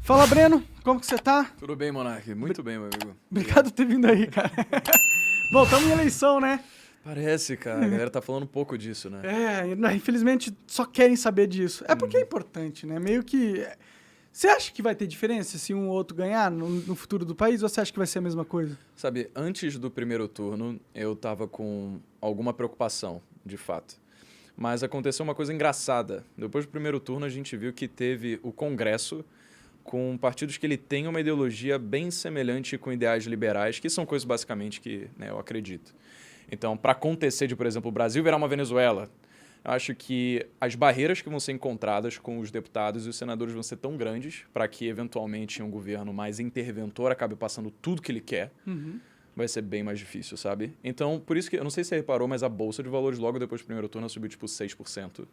Fala, Breno, como que você tá? Tudo bem, Monark? Muito bem, meu amigo. Obrigado por ter vindo aí, cara. Bom, estamos em eleição, né? Parece, cara. A galera tá falando um pouco disso, né? Infelizmente só querem saber disso. É porque é importante, né? Meio que... Você acha que vai ter diferença se um ou outro ganhar no futuro do país ou você acha que vai ser a mesma coisa? Sabe, antes do primeiro turno, eu tava com alguma preocupação, de fato. Mas aconteceu uma coisa engraçada. Depois do primeiro turno, a gente viu que teve o Congresso com partidos que ele tem uma ideologia bem semelhante com ideais liberais, que são coisas basicamente que, né, eu acredito. Então, para acontecer de, por exemplo, o Brasil virar uma Venezuela, eu acho que as barreiras que vão ser encontradas com os deputados e os senadores vão ser tão grandes para que, eventualmente, um governo mais interventor acabe passando tudo que ele quer. Vai ser bem mais difícil, sabe? Então, por isso que, eu não sei se você reparou, mas a Bolsa de Valores logo depois do primeiro turno subiu tipo 6%.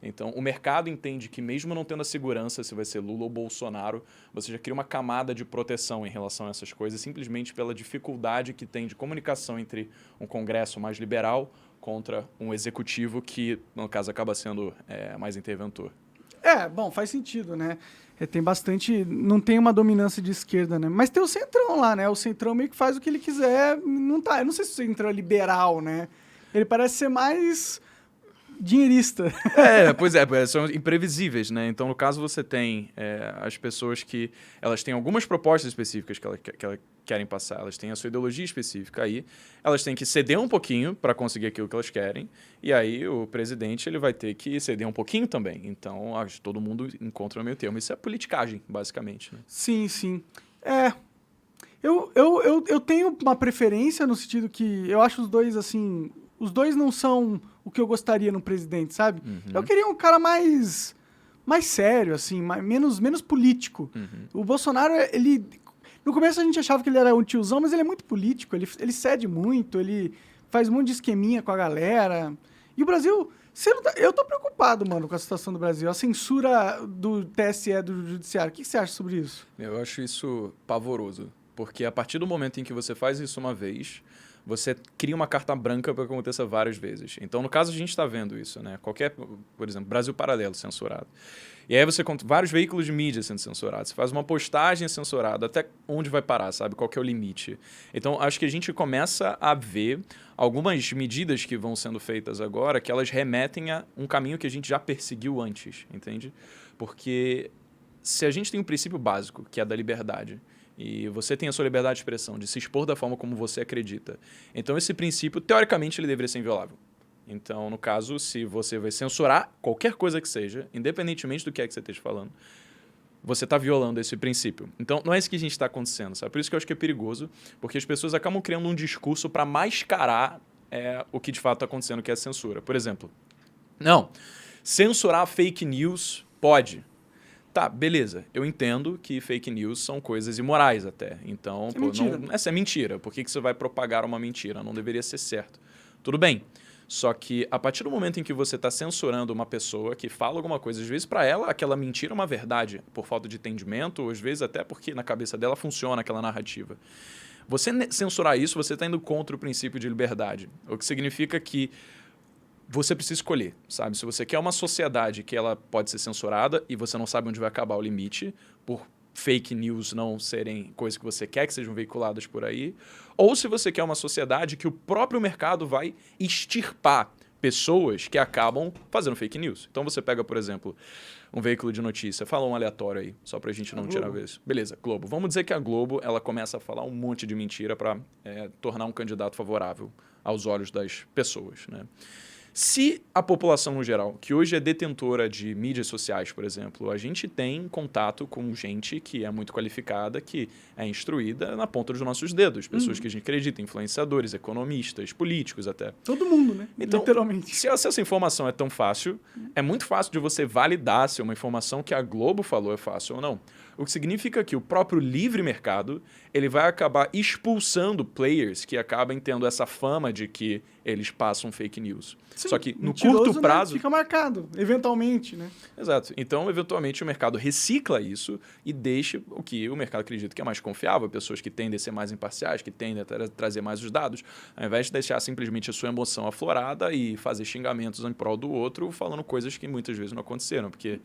Então, o mercado entende que mesmo não tendo a segurança se vai ser Lula ou Bolsonaro, você já cria uma camada de proteção em relação a essas coisas, simplesmente pela dificuldade que tem de comunicação entre um Congresso mais liberal contra um executivo que, no caso, acaba sendo mais interventor. Bom, faz sentido, né? Tem bastante... Não tem uma dominância de esquerda, né? Mas tem o Centrão lá, né? O Centrão meio que faz o que ele quiser. Não tá... Eu não sei se o Centrão é liberal, né? Ele parece ser mais dinheirista. Pois são imprevisíveis, né? Então, no caso, você tem as pessoas que elas têm algumas propostas específicas que elas querem passar, elas têm a sua ideologia específica aí, elas têm que ceder um pouquinho para conseguir aquilo que elas querem, e aí o presidente ele vai ter que ceder um pouquinho também. Então, acho que todo mundo encontra o meio termo. Isso é politicagem, basicamente, né? Sim, sim. Eu tenho uma preferência no sentido que eu acho os dois, assim... Os dois não são o que eu gostaria no presidente, sabe? Eu queria um cara mais sério, assim, menos político. O Bolsonaro, ele... No começo a gente achava que ele era um tiozão, mas ele é muito político. Ele cede muito, ele faz um monte de esqueminha com a galera. E o Brasil... Eu tô preocupado, mano, com a situação do Brasil. A censura do TSE, do Judiciário. O que você acha sobre isso? Eu acho isso pavoroso, porque a partir do momento em que você faz isso uma vez, você cria uma carta branca para que aconteça várias vezes. Então, no caso, a gente está vendo isso, né? Por exemplo, Brasil Paralelo censurado. E aí você conta vários veículos de mídia sendo censurados. Você faz uma postagem censurada. Até onde vai parar, sabe? Qual que é o limite? Então, acho que a gente começa a ver algumas medidas que vão sendo feitas agora que elas remetem a um caminho que a gente já perseguiu antes, entende? Porque se a gente tem um princípio básico, que é da liberdade, e você tem a sua liberdade de expressão, de se expor da forma como você acredita, então esse princípio, teoricamente, ele deveria ser inviolável. Então, no caso, se você vai censurar qualquer coisa que seja, independentemente do que é que você esteja falando, você está violando esse princípio. Então, não é isso que a gente está acontecendo, sabe? Por isso que eu acho que é perigoso, porque as pessoas acabam criando um discurso para mascarar o que de fato está acontecendo, que é a censura. Por exemplo, não, censurar fake news pode. Tá, beleza. Eu entendo que fake news são coisas imorais até. Então, essa é mentira. Por que você vai propagar uma mentira? Não deveria ser certo. Tudo bem. Só que a partir do momento em que você está censurando uma pessoa que fala alguma coisa, às vezes para ela aquela mentira é uma verdade, por falta de entendimento, ou às vezes até porque na cabeça dela funciona aquela narrativa. Você censurar isso, você está indo contra o princípio de liberdade. O que significa que você precisa escolher, sabe? Se você quer uma sociedade que ela pode ser censurada e você não sabe onde vai acabar o limite, por fake news não serem coisas que você quer que sejam veiculadas por aí, ou se você quer uma sociedade que o próprio mercado vai extirpar pessoas que acabam fazendo fake news. Então você pega, por exemplo, um veículo de notícia, fala um aleatório aí, só pra gente não tirar a vez. Beleza, Globo. Vamos dizer que a Globo ela começa a falar um monte de mentira para tornar um candidato favorável aos olhos das pessoas, né? Se a população no geral, que hoje é detentora de mídias sociais, por exemplo, a gente tem contato com gente que é muito qualificada, que é instruída na ponta dos nossos dedos, pessoas que a gente acredita, influenciadores, economistas, políticos até. Todo mundo, né? Então, literalmente. Se essa informação é tão fácil, é muito fácil de você validar se uma informação que a Globo falou é fácil ou não. O que significa que o próprio livre mercado ele vai acabar expulsando players que acabam tendo essa fama de que eles passam fake news. Sim, só que no curto prazo... Né? Fica marcado, eventualmente, né? Exato. Então, eventualmente, o mercado recicla isso e deixa o que o mercado acredita que é mais confiável, pessoas que tendem a ser mais imparciais, que tendem a trazer mais os dados, ao invés de deixar simplesmente a sua emoção aflorada e fazer xingamentos em prol do outro, falando coisas que muitas vezes não aconteceram, porque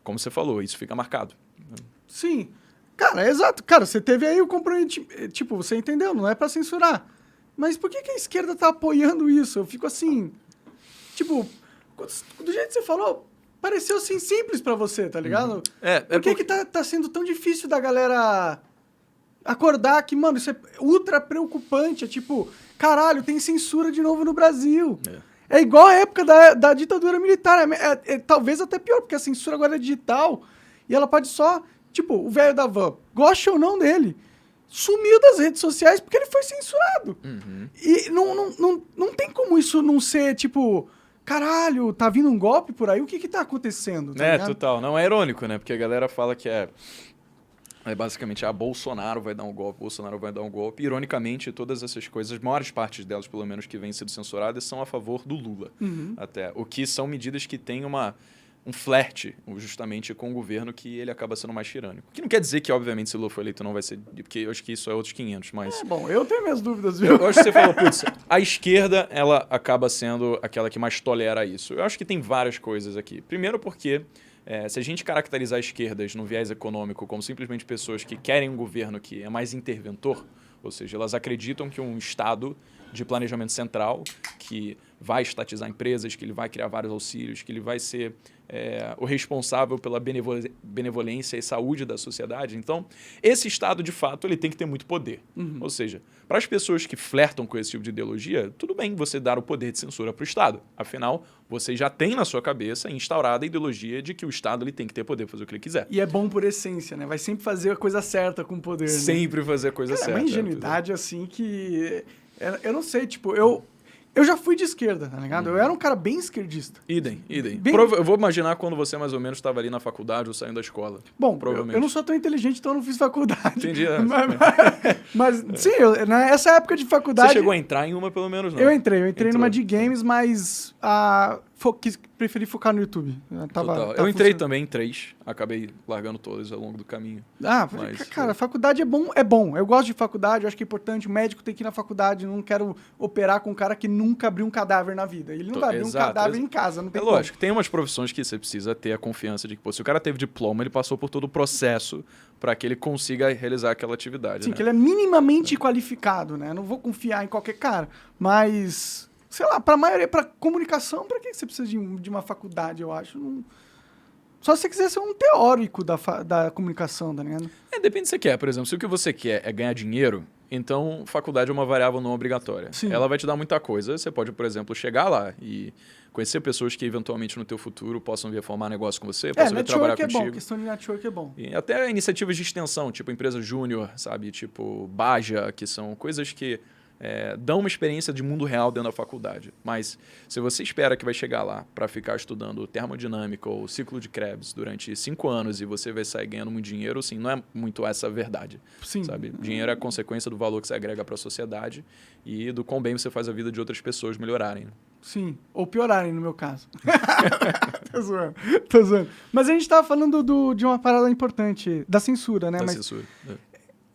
como você falou, isso fica marcado. Sim. Cara, é exato. Cara, você teve aí o comprometimento. Tipo, você entendeu, não é pra censurar. Mas por que a esquerda tá apoiando isso? Eu fico assim. Tipo, do jeito que você falou, pareceu assim simples pra você, tá ligado? Por que tá sendo tão difícil da galera acordar que, mano, isso é ultra preocupante? É tipo, caralho, tem censura de novo no Brasil. É igual a época da ditadura militar. Talvez até pior, porque a censura agora é digital e ela pode só. Tipo, o velho da van, goste ou não dele, sumiu das redes sociais porque ele foi censurado. E não tem como isso não ser, tipo, caralho, tá vindo um golpe por aí? O que tá acontecendo? Tá ligado? Total. Não é irônico, né? Porque a galera fala que é basicamente, Bolsonaro vai dar um golpe, Bolsonaro vai dar um golpe. Ironicamente, todas essas coisas, as maiores partes delas, pelo menos, que vêm sendo censuradas, são a favor do Lula. Até. O que são medidas que têm um flerte, justamente, com o governo, que ele acaba sendo mais tirânico. Que não quer dizer que, obviamente, se o Lula for eleito não vai ser... Porque eu acho que isso é outros 500, mas... Bom, eu tenho minhas dúvidas, viu? Eu acho que você falou, putz, a esquerda, ela acaba sendo aquela que mais tolera isso. Eu acho que tem várias coisas aqui. Primeiro porque, se a gente caracterizar esquerdas no viés econômico como simplesmente pessoas que querem um governo que é mais interventor, ou seja, elas acreditam que um Estado de planejamento central, que vai estatizar empresas, que ele vai criar vários auxílios, que ele vai ser o responsável pela benevolência e saúde da sociedade. Então, esse Estado, de fato, ele tem que ter muito poder. Ou seja, para as pessoas que flertam com esse tipo de ideologia, tudo bem você dar o poder de censura para o Estado. Afinal, você já tem na sua cabeça instaurada a ideologia de que o Estado ele tem que ter poder para fazer o que ele quiser. E é bom por essência, né? Vai sempre fazer a coisa certa com o poder. Sempre fazer a coisa certa. É uma ingenuidade, assim, que... Eu não sei, tipo, eu já fui de esquerda, tá ligado? Eu era um cara bem esquerdista. Idem. Eu vou imaginar quando você mais ou menos estava ali na faculdade ou saindo da escola. Bom, eu não sou tão inteligente, então eu não fiz faculdade. Entendi. Mas sim, nessa época de faculdade... Você chegou a entrar em uma, pelo menos, não? Eu entrei numa de games, mas preferi focar no YouTube. Eu entrei também em 3, acabei largando todas ao longo do caminho. Cara, faculdade é bom. Eu gosto de faculdade, eu acho que é importante. O médico tem que ir na faculdade, não quero operar com um cara que nunca abriu um cadáver na vida. Ele não vai abrir um cadáver em casa, não tem como. Lógico, tem umas profissões que você precisa ter a confiança de que, se o cara teve diploma, ele passou por todo o processo para que ele consiga realizar aquela atividade. Sim, né? que ele é minimamente qualificado, né? Eu não vou confiar em qualquer cara, mas... Sei lá, pra maioria, pra comunicação, pra que você precisa de uma faculdade, eu acho? Só se você quiser ser um teórico da comunicação, tá ligado? Depende do que você quer, por exemplo. Se o que você quer é ganhar dinheiro, então faculdade é uma variável não obrigatória. Sim. Ela vai te dar muita coisa. Você pode, por exemplo, chegar lá e conhecer pessoas que eventualmente no teu futuro possam vir a formar negócio com você, possam vir trabalhar contigo. Bom, questão de network é bom. E até iniciativas de extensão, tipo empresa júnior, sabe? Tipo Baja, que são coisas que... dão uma experiência de mundo real dentro da faculdade. Mas se você espera que vai chegar lá para ficar estudando termodinâmica ou ciclo de Krebs durante 5 anos e você vai sair ganhando muito dinheiro, assim, não é muito essa a verdade. Sim. Sabe? Dinheiro é a consequência do valor que você agrega para a sociedade e do quão bem você faz a vida de outras pessoas melhorarem. Sim, ou piorarem, no meu caso. Tô zoando. Mas a gente tava falando de uma parada importante, da censura, né? Censura.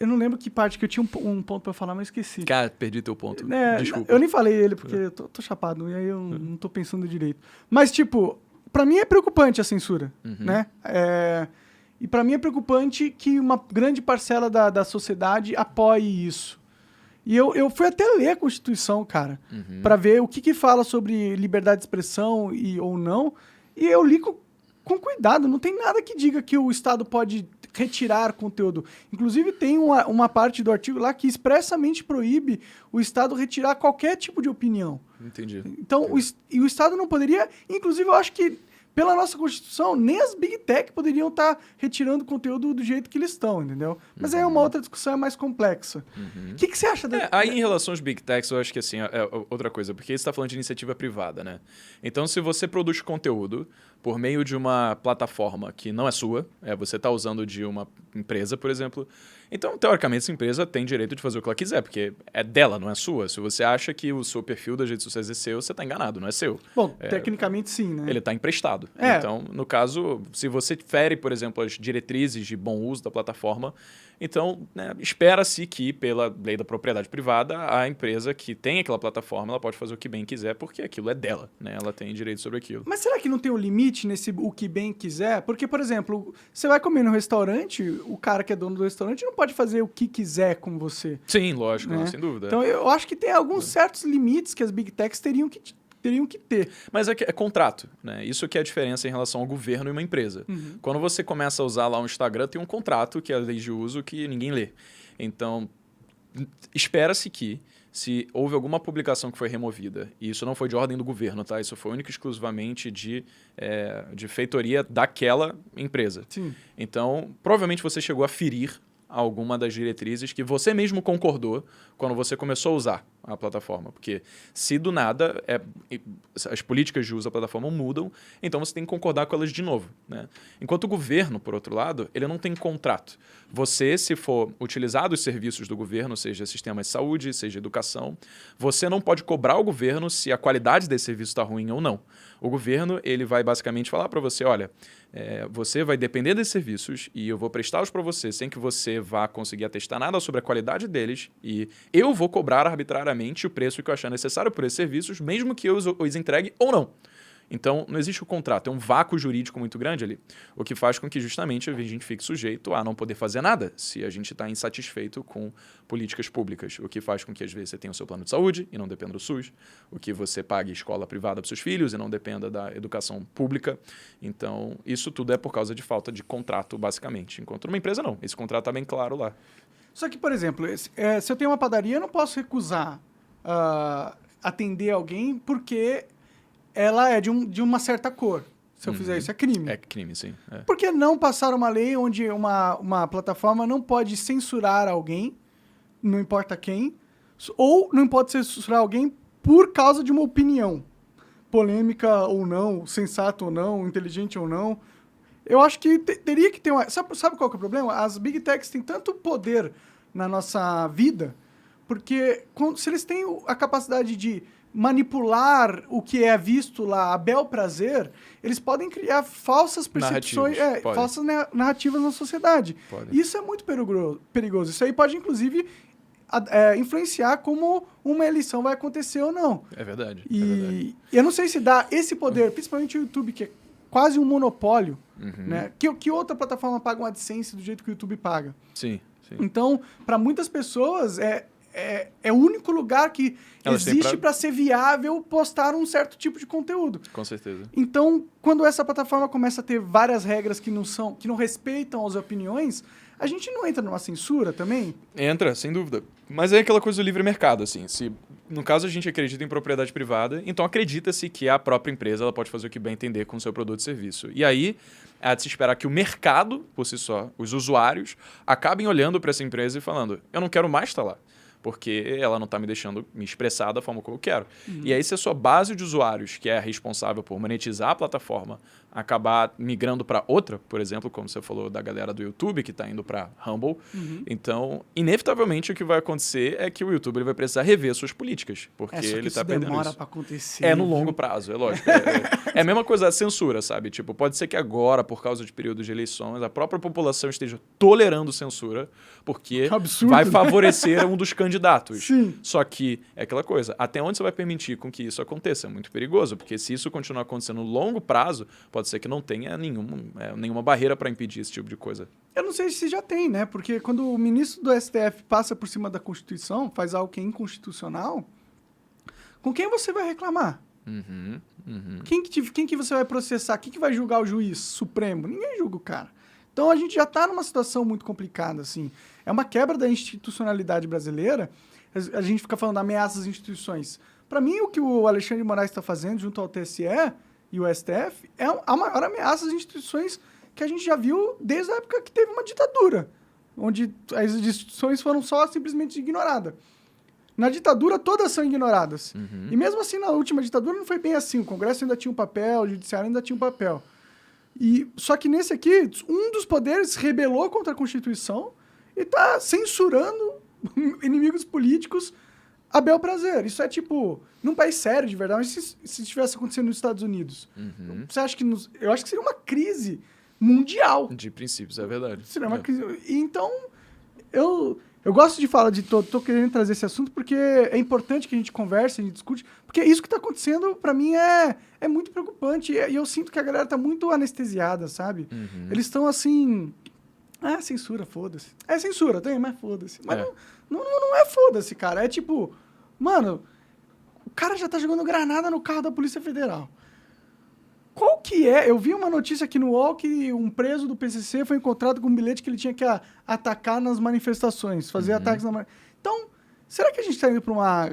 Eu não lembro que parte, que eu tinha um ponto pra falar, mas esqueci. Cara, perdi teu ponto. Desculpa. Eu nem falei ele, porque eu tô chapado, e aí eu não tô pensando direito. Mas, tipo, pra mim é preocupante a censura, né? E pra mim é preocupante que uma grande parcela da sociedade apoie isso. E eu fui até ler a Constituição, cara, pra ver o que fala sobre liberdade de expressão ou não, e eu li com cuidado. Não tem nada que diga que o Estado pode retirar conteúdo. Inclusive, tem uma parte do artigo lá que expressamente proíbe o Estado retirar qualquer tipo de opinião. Entendi. Então, o Estado não poderia... Inclusive, eu acho que, pela nossa Constituição, nem as Big Tech poderiam estar retirando conteúdo do jeito que eles estão, entendeu? Mas aí é uma outra discussão, é mais complexa. O que você acha Aí, em relação aos Big Techs, eu acho que assim, é outra coisa, porque você está falando de iniciativa privada, né? Então, se você produz conteúdo por meio de uma plataforma que não é sua, você está usando de uma empresa, por exemplo, Então, teoricamente, essa empresa tem direito de fazer o que ela quiser, porque é dela, não é sua. Se você acha que o seu perfil das redes sociais é seu, você está enganado, não é seu. Bom, tecnicamente sim, né? Ele está emprestado. É. Então, no caso, se você fere, por exemplo, as diretrizes de bom uso da plataforma, então, né, espera-se que, pela lei da propriedade privada, a empresa que tem aquela plataforma, ela pode fazer o que bem quiser, porque aquilo é dela, né? Ela tem direito sobre aquilo. Mas será que não tem um limite nesse o que bem quiser? Porque, por exemplo, você vai comer no restaurante, o cara que é dono do restaurante não pode fazer o que quiser com você. Sim, lógico, Né? não, sem dúvida. Então, eu acho que tem alguns certos limites que as Big Techs teriam que ter. Mas é contrato, né? Isso que é a diferença em relação ao governo e uma empresa. Quando você começa a usar lá um Instagram, tem um contrato, que é a lei de uso, que ninguém lê. Então, espera-se que, se houve alguma publicação que foi removida, e isso não foi de ordem do governo, tá? Isso foi único e exclusivamente de feitoria daquela empresa. Sim. Então, provavelmente você chegou a ferir alguma das diretrizes que você mesmo concordou quando você começou a usar a plataforma. Porque se do nada as políticas de uso da plataforma mudam, então você tem que concordar com elas de novo, né? Enquanto o governo, por outro lado, ele não tem contrato. Você, se for utilizar os serviços do governo, seja sistema de saúde, seja educação, você não pode cobrar o governo se a qualidade desse serviço está ruim ou não. O governo ele vai basicamente falar para você, olha, você vai depender desses serviços e eu vou prestá-los para você sem que você vá conseguir atestar nada sobre a qualidade deles e eu vou cobrar arbitrariamente o preço que eu achar necessário por esses serviços, mesmo que eu os entregue ou não. Então, não existe o contrato, é um vácuo jurídico muito grande ali, o que faz com que justamente a gente fique sujeito a não poder fazer nada se a gente está insatisfeito com políticas públicas, o que faz com que às vezes você tenha o seu plano de saúde e não dependa do SUS, o que você pague escola privada para seus filhos e não dependa da educação pública. Então, isso tudo é por causa de falta de contrato, basicamente. Enquanto numa empresa, não. Esse contrato está bem claro lá. Só que, por exemplo, se eu tenho uma padaria, eu não posso recusar atender alguém porque ela é de uma certa cor. Se eu fizer isso, é crime. É crime, sim. Por que não passar uma lei onde uma plataforma não pode censurar alguém, não importa quem, ou não pode censurar alguém por causa de uma opinião? Polêmica ou não, sensato ou não, inteligente ou não. Eu acho que teria que ter uma... Sabe qual que é o problema? As Big Techs têm tanto poder na nossa vida, porque se eles têm a capacidade de manipular o que é visto lá a bel prazer, eles podem criar falsas percepções, falsas narrativas na sociedade. Isso é muito perigoso. Isso aí pode, inclusive, influenciar como uma eleição vai acontecer ou não. É verdade. E eu não sei se dá esse poder, principalmente o YouTube, que é quase um monopólio, né? Que outra plataforma paga uma AdSense do jeito que o YouTube paga? Sim. Então, para muitas pessoas, é o único lugar que existe para ser viável postar um certo tipo de conteúdo. Com certeza. Então, quando essa plataforma começa a ter várias regras que não respeitam as opiniões, a gente não entra numa censura também? Entra, sem dúvida. Mas é aquela coisa do livre mercado, assim. Se, no caso, a gente acredita em propriedade privada, então acredita-se que a própria empresa ela pode fazer o que bem entender com o seu produto e serviço. E aí, há de se esperar que o mercado, por si só, os usuários, acabem olhando para essa empresa e falando, eu não quero mais estar lá, porque ela não está me deixando me expressar da forma como eu quero. E aí, se a sua base de usuários, que é responsável por monetizar a plataforma, acabar migrando para outra, por exemplo, como você falou da galera do YouTube, que está indo para Rumble, então, inevitavelmente, o que vai acontecer é que o YouTube ele vai precisar rever suas políticas, porque ele está perdendo isso. Demora para acontecer. É no longo prazo, é lógico. É a mesma coisa da censura, sabe? Tipo, pode ser que agora, por causa de períodos de eleições, a própria população esteja tolerando censura, porque vai favorecer um dos candidatos. Sim. Só que é aquela coisa, até onde você vai permitir com que isso aconteça? É muito perigoso, porque se isso continuar acontecendo no longo prazo, pode ser que não tenha nenhuma barreira para impedir esse tipo de coisa. Eu não sei se já tem, né? Porque quando o ministro do STF passa por cima da Constituição, faz algo que é inconstitucional, com quem você vai reclamar? Quem que você vai processar? Quem que vai julgar o juiz supremo? Ninguém julga o cara. Então a gente já está numa situação muito complicada, assim. É uma quebra da institucionalidade brasileira. A gente fica falando ameaças às instituições. Para mim, o que o Alexandre de Moraes está fazendo junto ao TSE e o STF é a maior ameaça às instituições que a gente já viu desde a época que teve uma ditadura, onde as instituições foram só simplesmente ignoradas. Na ditadura, todas são ignoradas. E mesmo assim, na última ditadura, não foi bem assim. O Congresso ainda tinha um papel, o Judiciário ainda tinha um papel. Só que nesse aqui, um dos poderes se rebelou contra a Constituição e tá censurando inimigos políticos a bel prazer. Isso é tipo, num país sério de verdade, mas se estivesse acontecendo nos Estados Unidos, você acha que eu acho que seria uma crise mundial. De princípios, é verdade. Seria uma crise. E então, eu gosto de falar de tô querendo trazer esse assunto porque é importante que a gente converse, a gente discute, porque isso que tá acontecendo, pra mim, é muito preocupante. E eu sinto que a galera tá muito anestesiada, sabe? Eles estão assim... Ah, censura, foda-se. É censura, tem, mas foda-se. Mas não é foda-se, cara. É tipo... Mano, o cara já tá jogando granada no carro da Polícia Federal. Qual que é? Eu vi uma notícia aqui no UOL que um preso do PCC foi encontrado com um bilhete que ele tinha que atacar nas manifestações, fazer ataques na... Então, será que a gente tá indo pra uma...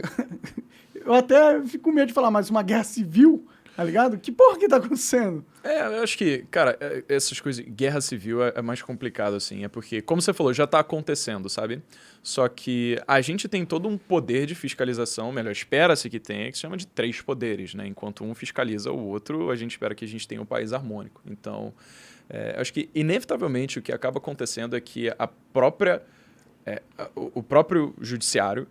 Eu até fico com medo de falar, mas uma guerra civil, tá ligado? Que porra que tá acontecendo? Eu acho que, cara, essas coisas, guerra civil é mais complicado, assim. É porque, como você falou, já tá acontecendo, sabe? Só que a gente tem todo um poder de fiscalização, melhor, espera-se que tenha, que se chama de 3 poderes, né? Enquanto um fiscaliza o outro, a gente espera que a gente tenha um país harmônico. Então, acho que, inevitavelmente, o que acaba acontecendo é que o próprio judiciário,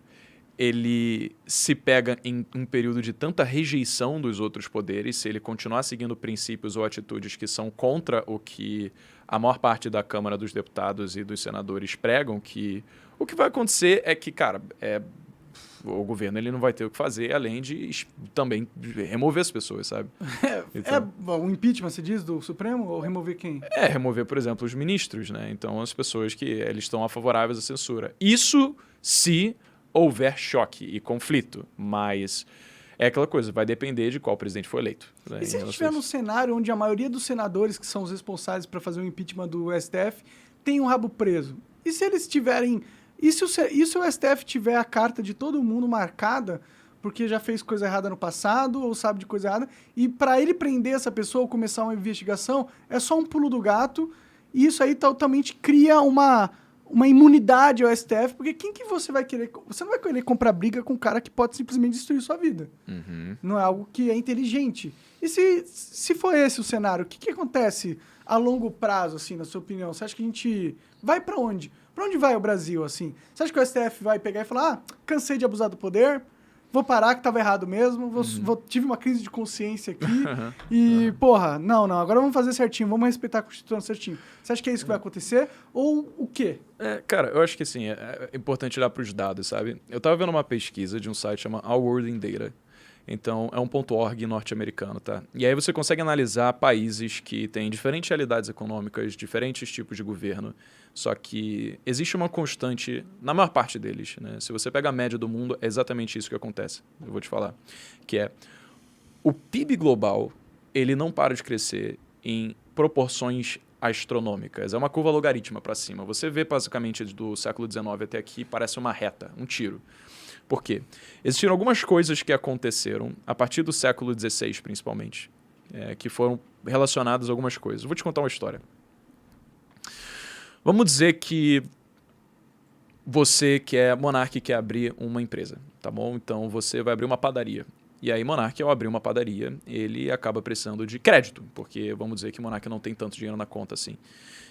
ele se pega em um período de tanta rejeição dos outros poderes, se ele continuar seguindo princípios ou atitudes que são contra o que a maior parte da Câmara dos Deputados e dos senadores pregam, que o que vai acontecer é que, cara, o governo ele não vai ter o que fazer, além de também remover as pessoas, sabe? O impeachment, se diz, do Supremo? Ou remover quem? Remover, por exemplo, os ministros, né? Então, as pessoas que eles estão favoráveis à censura. Isso se houver choque e conflito, mas é aquela coisa, vai depender de qual presidente for eleito. Né? E se a gente estiver num cenário onde a maioria dos senadores que são os responsáveis para fazer o impeachment do STF tem um rabo preso? E se eles tiverem... E se o STF tiver a carta de todo mundo marcada porque já fez coisa errada no passado ou sabe de coisa errada, e para ele prender essa pessoa ou começar uma investigação, é só um pulo do gato, e isso aí totalmente cria uma imunidade ao STF, porque quem que você vai querer... Você não vai querer comprar briga com um cara que pode simplesmente destruir sua vida. Não é algo que é inteligente. E se for esse o cenário, o que acontece a longo prazo, assim, na sua opinião? Você acha que a gente vai para onde? Para onde vai o Brasil, assim? Você acha que o STF vai pegar e falar, cansei de abusar do poder, vou parar que estava errado mesmo, tive uma crise de consciência aqui e, porra, não, agora vamos fazer certinho, vamos respeitar a Constituição certinho. Você acha que é isso que vai acontecer? Ou o quê? Cara, eu acho que assim, é importante olhar para os dados, sabe? Eu estava vendo uma pesquisa de um site chamado Our World in Data. Então, é um .org norte-americano, tá? E aí você consegue analisar países que têm diferentes realidades econômicas, diferentes tipos de governo, só que existe uma constante na maior parte deles, né? Se você pega a média do mundo, é exatamente isso que acontece. Eu vou te falar. Que é, o PIB global, ele não para de crescer em proporções astronômicas. É uma curva logarítmica para cima. Você vê, basicamente, do século XIX até aqui, parece uma reta, um tiro. Por quê? Existiram algumas coisas que aconteceram a partir do século XVI, principalmente, que foram relacionadas a algumas coisas. Eu vou te contar uma história. Vamos dizer que você Monark quer abrir uma empresa, tá bom? Então você vai abrir uma padaria. E aí Monark, ao abrir uma padaria, ele acaba precisando de crédito, porque vamos dizer que Monark não tem tanto dinheiro na conta assim.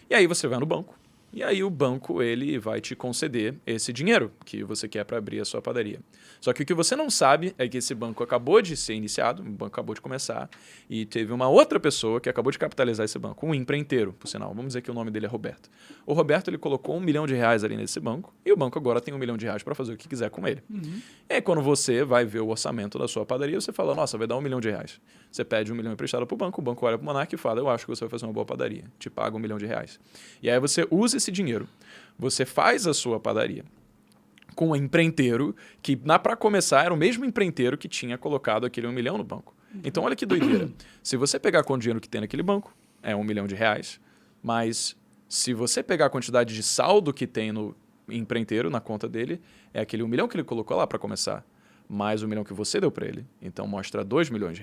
E aí você vai no banco. E aí o banco ele vai te conceder esse dinheiro que você quer para abrir a sua padaria. Só que o que você não sabe é que esse banco acabou de ser iniciado, o banco acabou de começar, e teve uma outra pessoa que acabou de capitalizar esse banco, um empreiteiro, por sinal. Vamos dizer que o nome dele é Roberto. O Roberto ele colocou R$1 milhão ali nesse banco, e o banco agora tem R$1 milhão para fazer o que quiser com ele. E aí quando você vai ver o orçamento da sua padaria, você fala, nossa, vai dar R$1 milhão. Você pede R$1 milhão emprestado para o banco olha para o Monark e fala, eu acho que você vai fazer uma boa padaria, te paga R$1 milhão. E aí você usa esse dinheiro, você faz a sua padaria com um empreiteiro que, para começar, era o mesmo empreiteiro que tinha colocado aquele R$1 milhão no banco. Então, olha que doideira. Se você pegar com o dinheiro que tem naquele banco, é R$1 milhão, mas se você pegar a quantidade de saldo que tem no empreiteiro, na conta dele, é aquele R$1 milhão que ele colocou lá para começar, mais R$1 milhão que você deu para ele. Então, mostra R$2 milhões.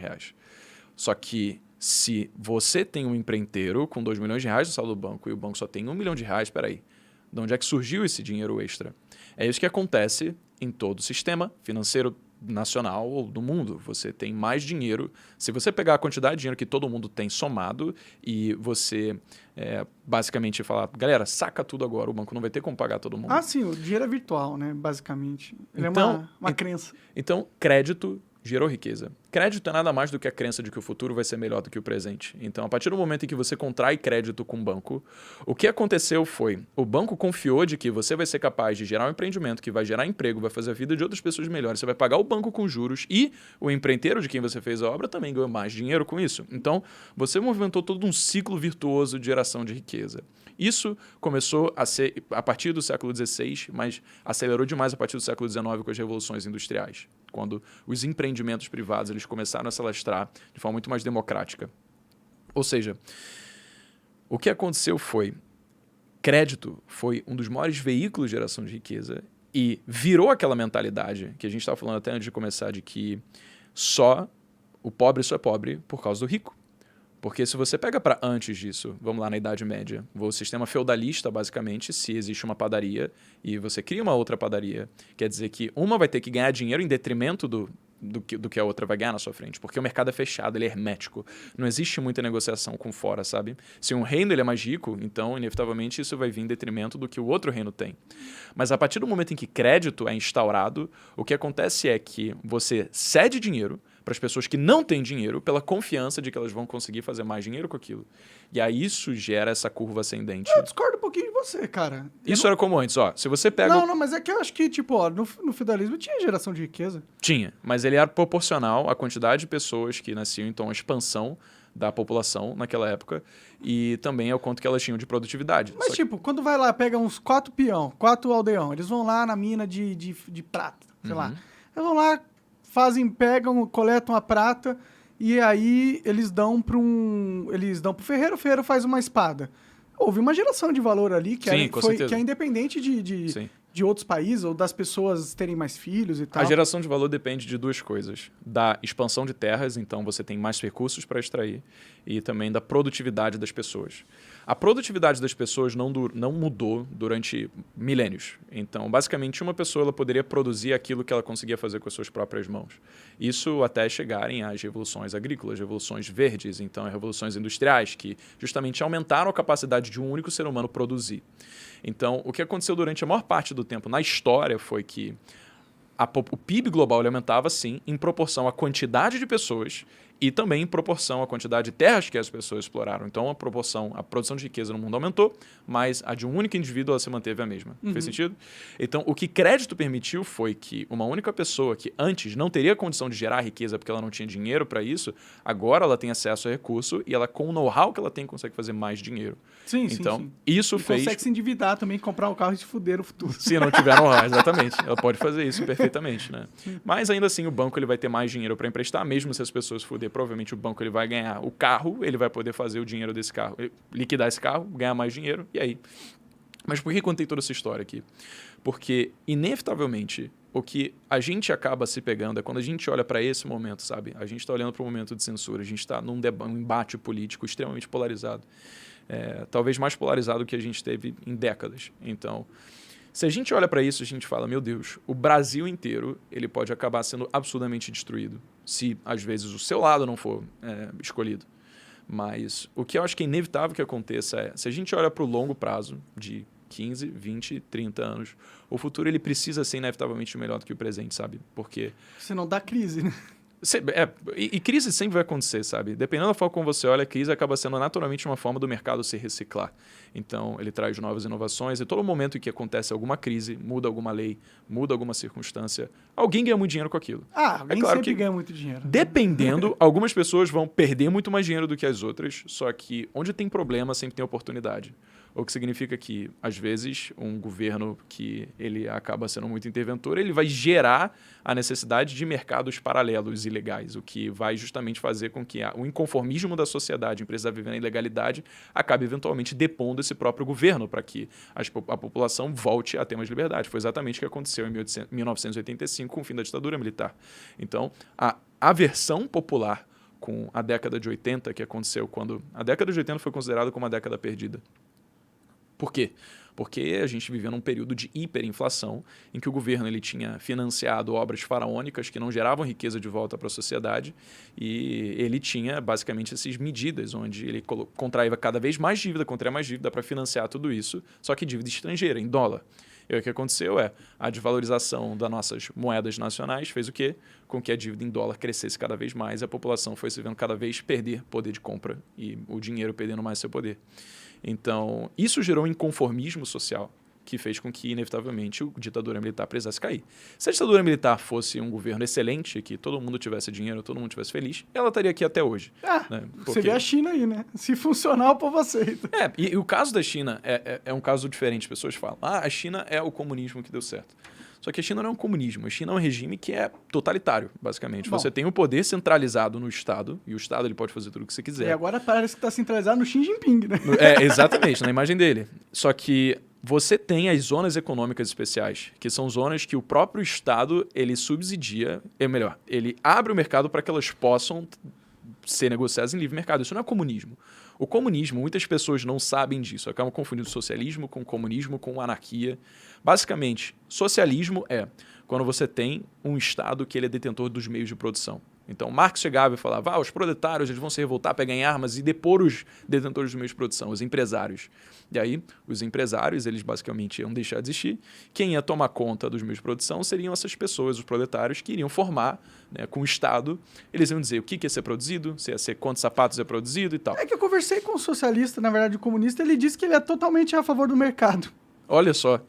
Só que se você tem um empreiteiro com R$2 milhões no saldo do banco e o banco só tem R$1 milhão, peraí, de onde é que surgiu esse dinheiro extra? É isso que acontece em todo o sistema financeiro nacional ou do mundo. Você tem mais dinheiro. Se você pegar a quantidade de dinheiro que todo mundo tem somado e você basicamente falar, galera, saca tudo agora, o banco não vai ter como pagar todo mundo. Ah, sim, o dinheiro é virtual, né? Basicamente. Ele Então, é uma crença. Então, crédito gerou riqueza. Crédito é nada mais do que a crença de que o futuro vai ser melhor do que o presente. Então, a partir do momento em que você contrai crédito com o banco, o que aconteceu foi, o banco confiou de que você vai ser capaz de gerar um empreendimento que vai gerar emprego, vai fazer a vida de outras pessoas melhor, você vai pagar o banco com juros e o empreiteiro de quem você fez a obra também ganhou mais dinheiro com isso. Então, você movimentou todo um ciclo virtuoso de geração de riqueza. Isso começou a ser a partir do século XVI, mas acelerou demais a partir do século XIX com as revoluções industriais, quando os empreendimentos privados eles começaram a se alastrar de forma muito mais democrática. Ou seja, o que aconteceu foi, crédito foi um dos maiores veículos de geração de riqueza e virou aquela mentalidade que a gente estava falando até antes de começar, de que o pobre só é pobre por causa do rico. Porque se você pega para antes disso, vamos lá na Idade Média, o sistema feudalista, basicamente, se existe uma padaria e você cria uma outra padaria, quer dizer que uma vai ter que ganhar dinheiro em detrimento do que a outra vai ganhar na sua frente, porque o mercado é fechado, ele é hermético. Não existe muita negociação com fora, sabe? Se um reino ele é mais rico, então, inevitavelmente, isso vai vir em detrimento do que o outro reino tem. Mas a partir do momento em que crédito é instaurado, o que acontece é que você cede dinheiro para as pessoas que não têm dinheiro pela confiança de que elas vão conseguir fazer mais dinheiro com aquilo. E aí isso gera essa curva ascendente. Eu discordo um pouquinho de você, cara. Isso era como antes, ó. Se você pega... Não, mas é que eu acho que, tipo, ó, no feudalismo tinha geração de riqueza. Tinha, mas ele era proporcional à quantidade de pessoas que nasciam, então a expansão da população naquela época e também ao quanto que elas tinham de produtividade. Mas, tipo, quando vai lá, pega uns 4 peão, 4 aldeão, eles vão lá na mina de prata, sei lá. Eles vão lá, coletam a prata e aí eles dão pro ferreiro, o ferreiro faz uma espada. Houve uma geração de valor ali que, Sim, que é independente de outros países ou das pessoas terem mais filhos e tal. A geração de valor depende de duas coisas. Da expansão de terras, então você tem mais recursos para extrair, e também da produtividade das pessoas. A produtividade das pessoas não mudou durante milênios. Então, basicamente, uma pessoa ela poderia produzir aquilo que ela conseguia fazer com as suas próprias mãos. Isso até chegarem às revoluções agrícolas, revoluções verdes, então as revoluções industriais, que justamente aumentaram a capacidade de um único ser humano produzir. Então, o que aconteceu durante a maior parte do tempo na história foi que o PIB global ele aumentava, sim, em proporção à quantidade de pessoas e também em proporção à quantidade de terras que as pessoas exploraram. Então, a produção de riqueza no mundo aumentou, mas a de um único indivíduo ela se manteve a mesma. Fez sentido? Então, o que crédito permitiu foi que uma única pessoa que antes não teria condição de gerar riqueza porque ela não tinha dinheiro para isso, agora ela tem acesso a recurso e ela, com o know-how que ela tem, consegue fazer mais dinheiro. Sim, então, sim. Isso fez... consegue se endividar também, comprar um carro e se fuder no futuro. Se não tiver know-how, exatamente. Ela pode fazer isso perfeitamente, né? Mas ainda assim, o banco ele vai ter mais dinheiro para emprestar, mesmo se as pessoas se fuder, provavelmente o banco ele vai ganhar o carro, ele vai poder fazer o dinheiro desse carro, liquidar esse carro, ganhar mais dinheiro, e aí? Mas por que contei toda essa história aqui? Porque, inevitavelmente, o que a gente acaba se pegando é quando a gente olha para esse momento, sabe? A gente está olhando para um momento de censura, a gente está num embate político extremamente polarizado. Talvez mais polarizado que a gente teve em décadas. Então, se a gente olha para isso, a gente fala, meu Deus, o Brasil inteiro ele pode acabar sendo absurdamente destruído se, às vezes, o seu lado não for escolhido. Mas o que eu acho que é inevitável que aconteça é, se a gente olha para o longo prazo de 15, 20, 30 anos, o futuro ele precisa ser inevitavelmente melhor do que o presente, sabe? Porque... senão dá crise, né? E crise sempre vai acontecer, sabe? Dependendo da forma como você olha, a crise acaba sendo naturalmente uma forma do mercado se reciclar. Então, ele traz novas inovações e todo momento em que acontece alguma crise, muda alguma lei, muda alguma circunstância, alguém ganha muito dinheiro com aquilo. Alguém claro sempre que, ganha muito dinheiro. Dependendo, algumas pessoas vão perder muito mais dinheiro do que as outras, só que onde tem problema sempre tem oportunidade. O que significa que, às vezes, um governo que ele acaba sendo muito interventor, ele vai gerar a necessidade de mercados paralelos ilegais, o que vai justamente fazer com que o inconformismo da sociedade em precisar viver na ilegalidade acabe eventualmente depondo esse próprio governo para que a população volte a ter mais liberdade. Foi exatamente o que aconteceu em 1985 com o fim da ditadura militar. Então, a aversão popular com a década de 80 que aconteceu quando... A década de 80 foi considerada como uma década perdida. Por quê? Porque a gente vivia num período de hiperinflação, em que o governo ele tinha financiado obras faraônicas que não geravam riqueza de volta para a sociedade, e ele tinha basicamente essas medidas, onde ele contraía cada vez mais dívida, contraía mais dívida para financiar tudo isso, só que dívida estrangeira, em dólar. E o que aconteceu é a desvalorização das nossas moedas nacionais fez o quê? Com que a dívida em dólar crescesse cada vez mais e a população foi se vendo cada vez perder poder de compra e o dinheiro perdendo mais seu poder. Então, isso gerou um inconformismo social que fez com que, inevitavelmente, a ditadura militar precisasse cair. Se a ditadura militar fosse um governo excelente, que todo mundo tivesse dinheiro, todo mundo tivesse feliz, ela estaria aqui até hoje. Né? Porque... Você vê a China aí, né? Se funcionar, o povo aceita. E o caso da China é um caso diferente. As pessoas falam, a China é o comunismo que deu certo. Só que a China não é um comunismo. A China é um regime que é totalitário, basicamente. Bom, você tem o poder centralizado no Estado, e o Estado ele pode fazer tudo o que você quiser. E agora parece que está centralizado no Xi Jinping, né? Exatamente, na imagem dele. Só que você tem as zonas econômicas especiais, que são zonas que o próprio Estado ele subsidia, ele abre o mercado para que elas possam ser negociadas em livre mercado. Isso não é comunismo. O comunismo, muitas pessoas não sabem disso, acabam confundindo socialismo com comunismo, com anarquia. Basicamente, socialismo é quando você tem um Estado que ele é detentor dos meios de produção. Então, Marx chegava e falava, os proletários eles vão se revoltar, pegar em armas e depor os detentores dos meios de produção, os empresários. E aí, os empresários, eles basicamente iam deixar de existir. Quem ia tomar conta dos meios de produção seriam essas pessoas, os proletários, que iriam formar, né, com o Estado. Eles iam dizer o que ia ser produzido, se ia ser quantos sapatos ia produzido e tal. É que eu conversei com um socialista, na verdade, comunista, ele disse que ele é totalmente a favor do mercado. Olha só.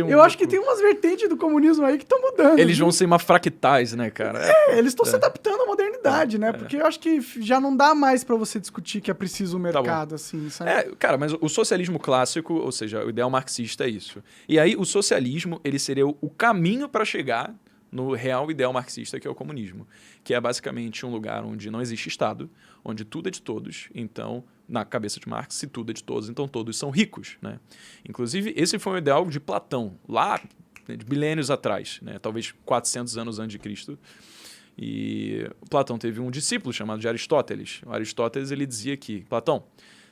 Eu acho que tem umas vertentes do comunismo aí que estão mudando. Eles vão ser uma fractais, né, cara? Eles estão se adaptando à modernidade, né? Porque eu acho que já não dá mais pra você discutir que é preciso o mercado, assim, sabe? Cara, mas o socialismo clássico, ou seja, o ideal marxista é isso. E aí o socialismo, ele seria o caminho para chegar no real ideal marxista, que é o comunismo, que é basicamente um lugar onde não existe Estado, onde tudo é de todos. Então, na cabeça de Marx, se tudo é de todos, então todos são ricos, né? Inclusive, esse foi o ideal de Platão, lá de milênios atrás, né? Talvez 400 anos antes de Cristo. E Platão teve um discípulo chamado de Aristóteles. O Aristóteles ele dizia que, Platão,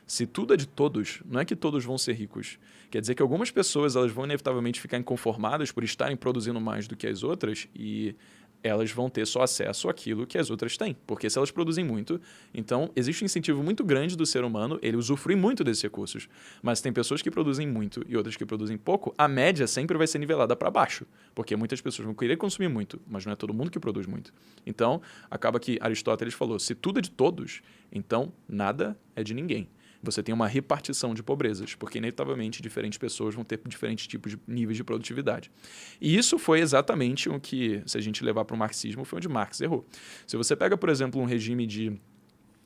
se tudo é de todos, não é que todos vão ser ricos. Quer dizer que algumas pessoas elas vão inevitavelmente ficar inconformadas por estarem produzindo mais do que as outras e elas vão ter só acesso àquilo que as outras têm. Porque se elas produzem muito, então existe um incentivo muito grande do ser humano, ele usufrui muito desses recursos. Mas tem pessoas que produzem muito e outras que produzem pouco, a média sempre vai ser nivelada para baixo. Porque muitas pessoas vão querer consumir muito, mas não é todo mundo que produz muito. Então, acaba que Aristóteles falou, se tudo é de todos, então nada é de ninguém. Você tem uma repartição de pobrezas, porque inevitavelmente diferentes pessoas vão ter diferentes tipos de níveis de produtividade. E isso foi exatamente o que, se a gente levar para o marxismo, foi onde Marx errou. Se você pega, por exemplo, um regime de...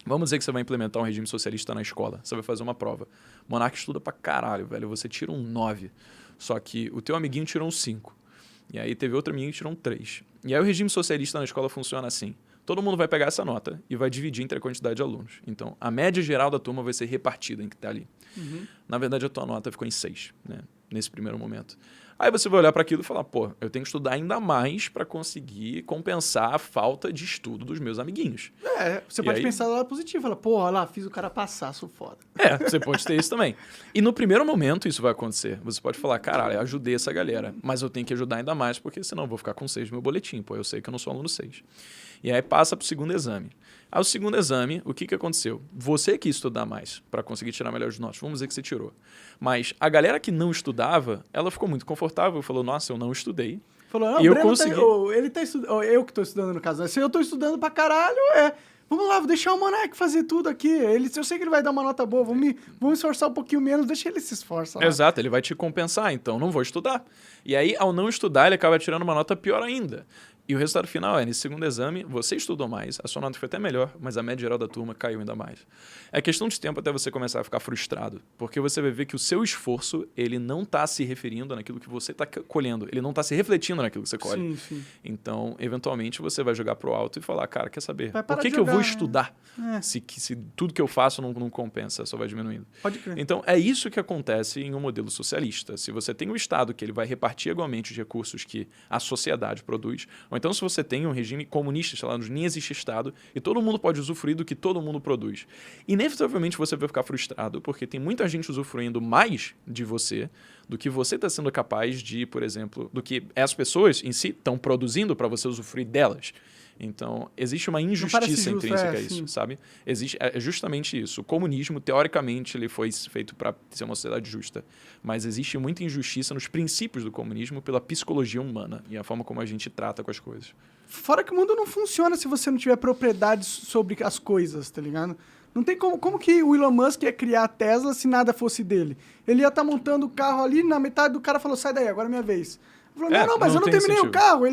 Vamos dizer que você vai implementar um regime socialista na escola, você vai fazer uma prova. O monarca estuda pra caralho, velho, você tira um 9, só que o teu amiguinho tirou um 5. E aí teve outro amiguinho que tirou um 3. E aí o regime socialista na escola funciona assim. Todo mundo vai pegar essa nota e vai dividir entre a quantidade de alunos. Então, a média geral da turma vai ser repartida em que está ali. Uhum. Na verdade, a tua nota ficou em 6, né? Nesse primeiro momento. Aí você vai olhar para aquilo e falar, eu tenho que estudar ainda mais para conseguir compensar a falta de estudo dos meus amiguinhos. Você pode pensar do lado positivo. Falar, olha lá, fiz o cara passar, sou foda. Você pode ter isso também. E no primeiro momento isso vai acontecer. Você pode falar, caralho, eu ajudei essa galera, mas eu tenho que ajudar ainda mais, porque senão eu vou ficar com 6 no meu boletim. Eu sei que eu não sou aluno 6. E aí passa para o segundo exame. Aí o segundo exame, o que aconteceu? Você quis estudar mais para conseguir tirar melhores notas. Vamos dizer que você tirou. Mas a galera que não estudava, ela ficou muito confortável. Falou, nossa, eu não estudei. Falou, não, e eu Breno consegui. Ele tá estudando. Eu que tô estudando no caso. Se eu tô estudando pra caralho, vamos lá, vou deixar o Monark fazer tudo aqui. Eu sei que ele vai dar uma nota boa, vamos me esforçar um pouquinho menos, deixa ele se esforçar. Exato, ele vai te compensar, então não vou estudar. E aí, ao não estudar, ele acaba tirando uma nota pior ainda. E o resultado final nesse segundo exame, você estudou mais, a sua nota foi até melhor, mas a média geral da turma caiu ainda mais. É questão de tempo até você começar a ficar frustrado, porque você vai ver que o seu esforço, ele não está se referindo naquilo que você está colhendo, ele não está se refletindo naquilo que você colhe. Sim. Então, eventualmente, você vai jogar pro alto e falar, cara, quer saber, por que jogar, eu vou estudar se tudo que eu faço não compensa, só vai diminuindo? Pode crer. Então, é isso que acontece em um modelo socialista. Se você tem um Estado que ele vai repartir igualmente os recursos que a sociedade produz, Ou então se você tem um regime comunista, sei lá, onde nem existe Estado e todo mundo pode usufruir do que todo mundo produz. Inevitavelmente você vai ficar frustrado porque tem muita gente usufruindo mais de você do que você está sendo capaz de, por exemplo, do que as pessoas em si estão produzindo para você usufruir delas. Então, existe uma injustiça intrínseca a isso, sabe? É justamente isso. O comunismo, teoricamente, ele foi feito para ser uma sociedade justa. Mas existe muita injustiça nos princípios do comunismo pela psicologia humana e a forma como a gente trata com as coisas. Fora que o mundo não funciona se você não tiver propriedades sobre as coisas, tá ligado? Não tem como que o Elon Musk ia criar a Tesla se nada fosse dele. Ele ia estar montando o carro ali, na metade do cara falou, sai daí, agora é minha vez. Falou, não, mas eu não terminei o carro.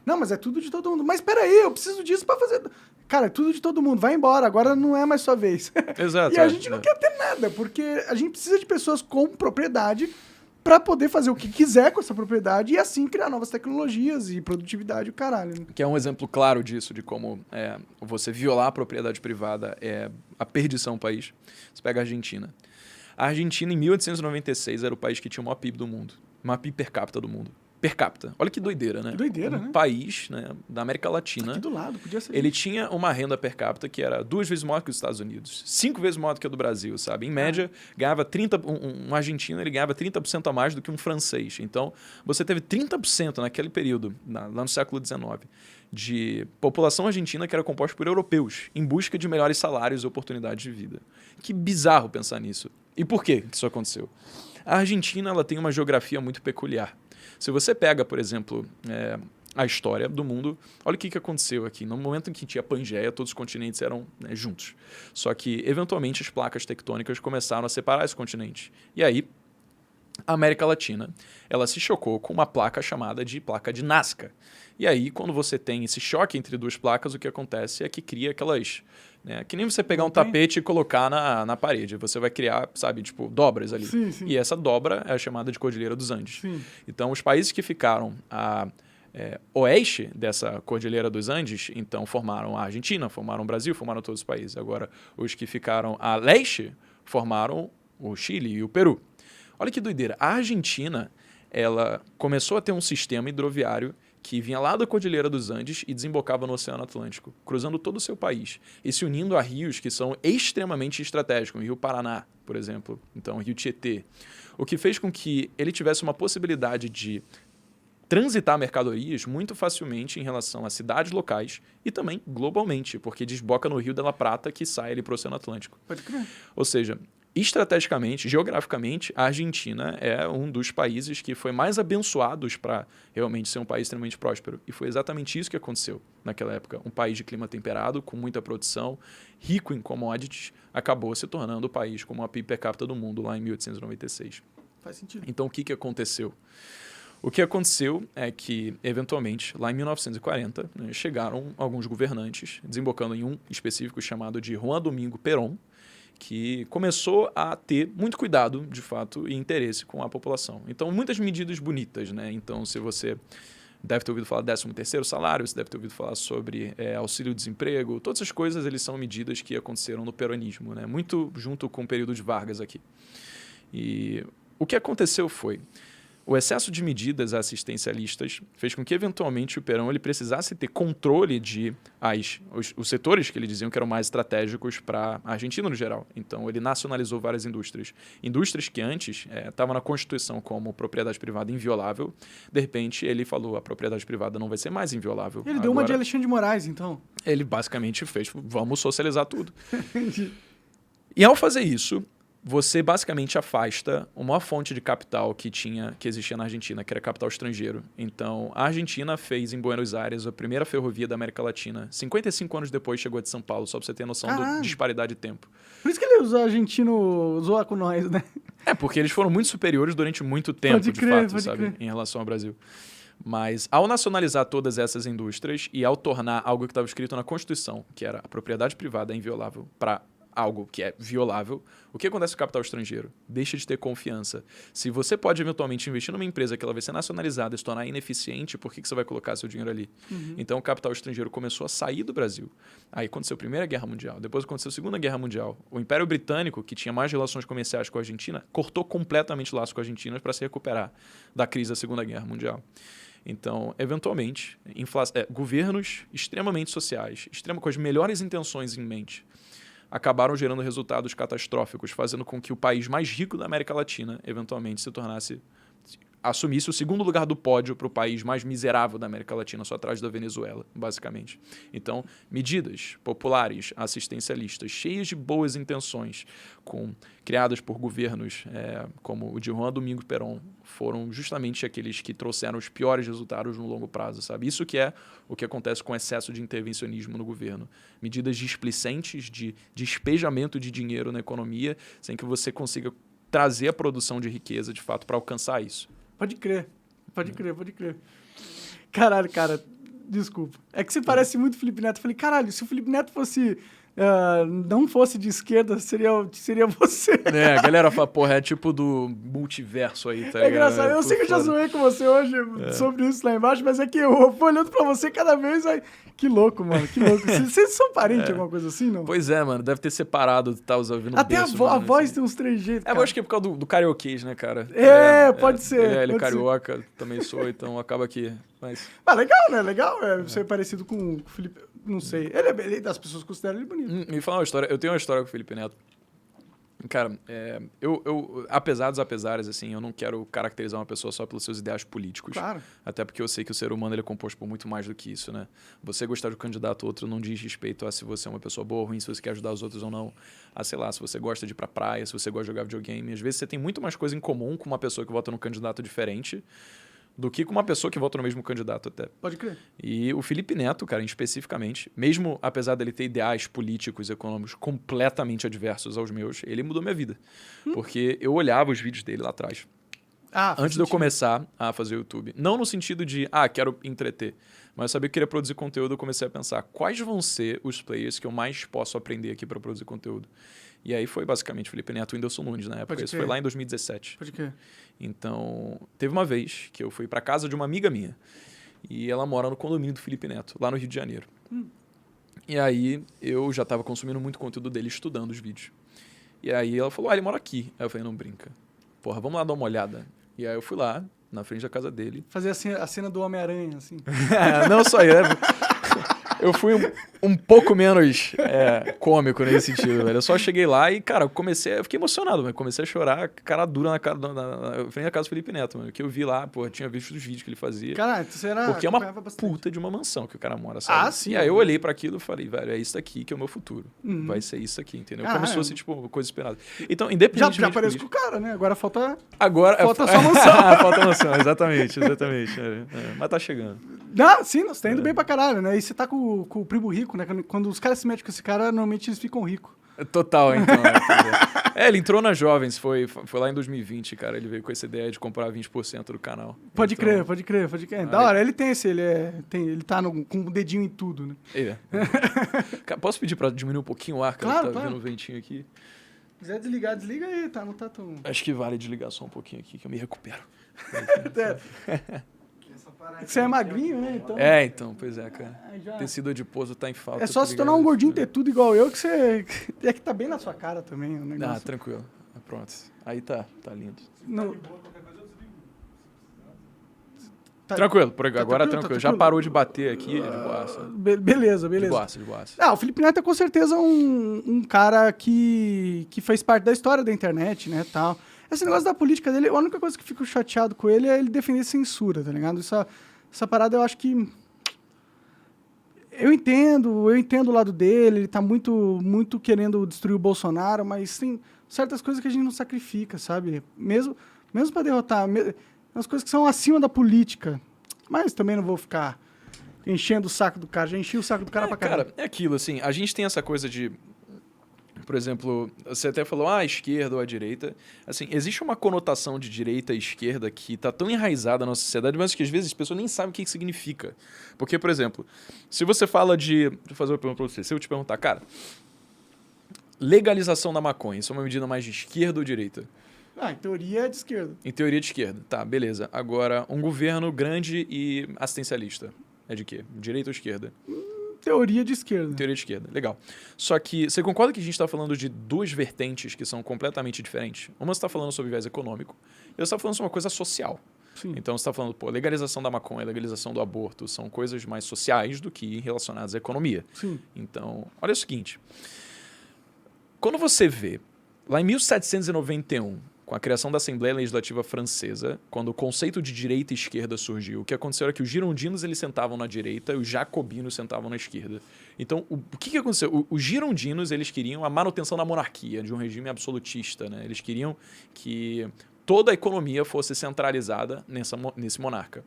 Não, mas é tudo de todo mundo. Mas peraí, eu preciso disso pra fazer... Cara, é tudo de todo mundo. Vai embora, agora não é mais sua vez. Exato. E a gente não quer ter nada, porque a gente precisa de pessoas com propriedade pra poder fazer o que quiser com essa propriedade e assim criar novas tecnologias e produtividade, o caralho. Né? Que é um exemplo claro disso, de como você violar a propriedade privada é a perdição do país. Você pega a Argentina. A Argentina, em 1896, era o país que tinha o maior PIB do mundo. O maior PIB per capita do mundo. Per capita. Olha que doideira, né? Que doideira, né? Um país, né, da América Latina. Aqui do lado, podia ser. Ele tinha uma renda per capita que era 2 vezes maior que os Estados Unidos. 5 vezes maior do que a do Brasil, sabe? Em média, ganhava 30... Um argentino, ele ganhava 30% a mais do que um francês. Então, você teve 30% naquele período, lá no século XIX, de população argentina que era composta por europeus, em busca de melhores salários e oportunidades de vida. Que bizarro pensar nisso. E por que isso aconteceu? A Argentina, ela tem uma geografia muito peculiar. Se você pega, por exemplo, a história do mundo, olha o que aconteceu aqui. No momento em que tinha Pangeia, todos os continentes eram juntos. Só que, eventualmente, as placas tectônicas começaram a separar esses continentes. E aí, a América Latina, ela se chocou com uma placa chamada de placa de Nazca. E aí, quando você tem esse choque entre duas placas, o que acontece é que cria aquelas... que nem você pegar um tapete e colocar na parede. Você vai criar, sabe, tipo, dobras ali. Sim, sim. E essa dobra é a chamada de Cordilheira dos Andes. Sim. Então, os países que ficaram a oeste dessa Cordilheira dos Andes, então formaram a Argentina, formaram o Brasil, formaram todos os países. Agora, os que ficaram a leste formaram o Chile e o Peru. Olha que doideira. A Argentina, ela começou a ter um sistema hidroviário que vinha lá da Cordilheira dos Andes e desembocava no Oceano Atlântico, cruzando todo o seu país e se unindo a rios que são extremamente estratégicos, o Rio Paraná, por exemplo, então o Rio Tietê, o que fez com que ele tivesse uma possibilidade de transitar mercadorias muito facilmente em relação a cidades locais e também globalmente, porque desboca no Rio de la Plata que sai ali para o Oceano Atlântico. Pode crer. Ou seja, estrategicamente, geograficamente, a Argentina é um dos países que foi mais abençoados para realmente ser um país extremamente próspero. E foi exatamente isso que aconteceu naquela época. Um país de clima temperado, com muita produção, rico em commodities, acabou se tornando o país com a PIB per capita do mundo lá em 1896. Faz sentido. Então, o que aconteceu? O que aconteceu é que, eventualmente, lá em 1940, chegaram alguns governantes, desembocando em um específico chamado de Juan Domingo Perón, que começou a ter muito cuidado, de fato, e interesse com a população. Então, muitas medidas bonitas, né? Então, se você deve ter ouvido falar 13º salário, você deve ter ouvido falar sobre auxílio-desemprego, todas essas coisas eles são medidas que aconteceram no peronismo, né? Muito junto com o período de Vargas aqui. E o que aconteceu foi... O excesso de medidas assistencialistas fez com que, eventualmente, o Perón ele precisasse ter controle de os setores que ele diziam que eram mais estratégicos para a Argentina no geral. Então, ele nacionalizou várias indústrias. Indústrias que antes estavam na Constituição como propriedade privada inviolável. De repente, ele falou a propriedade privada não vai ser mais inviolável. Ele deu uma de Alexandre de Moraes, então. Ele basicamente fez, vamos socializar tudo. E ao fazer isso... você basicamente afasta uma fonte de capital que existia na Argentina, que era capital estrangeiro. Então, a Argentina fez em Buenos Aires a primeira ferrovia da América Latina. 55 anos depois chegou de São Paulo, só para você ter noção da disparidade de tempo. Por isso que ele usou argentino zoar com nós, né? Porque eles foram muito superiores durante muito tempo, de fato, sabe, em relação ao Brasil. Mas, ao nacionalizar todas essas indústrias e ao tornar algo que estava escrito na Constituição, que era a propriedade privada inviolável para algo que é violável, o que acontece com o capital estrangeiro? Deixa de ter confiança. Se você pode eventualmente investir numa empresa que ela vai ser nacionalizada e se tornar ineficiente, por que você vai colocar seu dinheiro ali? Uhum. Então o capital estrangeiro começou a sair do Brasil. Aí aconteceu a Primeira Guerra Mundial, depois aconteceu a Segunda Guerra Mundial. O Império Britânico, que tinha mais relações comerciais com a Argentina, cortou completamente laços com a Argentina para se recuperar da crise da Segunda Guerra Mundial. Então, eventualmente, governos extremamente sociais, com as melhores intenções em mente, acabaram gerando resultados catastróficos, fazendo com que o país mais rico da América Latina, eventualmente, assumisse o segundo lugar do pódio para o país mais miserável da América Latina, só atrás da Venezuela, basicamente. Então, medidas populares, assistencialistas, cheias de boas intenções, criadas por governos como o de Juan Domingo Perón, foram justamente aqueles que trouxeram os piores resultados no longo prazo, sabe? Isso que é o que acontece com o excesso de intervencionismo no governo. Medidas displicentes de despejamento de dinheiro na economia, sem que você consiga trazer a produção de riqueza, de fato, para alcançar isso. Pode crer. Caralho, cara, desculpa. É que você parece muito Felipe Neto. Eu falei, caralho, se o Felipe Neto não fosse de esquerda, seria você. A galera fala, porra, é tipo do multiverso aí, tá ligado? É engraçado. Eu sei que eu já zoei com você hoje sobre isso lá embaixo, mas é que eu vou olhando pra você cada vez aí. Que louco, mano, que louco. Vocês são parentes, alguma coisa assim, não? Pois é, mano, deve ter separado, tá ouvindo até berço, a voz assim. tem uns trejeitos, eu acho que é por causa do carioquês, né, cara? Pode ser. Ele é carioca, também sou, então acaba aqui. Mas... legal, né? Legal ser parecido com o Felipe. Não sei. As pessoas consideram ele bonito. Me fala uma história. Eu tenho uma história com o Felipe Neto. Cara, eu apesar dos apesares, assim, eu não quero caracterizar uma pessoa só pelos seus ideais políticos. Claro. Até porque eu sei que o ser humano ele é composto por muito mais do que isso, né? Você gostar de um candidato ou outro não diz respeito a se você é uma pessoa boa ou ruim, se você quer ajudar os outros ou não. Sei lá, se você gosta de ir pra praia, se você gosta de jogar videogame. Às vezes você tem muito mais coisa em comum com uma pessoa que vota num candidato diferente do que com uma pessoa que vota no mesmo candidato até. Pode crer. E o Felipe Neto, cara, especificamente, mesmo apesar dele ter ideais políticos e econômicos completamente adversos aos meus, ele mudou minha vida. Porque eu olhava os vídeos dele lá atrás. Antes de eu começar a fazer YouTube. Não no sentido de, quero entreter. Mas eu sabia que queria produzir conteúdo, eu comecei a pensar quais vão ser os players que eu mais posso aprender aqui para produzir conteúdo. E aí foi basicamente Felipe Neto e Whindersson Nunes na época. Isso foi lá em 2017. Pode crer. Então, teve uma vez que eu fui para casa de uma amiga minha. E ela mora no condomínio do Felipe Neto, lá no Rio de Janeiro. E aí eu já estava consumindo muito conteúdo dele, estudando os vídeos. E aí ela falou, ele mora aqui. Aí eu falei, não brinca. Porra, vamos lá dar uma olhada. E aí eu fui lá, na frente da casa dele. Fazer a cena do Homem-Aranha, assim. Não só isso, eu fui um pouco menos cômico nesse sentido, velho. Eu só cheguei lá e, cara, eu fiquei emocionado, mas comecei a chorar, cara dura na frente da casa do Felipe Neto, mano. Que eu vi lá, pô, tinha visto os vídeos que ele fazia. Caralho, você era... Porque é uma puta de uma mansão que o cara mora, sabe? Sim. E aí eu olhei pra aquilo e falei, velho, é isso aqui que é o meu futuro. Vai ser isso aqui, entendeu? Como se fosse, tipo, coisa esperada. Então, independentemente... Já pareço com o cara, né? Agora falta... Falta só a mansão. Falta a mansão, exatamente. Mas tá chegando. Sim, você tá indo bem pra caralho, né? E você tá com o primo rico, né? Quando os caras se metem com esse cara, normalmente eles ficam ricos. Total, então. Ele entrou na Jovens, foi lá em 2020, cara. Ele veio com essa ideia de comprar 20% do canal. Pode crer. Da hora, ele tem ele tá com o dedinho em tudo, né? Posso pedir pra diminuir um pouquinho o ar, cara? Claro. Vendo o ventinho aqui. Se quiser desligar, desliga aí, tá? Não tá tão... Acho que vale desligar só um pouquinho aqui, que eu me recupero. Você é magrinho, né? Então... então, pois é, cara. Já... Tecido adiposo tá em falta. É só se tornar um gordinho ter tudo igual eu, que você... É que tá bem na sua cara também o negócio. Tranquilo. Pronto. Aí tá lindo. No... Tranquilo, agora tranquilo. Já parou de bater aqui, de boaça. Beleza. De boaça. O Felipe Neto é com certeza um cara que fez parte da história da internet, né, tal. Esse negócio da política dele, a única coisa que fico chateado com ele é ele defender censura, tá ligado? Essa parada eu acho que... Eu entendo o lado dele, ele tá muito querendo destruir o Bolsonaro, mas tem certas coisas que a gente não sacrifica, sabe? Mesmo pra derrotar, as coisas que são acima da política. Mas também não vou ficar enchendo o saco do cara, já enchi o saco do cara pra caralho. Cara, é aquilo, assim, a gente tem essa coisa de... Por exemplo, você até falou, a esquerda ou a direita. Assim, existe uma conotação de direita e esquerda que está tão enraizada na nossa sociedade, mas que às vezes as pessoas nem sabem o que significa. Porque, por exemplo, se você fala de... Deixa eu fazer uma pergunta para você. Se eu te perguntar, cara, legalização da maconha, isso é uma medida mais de esquerda ou direita? Em teoria é de esquerda. Em teoria de esquerda. Tá, beleza. Agora, um governo grande e assistencialista. É de quê? Direita ou esquerda? Teoria de esquerda. Teoria de esquerda, legal. Só que você concorda que a gente está falando de duas vertentes que são completamente diferentes? Uma está falando sobre viés econômico e outra está falando sobre uma coisa social. Sim. Então você está falando, pô, legalização da maconha, legalização do aborto são coisas mais sociais do que relacionadas à economia. Sim. Então, olha o seguinte. Quando você vê, lá em 1791, com a criação da Assembleia Legislativa Francesa, quando o conceito de direita e esquerda surgiu, o que aconteceu era que os girondinos eles sentavam na direita e os jacobinos sentavam na esquerda. Então, o que aconteceu? Os girondinos eles queriam a manutenção da monarquia, de um regime absolutista. Né? Eles queriam que toda a economia fosse centralizada nesse monarca.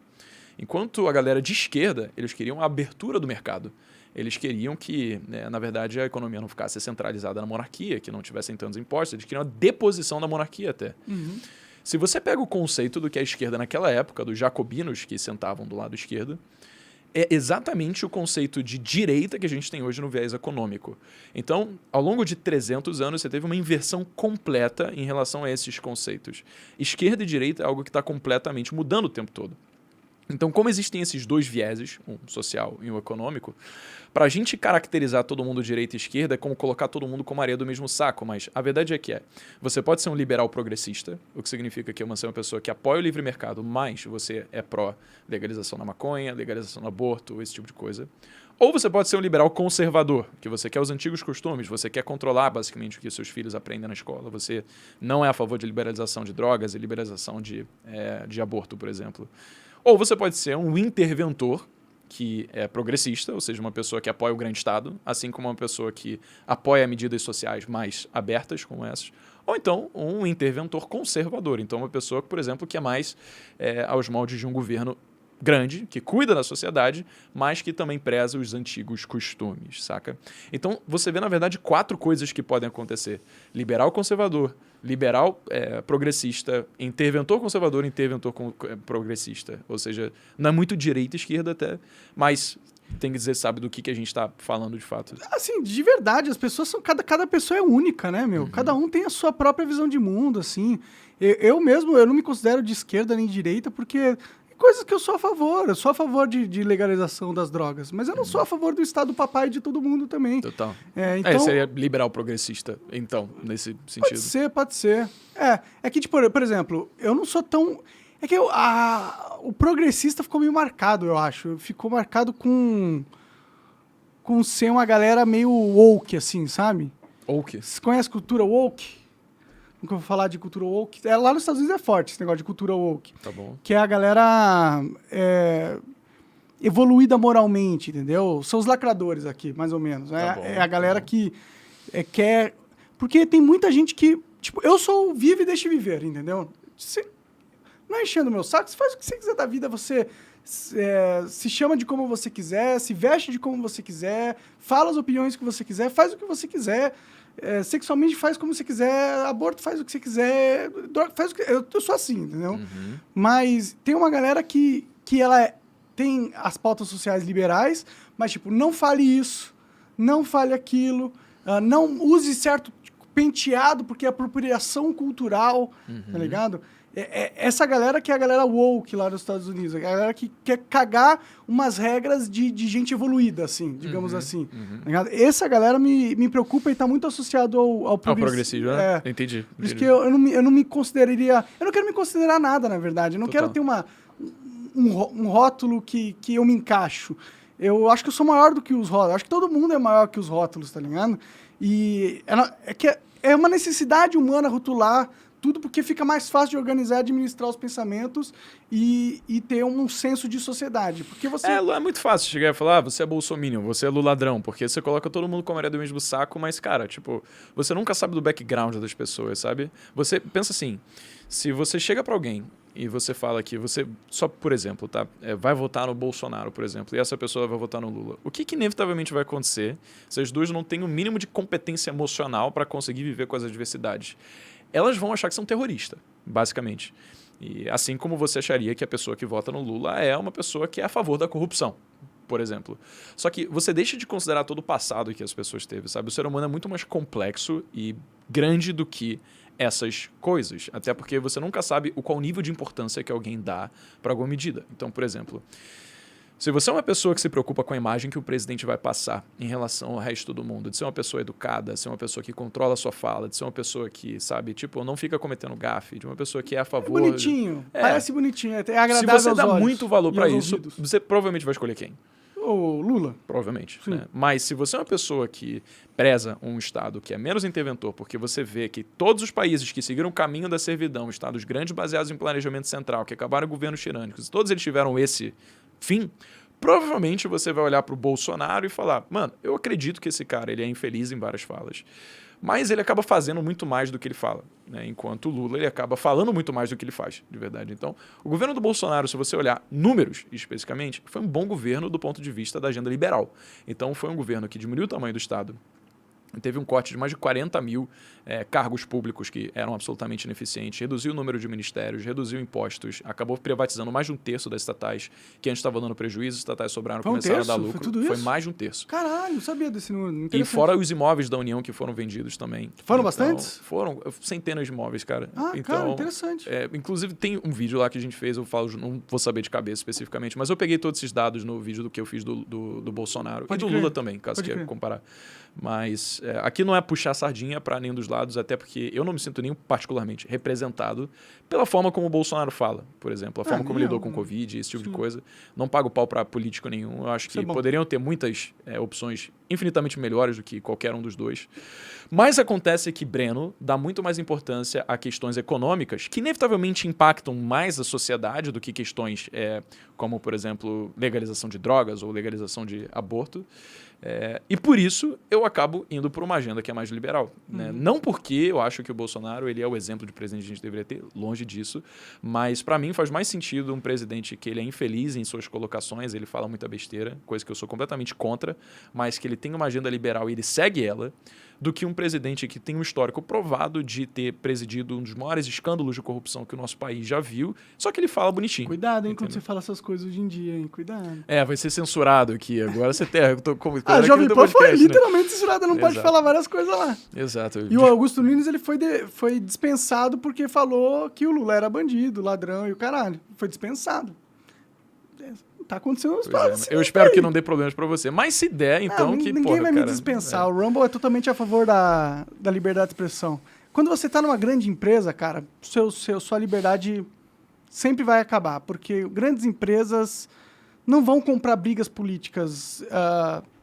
Enquanto a galera de esquerda, eles queriam a abertura do mercado. Eles queriam que, né, na verdade, a economia não ficasse centralizada na monarquia, que não tivessem tantos impostos. Eles queriam a deposição da monarquia até. Uhum. Se você pega o conceito do que a esquerda naquela época, dos jacobinos que sentavam do lado esquerdo, é exatamente o conceito de direita que a gente tem hoje no viés econômico. Então, ao longo de 300 anos, você teve uma inversão completa em relação a esses conceitos. Esquerda e direita é algo que está completamente mudando o tempo todo. Então, como existem esses dois vieses, um social e um econômico, para a gente caracterizar todo mundo direita e esquerda é como colocar todo mundo como areia do mesmo saco, mas a verdade é que você pode ser um liberal progressista, o que significa que você é uma pessoa que apoia o livre mercado, mas você é pró-legalização da maconha, legalização do aborto, esse tipo de coisa. Ou você pode ser um liberal conservador, que você quer os antigos costumes, você quer controlar basicamente o que seus filhos aprendem na escola, você não é a favor de liberalização de drogas e liberalização de aborto, por exemplo. Ou você pode ser um interventor, que é progressista, ou seja, uma pessoa que apoia o grande Estado, assim como uma pessoa que apoia medidas sociais mais abertas, como essas. Ou então, um interventor conservador. Então, uma pessoa, por exemplo, que é mais aos moldes de um governo grande, que cuida da sociedade, mas que também preza os antigos costumes, saca? Então, você vê, na verdade, 4 coisas que podem acontecer. Liberal conservador, liberal progressista, interventor conservador, interventor progressista. Ou seja, não é muito direita e esquerda até, mas tem que dizer, sabe, do que a gente está falando de fato. Assim, de verdade, as pessoas são... Cada pessoa é única, né, meu? Uhum. Cada um tem a sua própria visão de mundo, assim. Eu mesmo, eu não me considero de esquerda nem de direita, porque... coisas que eu sou a favor. Eu sou a favor de legalização das drogas. Mas eu não sou a favor do Estado papai de todo mundo também. Total. Então, seria liberal progressista, então, nesse sentido. Pode ser. É que, tipo, por exemplo, eu não sou tão... É que o progressista ficou meio marcado, eu acho. Ficou marcado com ser uma galera meio woke, assim, sabe? Woke? Você conhece cultura woke? Nunca vou falar de cultura woke. Lá nos Estados Unidos é forte esse negócio de cultura woke. Tá bom. Que é a galera evoluída moralmente, entendeu? São os lacradores aqui, mais ou menos. Tá bom, é a galera que quer... Porque tem muita gente que... Tipo, eu sou o vive e deixe viver, entendeu? Não é enchendo o meu saco, você faz o que você quiser da vida, você se chama de como você quiser, se veste de como você quiser, fala as opiniões que você quiser, faz o que você quiser... sexualmente faz como você quiser, aborto faz o que você quiser, droga faz o que... Eu sou assim, entendeu? Uhum. Mas tem uma galera que ela tem as pautas sociais liberais, mas tipo, não fale isso, não fale aquilo, não use certo penteado porque é apropriação cultural, tá ligado? Essa galera que é a galera woke lá nos Estados Unidos, a galera que quer cagar umas regras de gente evoluída, assim, digamos assim. Tá ligado? Essa galera me preocupa e tá muito associado ao progressismo, né? Entendi. Por isso que eu não me consideraria... Eu não quero me considerar nada, na verdade. Eu não quero ter um rótulo que eu me encaixo. Eu acho que eu sou maior do que os rótulos. Eu acho que todo mundo é maior que os rótulos, tá ligado? E é uma necessidade humana rotular tudo porque fica mais fácil de organizar, administrar os pensamentos e ter um senso de sociedade. Porque você... É muito fácil chegar e falar, você é bolsominion, você é luladrão, porque você coloca todo mundo como areia do mesmo saco, mas, cara, tipo, você nunca sabe do background das pessoas, sabe? Você pensa assim, se você chega pra alguém e você fala que você, só por exemplo, tá, vai votar no Bolsonaro, por exemplo, e essa pessoa vai votar no Lula, o que inevitavelmente vai acontecer se as duas não têm o mínimo de competência emocional para conseguir viver com as adversidades? Elas vão achar que são terroristas, basicamente. E assim como você acharia que a pessoa que vota no Lula é uma pessoa que é a favor da corrupção, por exemplo. Só que você deixa de considerar todo o passado que as pessoas teve, sabe? O ser humano é muito mais complexo e grande do que essas coisas. Até porque você nunca sabe qual nível de importância que alguém dá para alguma medida. Então, por exemplo, Se você é uma pessoa que se preocupa com a imagem que o presidente vai passar em relação ao resto do mundo, de ser uma pessoa educada, de ser uma pessoa que controla a sua fala, de ser uma pessoa que, sabe, tipo, não fica cometendo gafe, de uma pessoa que é a favor... É bonitinho, parece bonitinho, é agradável aos olhos. Se você dá muito valor para isso, ouvidos. você provavelmente vai escolher quem? O Lula. Provavelmente. Né? Mas se você é uma pessoa que preza um Estado que é menos interventor, porque você vê que todos os países que seguiram o caminho da servidão, Estados grandes baseados em planejamento central, que acabaram governos tirânicos, todos eles tiveram esse fim, provavelmente você vai olhar para o Bolsonaro e falar, mano, eu acredito que esse cara ele é infeliz em várias falas, mas ele acaba fazendo muito mais do que ele fala, né? Enquanto o Lula ele acaba falando muito mais do que ele faz, de verdade. Então, o governo do Bolsonaro, se você olhar números especificamente, foi um bom governo do ponto de vista da agenda liberal. Então, foi um governo que diminuiu o tamanho do Estado, teve um corte de mais de 40 mil cargos públicos que eram absolutamente ineficientes, reduziu o número de ministérios, reduziu impostos, acabou privatizando mais de um terço das estatais, que antes estava dando prejuízo, as estatais sobraram, começaram a dar lucro. Foi tudo isso? Foi mais de um terço. Caralho, não sabia desse número. E fora os imóveis da União que foram vendidos também. Foram então, bastantes? Foram centenas de imóveis, cara. Ah, então, cara, interessante. Inclusive tem um vídeo lá que a gente fez, eu falo, não vou saber de cabeça especificamente, mas eu peguei todos esses dados no vídeo do que eu fiz do Bolsonaro e do Lula também, caso queira comparar. Mas aqui não é puxar sardinha para nenhum dos lados, até porque eu não me sinto nem particularmente representado pela forma como o Bolsonaro fala, por exemplo, a forma como ele lidou com o Covid, esse tipo de coisa. Não pago pau para político nenhum. Eu acho que poderiam ter muitas opções infinitamente melhores do que qualquer um dos dois. Mas acontece que Breno dá muito mais importância a questões econômicas que inevitavelmente impactam mais a sociedade do que questões como, por exemplo, legalização de drogas ou legalização de aborto. E por isso eu acabo indo por uma agenda que é mais liberal. Né? Não porque eu acho que o Bolsonaro ele é o exemplo de presidente que a gente deveria ter, longe disso, mas para mim faz mais sentido um presidente que ele é infeliz em suas colocações, ele fala muita besteira, coisa que eu sou completamente contra, mas que ele tem uma agenda liberal e ele segue ela, do que um presidente que tem um histórico provado de ter presidido um dos maiores escândalos de corrupção que o nosso país já viu, só que ele fala bonitinho. Cuidado, hein, quando você fala essas coisas hoje em dia, hein? Cuidado. Vai ser censurado aqui. Agora você tem... Jovem Pan foi literalmente censurado, não pode falar várias coisas lá. Exato. E o Augusto Nunes, ele foi dispensado porque falou que o Lula era bandido, ladrão e o caralho. Foi dispensado. Tá acontecendo uns problemas. Eu espero que não dê problemas pra você. Mas se der, então ninguém vai me dispensar. O Rumble é totalmente a favor da liberdade de expressão. Quando você tá numa grande empresa, cara, sua liberdade sempre vai acabar. Porque grandes empresas não vão comprar brigas políticas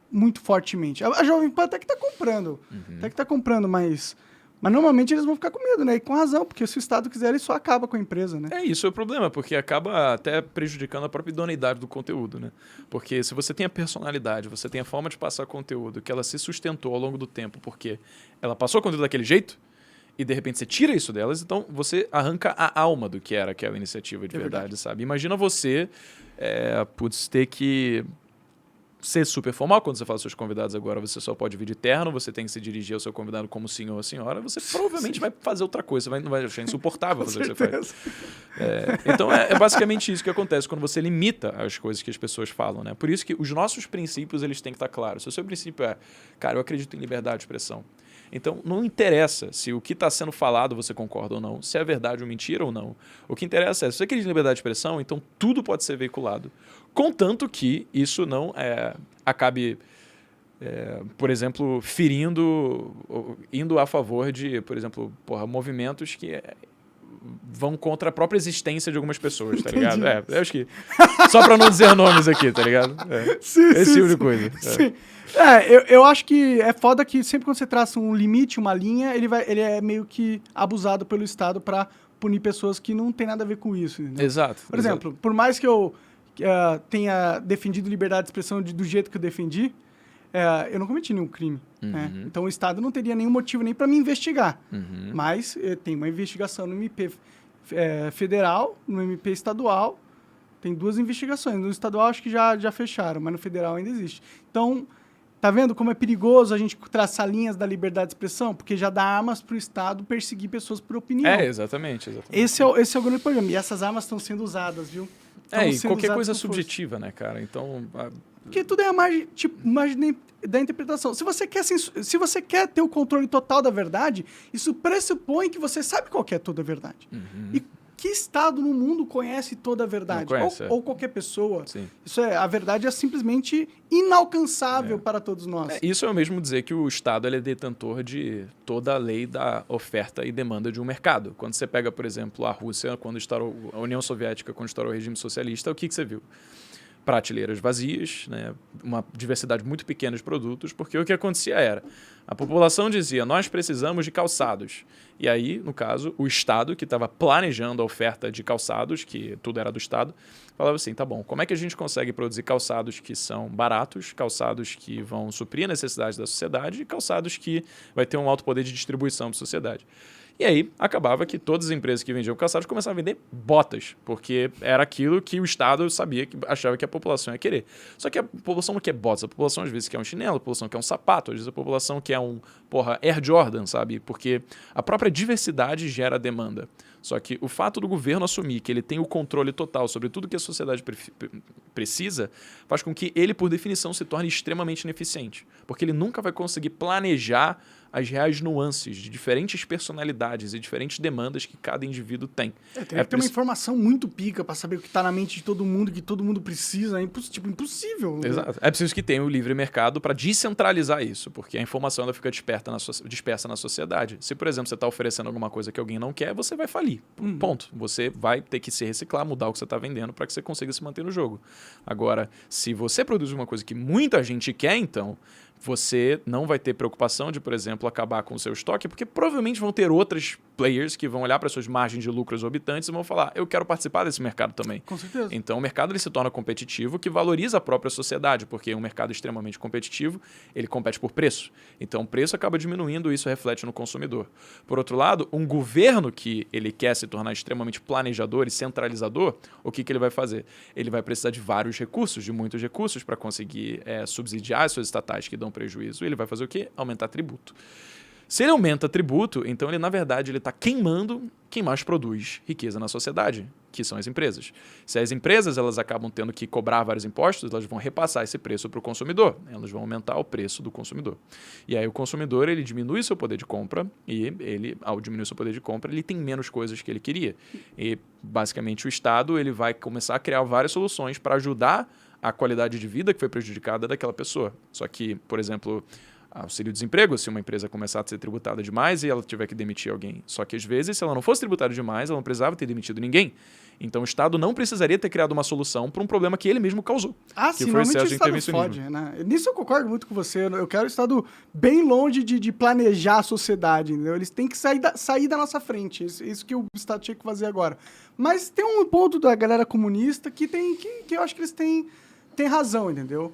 muito fortemente. A Jovem Pan até que tá comprando. Até que tá comprando, mas normalmente eles vão ficar com medo, né? E com razão, porque se o Estado quiser, ele só acaba com a empresa, né? Isso é o problema, porque acaba até prejudicando a própria idoneidade do conteúdo, né? Porque se você tem a personalidade, você tem a forma de passar conteúdo, que ela se sustentou ao longo do tempo, porque ela passou conteúdo daquele jeito, e de repente você tira isso delas, então você arranca a alma do que era aquela iniciativa de verdade, sabe? Imagina você ter que ser super formal quando você fala aos seus convidados agora, você só pode vir de terno, você tem que se dirigir ao seu convidado como senhor ou senhora, você provavelmente vai fazer outra coisa, você não vai achar insuportável fazer o que você faz. Então é basicamente isso que acontece quando você limita as coisas que as pessoas falam, né? Por isso que os nossos princípios eles têm que estar claros. Se o seu princípio cara, eu acredito em liberdade de expressão. Então, não interessa se o que está sendo falado você concorda ou não, se é verdade ou mentira ou não. O que interessa se você acredita em liberdade de expressão, então tudo pode ser veiculado. Contanto que isso não acabe, por exemplo, indo a favor de, por exemplo, movimentos que vão contra a própria existência de algumas pessoas, tá ligado? Eu acho que... Só para não dizer nomes aqui, tá ligado? Esse tipo de coisa. Sim. Eu acho que é foda que sempre quando você traça um limite, uma linha, ele é meio que abusado pelo Estado para punir pessoas que não tem nada a ver com isso. Entendeu? Exato. Por exemplo, por mais que eu tenha defendido liberdade de expressão do jeito que eu defendi, eu não cometi nenhum crime. Né? Então o Estado não teria nenhum motivo nem para me investigar. Mas tem uma investigação no MP federal, no MP estadual, tem 2 investigações. No estadual acho que já fecharam, mas no federal ainda existe. Então... Tá vendo como é perigoso a gente traçar linhas da liberdade de expressão? Porque já dá armas para o Estado perseguir pessoas por opinião. Exatamente. Esse é o grande problema. E essas armas estão sendo usadas, viu? E qualquer coisa é subjetiva, né, cara? Então... Porque tudo é a margem da interpretação. Se você quer ter o controle total da verdade, isso pressupõe que você sabe qual que é toda a verdade. E que estado no mundo conhece toda a verdade? Não conhece, Ou qualquer pessoa. Sim. A verdade é simplesmente inalcançável para todos nós. Isso é o mesmo dizer que o Estado ele é detentor de toda a lei da oferta e demanda de um mercado. Quando você pega, por exemplo, a Rússia, quando estourou a União Soviética, quando estourou o regime socialista, o que você viu? Prateleiras vazias, né? Uma diversidade muito pequena de produtos, porque o que acontecia era, a população dizia, nós precisamos de calçados. E aí, no caso, o Estado, que estava planejando a oferta de calçados, que tudo era do Estado, falava assim, tá bom, como é que a gente consegue produzir calçados que são baratos, calçados que vão suprir a necessidade da sociedade e calçados que vai ter um alto poder de distribuição para a sociedade. E aí, acabava que todas as empresas que vendiam calçados começavam a vender botas, porque era aquilo que o Estado sabia, que achava que a população ia querer. Só que a população não quer botas, a população às vezes quer um chinelo, a população quer um sapato, às vezes a população quer um, Air Jordan, sabe? Porque a própria diversidade gera demanda. Só que o fato do governo assumir que ele tem o controle total sobre tudo que a sociedade precisa, faz com que ele, por definição, se torne extremamente ineficiente. Porque ele nunca vai conseguir planejar as reais nuances de diferentes personalidades e diferentes demandas que cada indivíduo tem. Tem que ter uma informação muito pica para saber o que está na mente de todo mundo, que todo mundo precisa. É impossível. Exato. É preciso que tenha o livre mercado para descentralizar isso, porque a informação ela fica dispersa na sociedade. Se, por exemplo, você está oferecendo alguma coisa que alguém não quer, você vai falir. Ponto. Você vai ter que se reciclar, mudar o que você está vendendo para que você consiga se manter no jogo. Agora, se você produz uma coisa que muita gente quer, então você não vai ter preocupação de, por exemplo, acabar com o seu estoque, porque provavelmente vão ter outros players que vão olhar para suas margens de lucro exorbitantes e vão falar, eu quero participar desse mercado também. Com certeza. Então o mercado ele se torna competitivo, que valoriza a própria sociedade, porque um mercado extremamente competitivo, ele compete por preço. Então o preço acaba diminuindo e isso reflete no consumidor. Por outro lado, um governo que ele quer se tornar extremamente planejador e centralizador, o que ele vai fazer? Ele vai precisar de vários recursos, de muitos recursos, para conseguir subsidiar as suas estatais que dão prejuízo. E ele vai fazer o quê? Aumentar tributo. Se ele aumenta tributo, então ele, na verdade, ele está queimando quem mais produz riqueza na sociedade, que são as empresas. Se as empresas elas acabam tendo que cobrar vários impostos, elas vão repassar esse preço para o consumidor. Elas vão aumentar o preço do consumidor. E aí o consumidor ele diminui seu poder de compra e ele, ao diminuir seu poder de compra, ele tem menos coisas que ele queria. E, basicamente, o Estado ele vai começar a criar várias soluções para ajudar a qualidade de vida que foi prejudicada daquela pessoa. Só que, por exemplo, auxílio-desemprego, se uma empresa começar a ser tributada demais e ela tiver que demitir alguém. Só que, às vezes, se ela não fosse tributada demais, ela não precisava ter demitido ninguém. Então, o Estado não precisaria ter criado uma solução para um problema que ele mesmo causou. Sim, normalmente o Estado fode, né? Nisso eu concordo muito com você. Eu quero o Estado bem longe de planejar a sociedade, entendeu? Eles têm que sair da nossa frente. Isso que o Estado tinha que fazer agora. Mas tem um ponto da galera comunista que eu acho que eles têm razão, entendeu?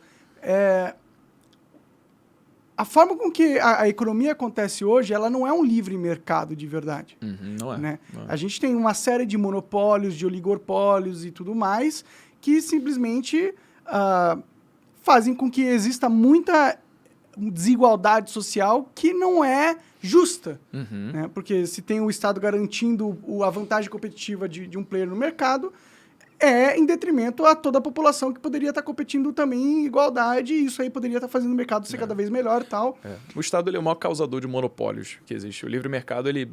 A forma com que a economia acontece hoje, ela não é um livre mercado de verdade. Não é. Né? Não é. A gente tem uma série de monopólios, de oligopólios e tudo mais, que simplesmente fazem com que exista muita desigualdade social que não é justa. Né? Porque se tem o Estado garantindo a vantagem competitiva de um player no mercado, em detrimento a toda a população que poderia estar competindo também em igualdade, e isso aí poderia estar fazendo o mercado ser cada vez melhor e tal. O Estado ele é o maior causador de monopólios que existe. O livre mercado ele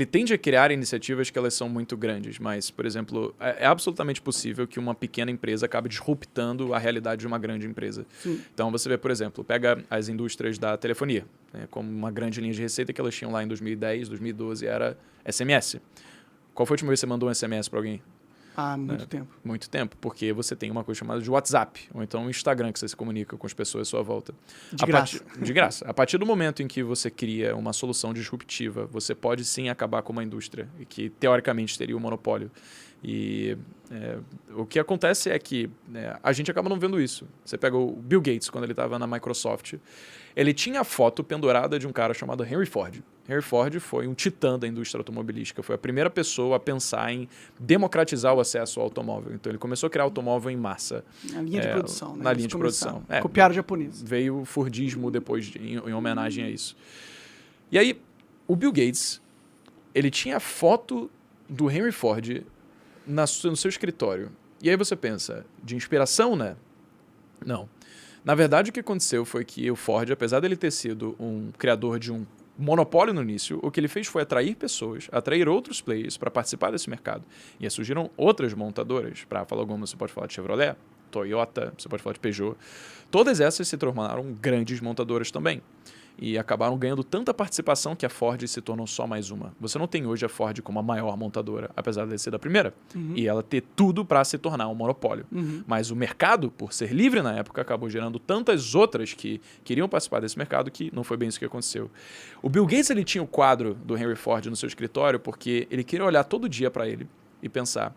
tende a criar iniciativas que elas são muito grandes, mas, por exemplo, é absolutamente possível que uma pequena empresa acabe disruptando a realidade de uma grande empresa. Sim. Então, você vê, por exemplo, pega as indústrias da telefonia, né, como uma grande linha de receita que elas tinham lá em 2010, 2012, era SMS. Qual foi a última vez que você mandou um SMS para alguém? Muito tempo. Muito tempo, porque você tem uma coisa chamada de WhatsApp, ou então o Instagram, que você se comunica com as pessoas à sua volta. De graça. A partir do momento em que você cria uma solução disruptiva, você pode sim acabar com uma indústria, que teoricamente teria um monopólio. E o que acontece é que a gente acaba não vendo isso. Você pega o Bill Gates, quando ele estava na Microsoft, ele tinha a foto pendurada de um cara chamado Henry Ford. Henry Ford foi um titã da indústria automobilística, foi a primeira pessoa a pensar em democratizar o acesso ao automóvel. Então ele começou a criar automóvel em massa. Na linha de produção, né? Na linha de produção. Copiaram o japonês. Veio o Fordismo depois, em homenagem a isso. E aí, o Bill Gates, ele tinha a foto do Henry Ford no seu escritório. E aí você pensa, de inspiração, né? Não. Na verdade, o que aconteceu foi que o Ford, apesar dele ter sido um criador de um monopólio no início, o que ele fez foi atrair pessoas, atrair outros players para participar desse mercado. E aí surgiram outras montadoras. Para falar alguma, você pode falar de Chevrolet, Toyota, você pode falar de Peugeot. Todas essas se tornaram grandes montadoras também. E acabaram ganhando tanta participação que a Ford se tornou só mais uma. Você não tem hoje a Ford como a maior montadora, apesar de ser da primeira. E ela ter tudo para se tornar um monopólio. Mas o mercado, por ser livre na época, acabou gerando tantas outras que queriam participar desse mercado que não foi bem isso que aconteceu. O Bill Gates ele tinha o quadro do Henry Ford no seu escritório porque ele queria olhar todo dia para ele e pensar,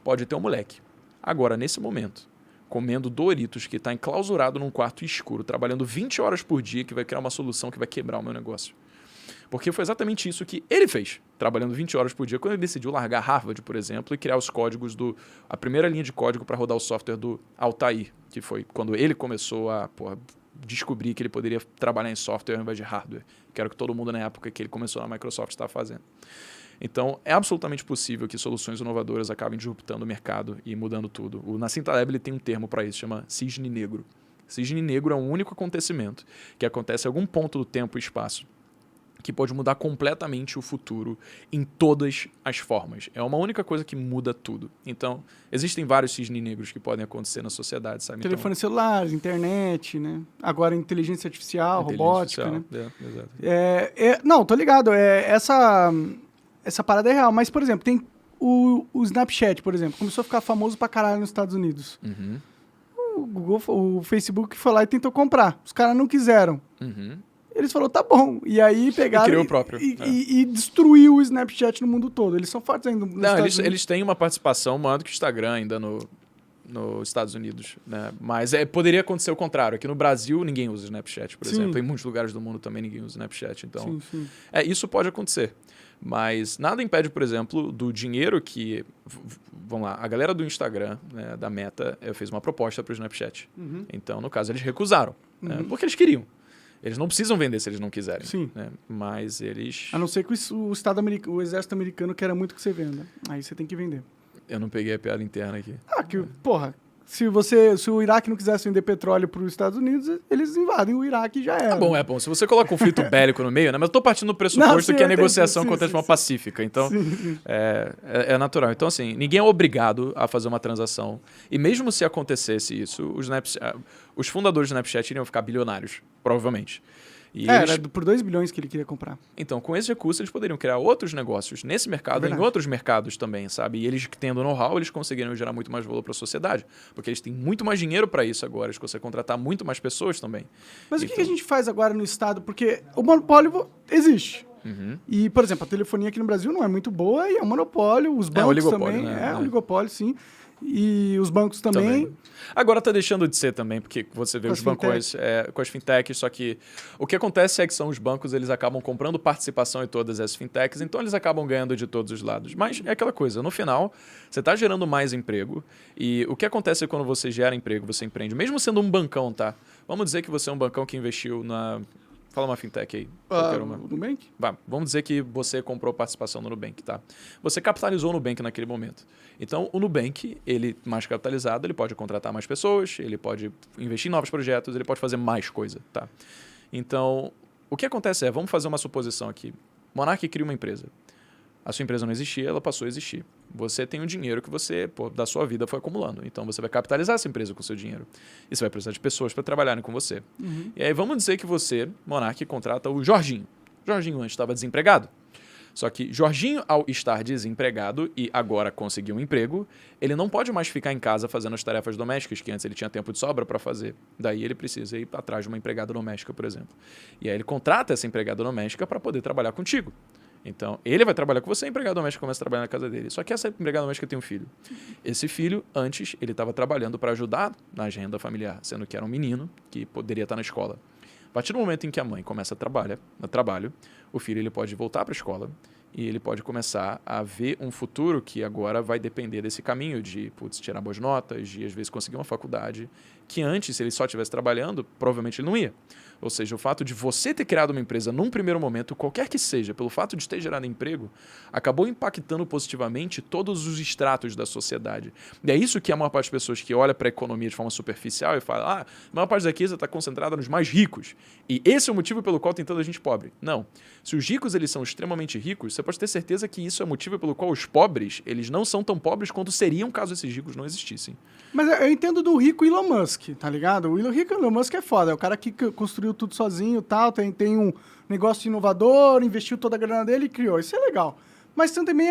pode ter um moleque, agora nesse momento, comendo Doritos, que está enclausurado num quarto escuro, trabalhando 20 horas por dia, que vai criar uma solução que vai quebrar o meu negócio. Porque foi exatamente isso que ele fez, trabalhando 20 horas por dia, quando ele decidiu largar Harvard, por exemplo, e criar os códigos a primeira linha de código para rodar o software do Altair, que foi quando ele começou a descobrir que ele poderia trabalhar em software ao invés de hardware, que era o que todo mundo na época que ele começou na Microsoft estava fazendo. Então, é absolutamente possível que soluções inovadoras acabem disruptando o mercado e mudando tudo. O Nassim Taleb ele tem um termo para isso, chama cisne negro. Cisne negro é um único acontecimento que acontece em algum ponto do tempo e espaço que pode mudar completamente o futuro em todas as formas. É uma única coisa que muda tudo. Então, existem vários cisnes negros que podem acontecer na sociedade, sabe? Telefone celular, internet, né? Agora inteligência artificial, robótica, né? Exato. Não, tô ligado. Essa parada é real. Mas, por exemplo, tem o Snapchat, por exemplo. Começou a ficar famoso pra caralho nos Estados Unidos. O Facebook foi lá e tentou comprar. Os caras não quiseram. Eles falaram, tá bom. E aí pegaram e criou o próprio. E destruiu o Snapchat no mundo todo. Eles são fortes ainda nos Estados Unidos. Eles têm uma participação maior do que o Instagram ainda nos Estados Unidos, né? Mas poderia acontecer o contrário. Aqui no Brasil, ninguém usa Snapchat, por exemplo. Em muitos lugares do mundo também ninguém usa Snapchat. Então, isso pode acontecer. Mas nada impede, por exemplo, do dinheiro que... Vamos lá, a galera do Instagram, né, da Meta, fez uma proposta para o Snapchat. Então, no caso, eles recusaram. Né, porque eles queriam. Eles não precisam vender se eles não quiserem. Né, mas eles... A não ser que o exército americano queira muito que você venda. Aí você tem que vender. Eu não peguei a piada interna aqui. Porra... Se o Iraque não quisesse vender petróleo para os Estados Unidos, eles invadem o Iraque e já era. É bom. Se você coloca conflito bélico no meio, né? Mas eu tô partindo do pressuposto que a negociação acontece de forma pacífica. Então, é natural. Então, assim, ninguém é obrigado a fazer uma transação. E mesmo se acontecesse isso, os fundadores do Snapchat iriam ficar bilionários, provavelmente. Era por 2 bilhões que ele queria comprar. Então, com esse recurso, eles poderiam criar outros negócios nesse mercado e em outros mercados também, sabe? E eles, tendo know-how, eles conseguiriam gerar muito mais valor para a sociedade. Porque eles têm muito mais dinheiro para isso agora. Eles conseguem contratar muito mais pessoas também. Mas o que a gente faz agora no Estado? Porque o monopólio existe. E, por exemplo, a telefonia aqui no Brasil não é muito boa e é um monopólio. Os bancos também. Né? É um oligopólio, sim. E os bancos também. Agora está deixando de ser também, porque você vê os bancos com as fintechs, só que o que acontece é que são os bancos, eles acabam comprando participação em todas as fintechs, então eles acabam ganhando de todos os lados. Mas é aquela coisa, no final, você está gerando mais emprego, e o que acontece quando você gera emprego, você empreende, mesmo sendo um bancão, tá? Vamos dizer que você é um bancão que investiu na... Fala uma fintech aí. O Nubank? Vamos dizer que você comprou participação no Nubank, tá? Você capitalizou o Nubank naquele momento. Então, o Nubank, ele mais capitalizado, ele pode contratar mais pessoas, ele pode investir em novos projetos, ele pode fazer mais coisa, tá? Então, o que acontece vamos fazer uma suposição aqui. Monark cria uma empresa. A sua empresa não existia, ela passou a existir. Você tem um dinheiro que você, da sua vida, foi acumulando. Então, você vai capitalizar essa empresa com o seu dinheiro. E você vai precisar de pessoas para trabalharem com você. E aí, vamos dizer que você, Monark, contrata o Jorginho. Jorginho antes estava desempregado. Só que Jorginho, ao estar desempregado e agora conseguir um emprego, ele não pode mais ficar em casa fazendo as tarefas domésticas, que antes ele tinha tempo de sobra para fazer. Daí ele precisa ir atrás de uma empregada doméstica, por exemplo. E aí ele contrata essa empregada doméstica para poder trabalhar contigo. Então, ele vai trabalhar com você, a empregada doméstica começa a trabalhar na casa dele. Só que essa empregada doméstica tem um filho. Esse filho, antes, ele estava trabalhando para ajudar na agenda familiar, sendo que era um menino que poderia estar na escola. A partir do momento em que a mãe começa a trabalho, o filho ele pode voltar para a escola e ele pode começar a ver um futuro que agora vai depender desse caminho de tirar boas notas, de às vezes conseguir uma faculdade. que antes, se ele só estivesse trabalhando, provavelmente ele não ia. Ou seja, o fato de você ter criado uma empresa num primeiro momento, qualquer que seja, pelo fato de ter gerado emprego, acabou impactando positivamente todos os estratos da sociedade. E é isso que a maior parte das pessoas que olha para a economia de forma superficial e fala, a maior parte da riqueza está concentrada nos mais ricos. E esse é o motivo pelo qual tem tanta gente pobre. Não. Se os ricos eles são extremamente ricos, você pode ter certeza que isso é o motivo pelo qual os pobres eles não são tão pobres quanto seriam caso esses ricos não existissem. Mas eu entendo do rico Elon Musk, tá ligado? O rico Elon Musk é foda, é o cara que construiu tudo sozinho e tal, tem um negócio inovador, investiu toda a grana dele e criou. Isso é legal. Mas tem também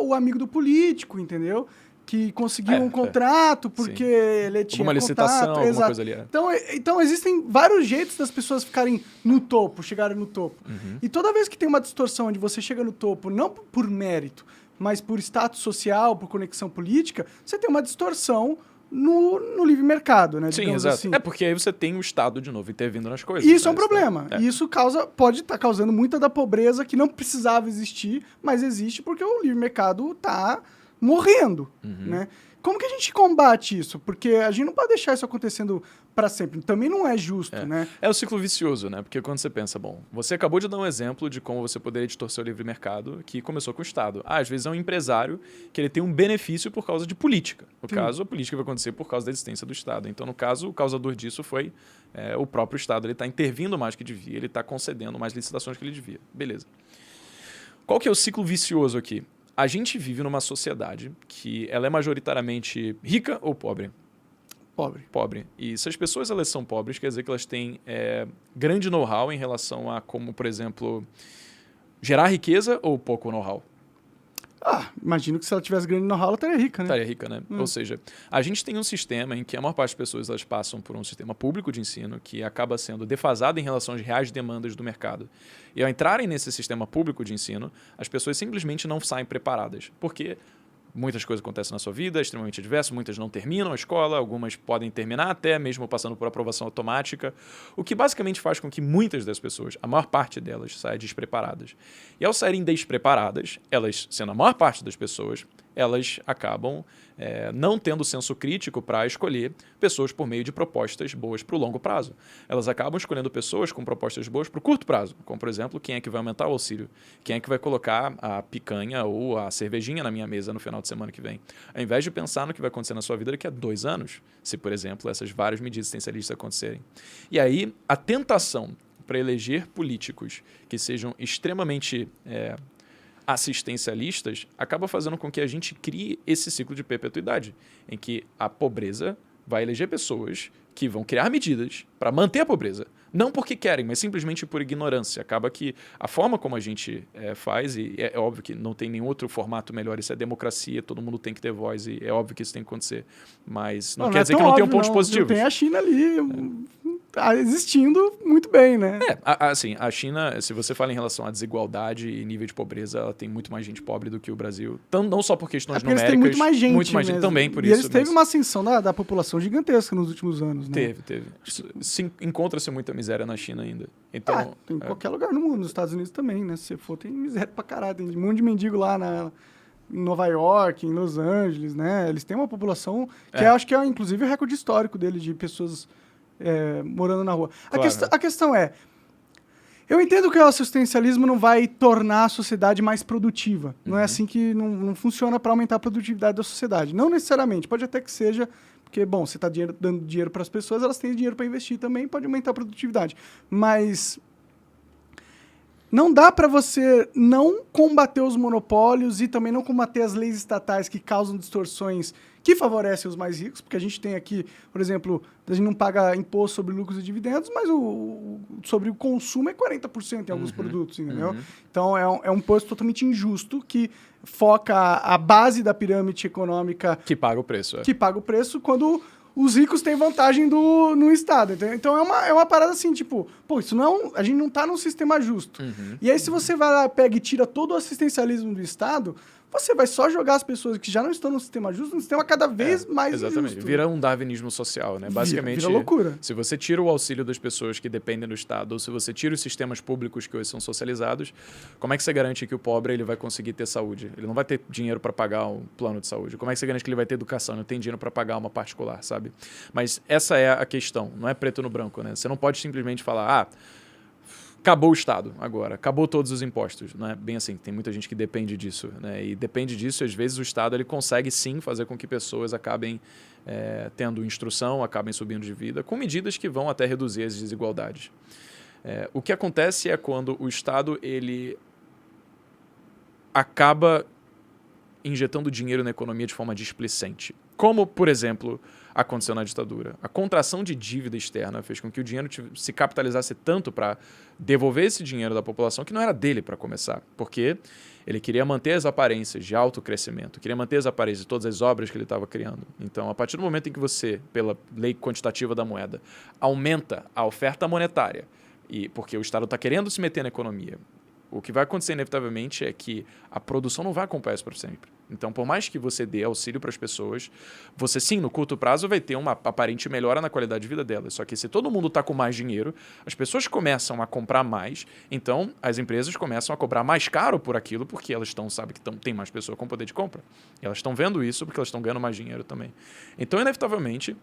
o amigo do político, entendeu? Que conseguiu um contrato porque ele tinha alguma licitação, contato. alguma coisa ali. Então existem vários jeitos das pessoas ficarem no topo, chegarem no topo. E toda vez que tem uma distorção onde você chega no topo, não por mérito, mas por status social, por conexão política, você tem uma distorção no livre mercado, né? Sim, exato. Assim. É porque aí você tem o Estado de novo intervindo nas coisas. Isso é um problema. E isso pode estar causando muita da pobreza que não precisava existir, mas existe porque o livre mercado está morrendo, né? Como que a gente combate isso? Porque a gente não pode deixar isso acontecendo para sempre. Também não é justo, né? É o ciclo vicioso, né? Porque quando você pensa, bom, você acabou de dar um exemplo de como você poderia distorcer o livre mercado, que começou com o Estado. Às vezes é um empresário que ele tem um benefício por causa de política. No caso, a política vai acontecer por causa da existência do Estado. Então, no caso, o causador disso foi o próprio Estado. Ele está intervindo mais que devia, ele está concedendo mais licitações que ele devia. Beleza. Qual que é o ciclo vicioso aqui? A gente vive numa sociedade que ela é majoritariamente rica ou pobre? Pobre. E se as pessoas elas são pobres, quer dizer que elas têm grande know-how em relação a como, por exemplo, gerar riqueza ou pouco know-how? Imagino que se ela tivesse grande know-how, ela estaria rica, né? Estaria rica, né? Ou seja, a gente tem um sistema em que a maior parte das pessoas elas passam por um sistema público de ensino que acaba sendo defasado em relação às reais demandas do mercado. E ao entrarem nesse sistema público de ensino, as pessoas simplesmente não saem preparadas. Porque muitas coisas acontecem na sua vida, é extremamente diverso, muitas não terminam a escola, algumas podem terminar até mesmo passando por aprovação automática, o que basicamente faz com que muitas das pessoas, a maior parte delas, saiam despreparadas. E ao saírem despreparadas, elas, sendo a maior parte das pessoas, elas acabam não tendo senso crítico para escolher pessoas por meio de propostas boas para o longo prazo. Elas acabam escolhendo pessoas com propostas boas para o curto prazo, como, por exemplo, quem é que vai aumentar o auxílio, quem é que vai colocar a picanha ou a cervejinha na minha mesa no final de semana que vem. Ao invés de pensar no que vai acontecer na sua vida daqui a 2 anos, se, por exemplo, essas várias medidas existencialistas acontecerem. E aí, a tentação para eleger políticos que sejam extremamente assistencialistas acaba fazendo com que a gente crie esse ciclo de perpetuidade, em que a pobreza vai eleger pessoas que vão criar medidas para manter a pobreza. Não porque querem, mas simplesmente por ignorância. Acaba que a forma como a gente faz, e é óbvio que não tem nenhum outro formato melhor, isso é democracia, todo mundo tem que ter voz, e é óbvio que isso tem que acontecer. Mas não quer dizer que não tenham pontos positivos. Tem a China ali existindo muito bem, né? Assim, a China, se você fala em relação à desigualdade e nível de pobreza, ela tem muito mais gente pobre do que o Brasil. Então, não só por questões numéricas. Tem muito mais gente também por e isso. E eles teve uma ascensão da população gigantesca nos últimos anos, né? Teve. Encontra-se muita miséria na China ainda. Então, em qualquer lugar no mundo, nos Estados Unidos também, né? Se você for, tem miséria pra caralho. Tem um monte de mendigo lá em Nova York, em Los Angeles, né? Eles têm uma população que acho que é, inclusive, o recorde histórico deles de pessoas morando na rua. Claro. A questão é, eu entendo que o assistencialismo não vai tornar a sociedade mais produtiva. Não é assim que não funciona para aumentar a produtividade da sociedade. Não necessariamente, pode até que seja, porque, bom, você está dando dinheiro para as pessoas, elas têm dinheiro para investir também, pode aumentar a produtividade. Mas não dá para você não combater os monopólios e também não combater as leis estatais que causam distorções que favorecem os mais ricos, porque a gente tem aqui, por exemplo, a gente não paga imposto sobre lucros e dividendos, mas sobre o consumo é 40% em alguns produtos, entendeu? Então é um imposto totalmente injusto que foca a base da pirâmide econômica... Que paga o preço. Que paga o preço quando os ricos têm vantagem no Estado. Entendeu? Então é uma parada assim, tipo, isso não a gente não tá num sistema justo. E aí se você vai lá, pega e tira todo o assistencialismo do Estado, você vai só jogar as pessoas que já não estão no sistema justo, no sistema cada vez mais exatamente. injusto. Vira um darwinismo social, né? Basicamente, vira loucura. Se você tira o auxílio das pessoas que dependem do Estado, ou se você tira os sistemas públicos que hoje são socializados, como é que você garante que o pobre ele vai conseguir ter saúde? Ele não vai ter dinheiro para pagar um plano de saúde. Como é que você garante que ele vai ter educação? Não tem dinheiro para pagar uma particular, sabe? Mas essa é a questão, não é preto no branco, né? Você não pode simplesmente falar, acabou o Estado agora, acabou todos os impostos. Não é bem assim, tem muita gente que depende disso, né? E depende disso, às vezes o Estado ele consegue sim fazer com que pessoas acabem tendo instrução, acabem subindo de vida, com medidas que vão até reduzir as desigualdades. O que acontece é quando o Estado ele acaba injetando dinheiro na economia de forma displicente. Como, por exemplo, aconteceu na ditadura. A contração de dívida externa fez com que o dinheiro se capitalizasse tanto para devolver esse dinheiro da população que não era dele para começar, porque ele queria manter as aparências de alto crescimento, queria manter as aparências de todas as obras que ele estava criando. Então, a partir do momento em que você, pela lei quantitativa da moeda, aumenta a oferta monetária, porque o Estado está querendo se meter na economia, o que vai acontecer inevitavelmente é que a produção não vai acompanhar isso para sempre. Então, por mais que você dê auxílio para as pessoas, você sim, no curto prazo, vai ter uma aparente melhora na qualidade de vida delas. Só que se todo mundo está com mais dinheiro, as pessoas começam a comprar mais, então as empresas começam a cobrar mais caro por aquilo, porque elas sabem que tem mais pessoas com poder de compra. E elas estão vendo isso porque elas estão ganhando mais dinheiro também. Então, inevitavelmente...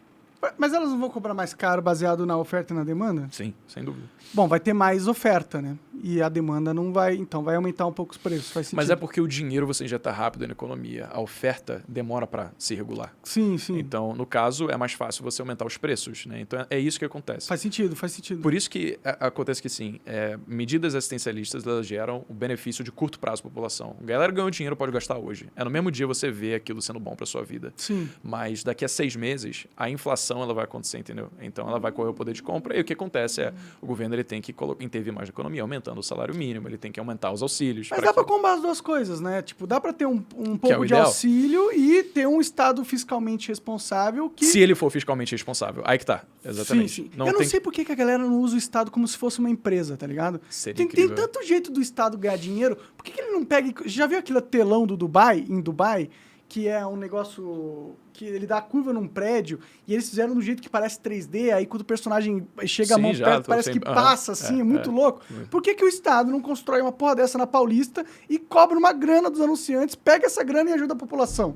Mas elas não vão cobrar mais caro baseado na oferta e na demanda? Sim, sem dúvida. Bom, vai ter mais oferta, né? E a demanda não vai... Então, vai aumentar um pouco os preços, faz sentido. Mas é porque o dinheiro você injeta rápido na economia. A oferta demora para se regular. Sim, sim. Então, no caso, é mais fácil você aumentar os preços, né? Então, é isso que acontece. Faz sentido, faz sentido. Por isso que acontece que, sim, medidas assistencialistas elas geram o benefício de curto prazo para a população. A galera ganhou dinheiro, pode gastar hoje. No mesmo dia você vê aquilo sendo bom para sua vida. Sim. Mas daqui a 6 meses, a inflação ela vai acontecer, entendeu? Então, ela vai correr o poder de compra e o que acontece é o governo ele tem que intervir mais na economia, aumentando o salário mínimo, ele tem que aumentar os auxílios. Mas dá para combinar as duas coisas, né? Tipo, dá para ter um pouco de ideal. auxílio e ter um Estado fiscalmente responsável que... Se ele for fiscalmente responsável. Aí que tá. Exatamente. Sim, sim. Eu não sei por que a galera não usa o Estado como se fosse uma empresa, tá ligado? Seria Tem tanto jeito do Estado ganhar dinheiro. Por que ele não pega... Já viu aquele telão do Dubai, em Dubai? Que é um negócio que ele dá a curva num prédio e eles fizeram do jeito que parece 3D, aí quando o personagem chega a mão perto, parece que passa, assim, é muito louco. Por que o Estado não constrói uma porra dessa na Paulista e cobra uma grana dos anunciantes, pega essa grana e ajuda a população?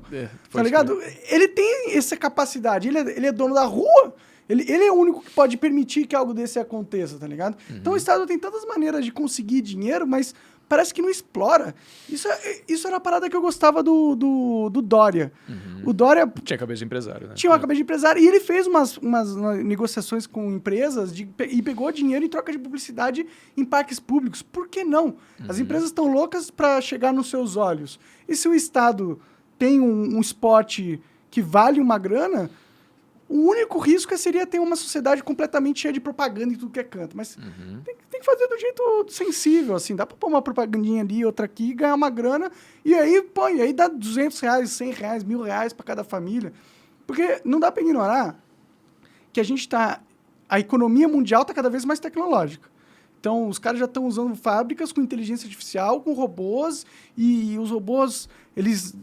Tá ligado? Ele tem essa capacidade, ele é dono da rua, ele é o único que pode permitir que algo desse aconteça, tá ligado? Então o Estado tem tantas maneiras de conseguir dinheiro, mas parece que não explora. Isso era a parada que eu gostava do Dória. O Dória... Tinha cabeça de empresário, né? Tinha uma cabeça de empresário. E ele fez umas negociações com empresas e pegou dinheiro em troca de publicidade em parques públicos. Por que não? As empresas estão loucas para chegar nos seus olhos. E se o Estado tem um spot que vale uma grana... O único risco seria ter uma sociedade completamente cheia de propaganda em tudo que é canto. Mas tem que fazer do jeito sensível, assim. Dá pra pôr uma propagandinha ali, outra aqui, ganhar uma grana. E aí, aí dá R$200, R$100, R$1.000 pra cada família. Porque não dá pra ignorar que a economia mundial tá cada vez mais tecnológica. Então, os caras já estão usando fábricas com inteligência artificial, com robôs, e os robôs, eles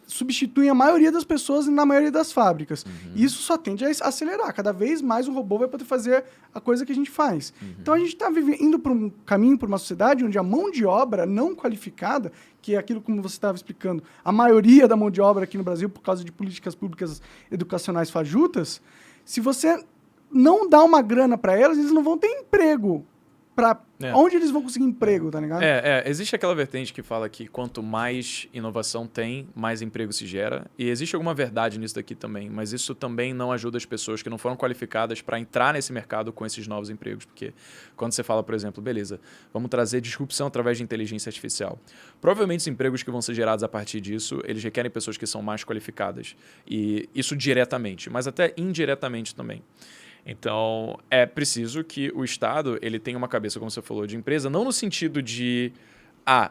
substituem a maioria das pessoas na maioria das fábricas. E isso só tende a acelerar. Cada vez mais o robô vai poder fazer a coisa que a gente faz. Então, a gente está indo para um caminho, para uma sociedade onde a mão de obra não qualificada, que é aquilo como você estava explicando, a maioria da mão de obra aqui no Brasil, por causa de políticas públicas educacionais fajutas, se você não dá uma grana para elas, eles não vão ter emprego. Onde eles vão conseguir emprego, tá ligado? Existe aquela vertente que fala que quanto mais inovação tem, mais emprego se gera. E existe alguma verdade nisso daqui também, mas isso também não ajuda as pessoas que não foram qualificadas para entrar nesse mercado com esses novos empregos. Porque quando você fala, por exemplo, beleza, vamos trazer disrupção através de inteligência artificial. Provavelmente os empregos que vão ser gerados a partir disso, eles requerem pessoas que são mais qualificadas. E isso diretamente, mas até indiretamente também. Então, é preciso que o Estado ele tenha uma cabeça, como você falou, de empresa, não no sentido de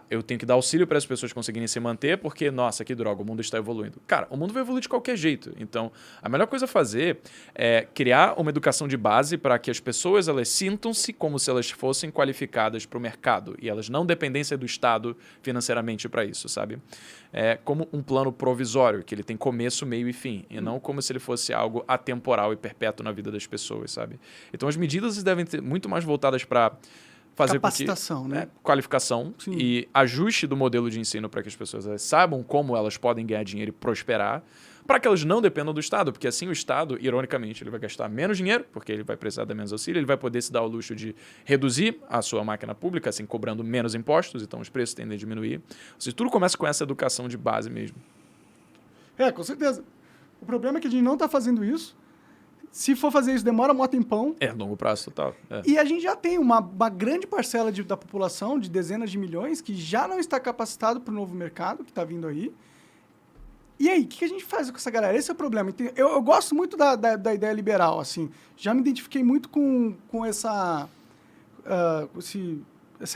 eu tenho que dar auxílio para as pessoas conseguirem se manter porque, nossa, que droga, o mundo está evoluindo. Cara, o mundo vai evoluir de qualquer jeito. Então, a melhor coisa a fazer é criar uma educação de base para que as pessoas elas sintam-se como se elas fossem qualificadas para o mercado e elas não dependessem do Estado financeiramente para isso, sabe? É como um plano provisório, que ele tem começo, meio e fim, e não como se ele fosse algo atemporal e perpétuo na vida das pessoas, sabe? Então, as medidas devem ser muito mais voltadas para fazer capacitação, né? Qualificação Sim. e ajuste do modelo de ensino para que as pessoas saibam como elas podem ganhar dinheiro e prosperar, para que elas não dependam do Estado, porque assim o Estado, ironicamente, ele vai gastar menos dinheiro, porque ele vai precisar dar menos auxílio, ele vai poder se dar o luxo de reduzir a sua máquina pública, assim, cobrando menos impostos, então os preços tendem a diminuir. Ou seja, tudo começa com essa educação de base mesmo. Com certeza. O problema é que a gente não está fazendo isso. Se for fazer isso, demora um tempão. Longo prazo total. E a gente já tem uma grande parcela da população, de dezenas de milhões, que já não está capacitado para o novo mercado que está vindo aí. E aí, o que a gente faz com essa galera? Esse é o problema. Eu gosto muito da ideia liberal, assim. Já me identifiquei muito com essa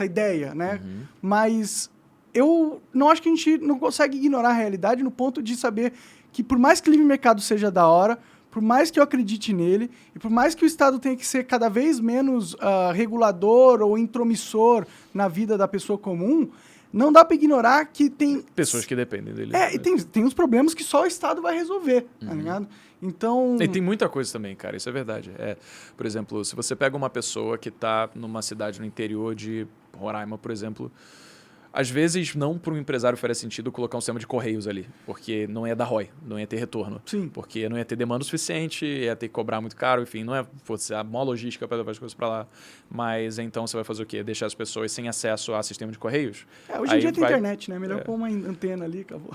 ideia, né? Uhum. Mas eu não acho que a gente não consegue ignorar a realidade no ponto de saber que por mais que o livre mercado seja da hora, por mais que eu acredite nele, e por mais que o Estado tenha que ser cada vez menos regulador ou intromissor na vida da pessoa comum, não dá para ignorar que tem... Pessoas que dependem dele. E tem uns problemas que só o Estado vai resolver, tá ligado? Então... E tem muita coisa também, cara, isso é verdade. Por exemplo, se você pega uma pessoa que está numa cidade no interior de Roraima, por exemplo, às vezes não para um empresário faria sentido colocar um sistema de correios ali, porque não ia dar ROI, não ia ter retorno. Sim. Porque não ia ter demanda o suficiente, ia ter que cobrar muito caro, enfim, não fosse a maior logística para levar as coisas para lá. Mas então você vai fazer o quê? Deixar as pessoas sem acesso a sistema de correios? Hoje em dia tem internet, né? Melhor pôr uma antena ali, acabou.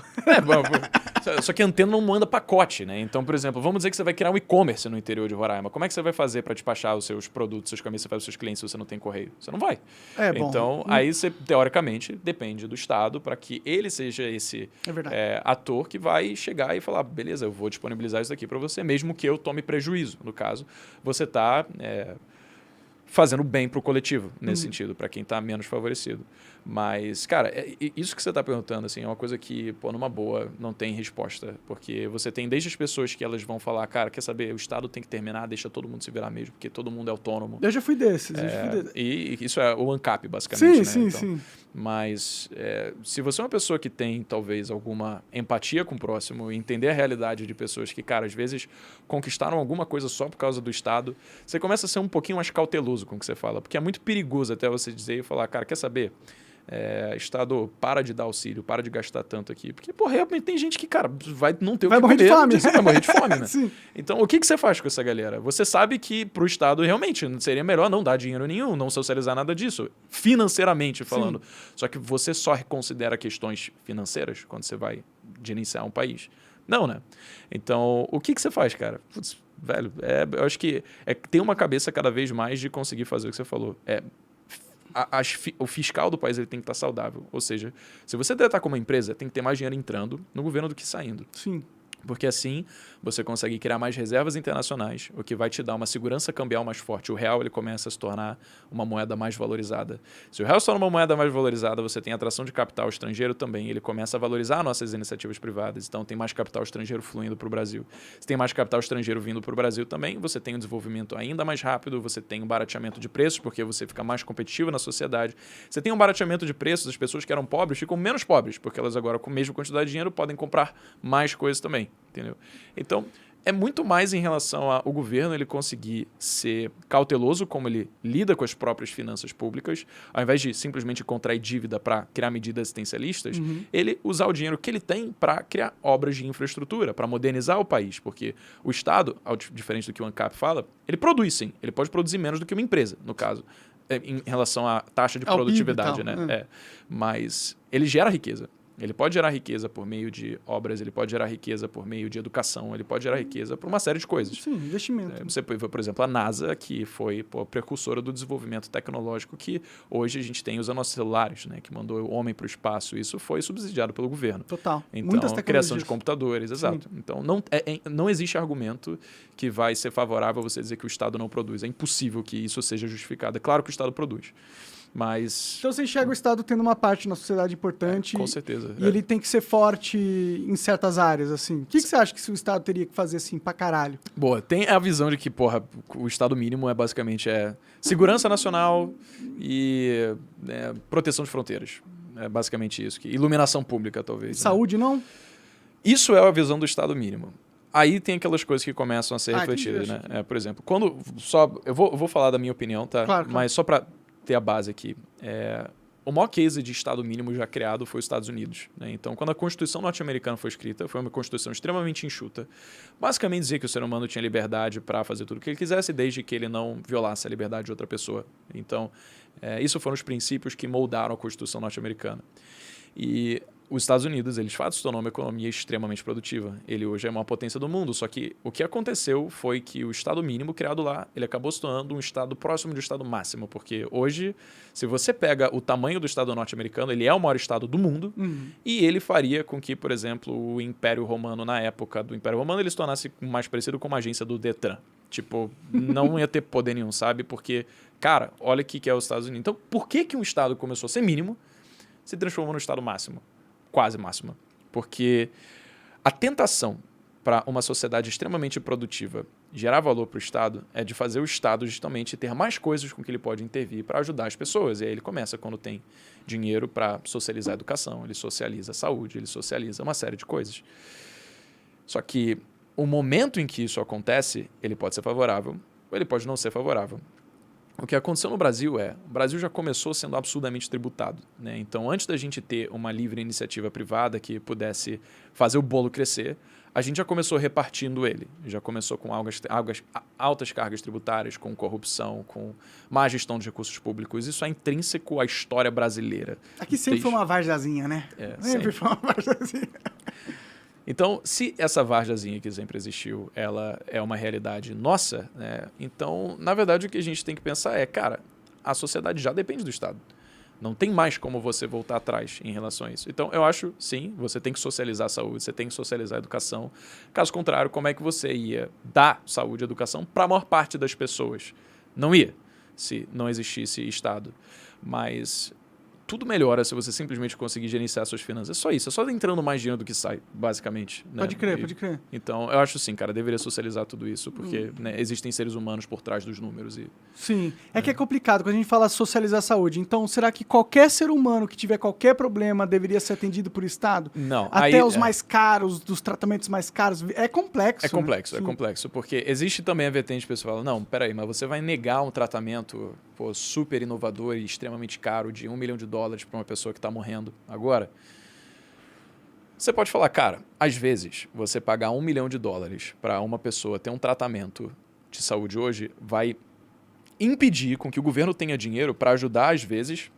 Só que a antena não manda pacote, né? Então, por exemplo, vamos dizer que você vai criar um e-commerce no interior de Roraima. Como é que você vai fazer para despachar os seus produtos, seus caminhos, para os seus clientes se você não tem correio? Você não vai. Então, aí você, teoricamente, depende do Estado para que ele seja esse ator que vai chegar e falar, beleza, eu vou disponibilizar isso aqui para você, mesmo que eu tome prejuízo. No caso, você está fazendo bem para o coletivo, nesse sentido, para quem está menos favorecido. Mas, cara, isso que você está perguntando assim, é uma coisa que, numa boa, não tem resposta. Porque você tem desde as pessoas que elas vão falar, cara, quer saber, o Estado tem que terminar, deixa todo mundo se virar mesmo, porque todo mundo é autônomo. Eu já fui desses. E isso é o ANCAP, basicamente. Sim. Mas se você é uma pessoa que tem, talvez, alguma empatia com o próximo e entender a realidade de pessoas que, cara, às vezes conquistaram alguma coisa só por causa do Estado, você começa a ser um pouquinho mais cauteloso com o que você fala, porque é muito perigoso até você dizer e falar, cara, quer saber? Estado, para de dar auxílio, para de gastar tanto aqui. Porque, realmente tem gente que, cara, vai não ter o que morrer comer, de fome. Você vai morrer de fome, né? Sim. Então, o que você faz com essa galera? Você sabe que pro Estado, realmente, seria melhor não dar dinheiro nenhum, não socializar nada disso, financeiramente falando. Sim. Só que você só reconsidera questões financeiras quando você vai gerenciar um país. Não, né? Então, o que você faz, cara? Putz, velho, eu acho que tem uma cabeça cada vez mais de conseguir fazer o que você falou. O fiscal do país ele tem que estar saudável. Ou seja, se você tratar como uma empresa, tem que ter mais dinheiro entrando no governo do que saindo. Sim. Porque assim você consegue criar mais reservas internacionais, o que vai te dar uma segurança cambial mais forte. O real ele começa a se tornar uma moeda mais valorizada. Se o real se torna uma moeda mais valorizada, você tem atração de capital estrangeiro também. Ele começa a valorizar nossas iniciativas privadas. Então tem mais capital estrangeiro fluindo para o Brasil. Se tem mais capital estrangeiro vindo para o Brasil também, você tem um desenvolvimento ainda mais rápido, você tem um barateamento de preços, porque você fica mais competitivo na sociedade. Você tem um barateamento de preços, as pessoas que eram pobres ficam menos pobres, porque elas agora, com a mesma quantidade de dinheiro, podem comprar mais coisas também. Entendeu? Então, é muito mais em relação ao governo ele conseguir ser cauteloso como ele lida com as próprias finanças públicas, ao invés de simplesmente contrair dívida para criar medidas assistencialistas, ele usar o dinheiro que ele tem para criar obras de infraestrutura, para modernizar o país, porque o Estado, diferente do que o ANCAP fala, ele produz sim, ele pode produzir menos do que uma empresa, no caso, em relação à taxa de produtividade, né? Mas ele gera riqueza. Ele pode gerar riqueza por meio de obras, ele pode gerar riqueza por meio de educação, ele pode gerar riqueza por uma série de coisas. Sim, investimento. Você vê, por exemplo, a NASA, que foi a precursora do desenvolvimento tecnológico que hoje a gente tem usando nossos celulares, né? Que mandou o homem para o espaço. Isso foi subsidiado pelo governo. Total. Então, muitas tecnologias. Criação de computadores, exato. Sim. Então, não existe argumento que vai ser favorável a você dizer que o Estado não produz. É impossível que isso seja justificado. É claro que o Estado produz. Mas... Então você enxerga o Estado tendo uma parte na sociedade importante. Com certeza. E ele tem que ser forte em certas áreas, assim. O que você acha que o Estado teria que fazer, assim, pra caralho? Boa, tem a visão de que, porra, o Estado mínimo é basicamente segurança nacional e proteção de fronteiras. É basicamente isso. Iluminação pública, talvez. Saúde, não? Isso é a visão do Estado mínimo. Aí tem aquelas coisas que começam a ser refletidas, né? Por exemplo, quando... eu vou falar da minha opinião, tá? Claro. Mas só pra ter a base aqui. O maior case de Estado mínimo já criado foi os Estados Unidos, né? Então, quando a Constituição norte-americana foi escrita, foi uma Constituição extremamente enxuta. Basicamente dizia que o ser humano tinha liberdade para fazer tudo o que ele quisesse, desde que ele não violasse a liberdade de outra pessoa. Então, isso foram os princípios que moldaram a Constituição norte-americana. E os Estados Unidos, ele de fato se tornou uma economia extremamente produtiva. Ele hoje é uma potência do mundo, só que o que aconteceu foi que o Estado mínimo criado lá, ele acabou se tornando um Estado próximo do Estado máximo, porque hoje, se você pega o tamanho do Estado norte-americano, ele é o maior Estado do mundo, e ele faria com que, por exemplo, o Império Romano, na época do Império Romano, ele se tornasse mais parecido com uma agência do Detran. Tipo, não ia ter poder nenhum, sabe? Porque, cara, olha o que é os Estados Unidos. Então, por que um Estado começou a ser mínimo, se transformou no Estado máximo? Quase máxima. Porque a tentação para uma sociedade extremamente produtiva gerar valor para o Estado é de fazer o Estado justamente ter mais coisas com que ele pode intervir para ajudar as pessoas. E aí ele começa quando tem dinheiro para socializar a educação, ele socializa a saúde, ele socializa uma série de coisas. Só que o momento em que isso acontece, ele pode ser favorável ou ele pode não ser favorável. O que aconteceu no Brasil o Brasil já começou sendo absurdamente tributado, né? Então, antes da gente ter uma livre iniciativa privada que pudesse fazer o bolo crescer, a gente já começou repartindo ele. Já começou com altas cargas tributárias, com corrupção, com má gestão de recursos públicos. Isso é intrínseco à história brasileira. Aqui sempre foi uma varjazinha, né? Sempre foi uma varjazinha. Então, se essa varjazinha que sempre existiu, ela é uma realidade nossa, né? Então, na verdade, o que a gente tem que pensar cara, a sociedade já depende do Estado. Não tem mais como você voltar atrás em relação a isso. Então, eu acho, sim, você tem que socializar a saúde, você tem que socializar a educação. Caso contrário, como é que você ia dar saúde e educação para a maior parte das pessoas? Não ia, se não existisse Estado. Mas tudo melhora se você simplesmente conseguir gerenciar suas finanças. É só isso, é só entrando mais dinheiro do que sai, basicamente. Né? Pode crer, pode crer. Então, eu acho sim, cara, deveria socializar tudo isso, porque né, existem seres humanos por trás dos números. Sim, que é complicado quando a gente fala socializar a saúde. Então, será que qualquer ser humano que tiver qualquer problema deveria ser atendido por Estado? Não. Até os mais caros, dos tratamentos mais caros. É complexo. É complexo, porque existe também a vertente pessoal. Não, peraí, mas você vai negar um tratamento super inovador e extremamente caro de $1 milhão para uma pessoa que está morrendo agora? Você pode falar, cara, às vezes você pagar $1 milhão para uma pessoa ter um tratamento de saúde hoje vai impedir com que o governo tenha dinheiro para ajudar, às vezes,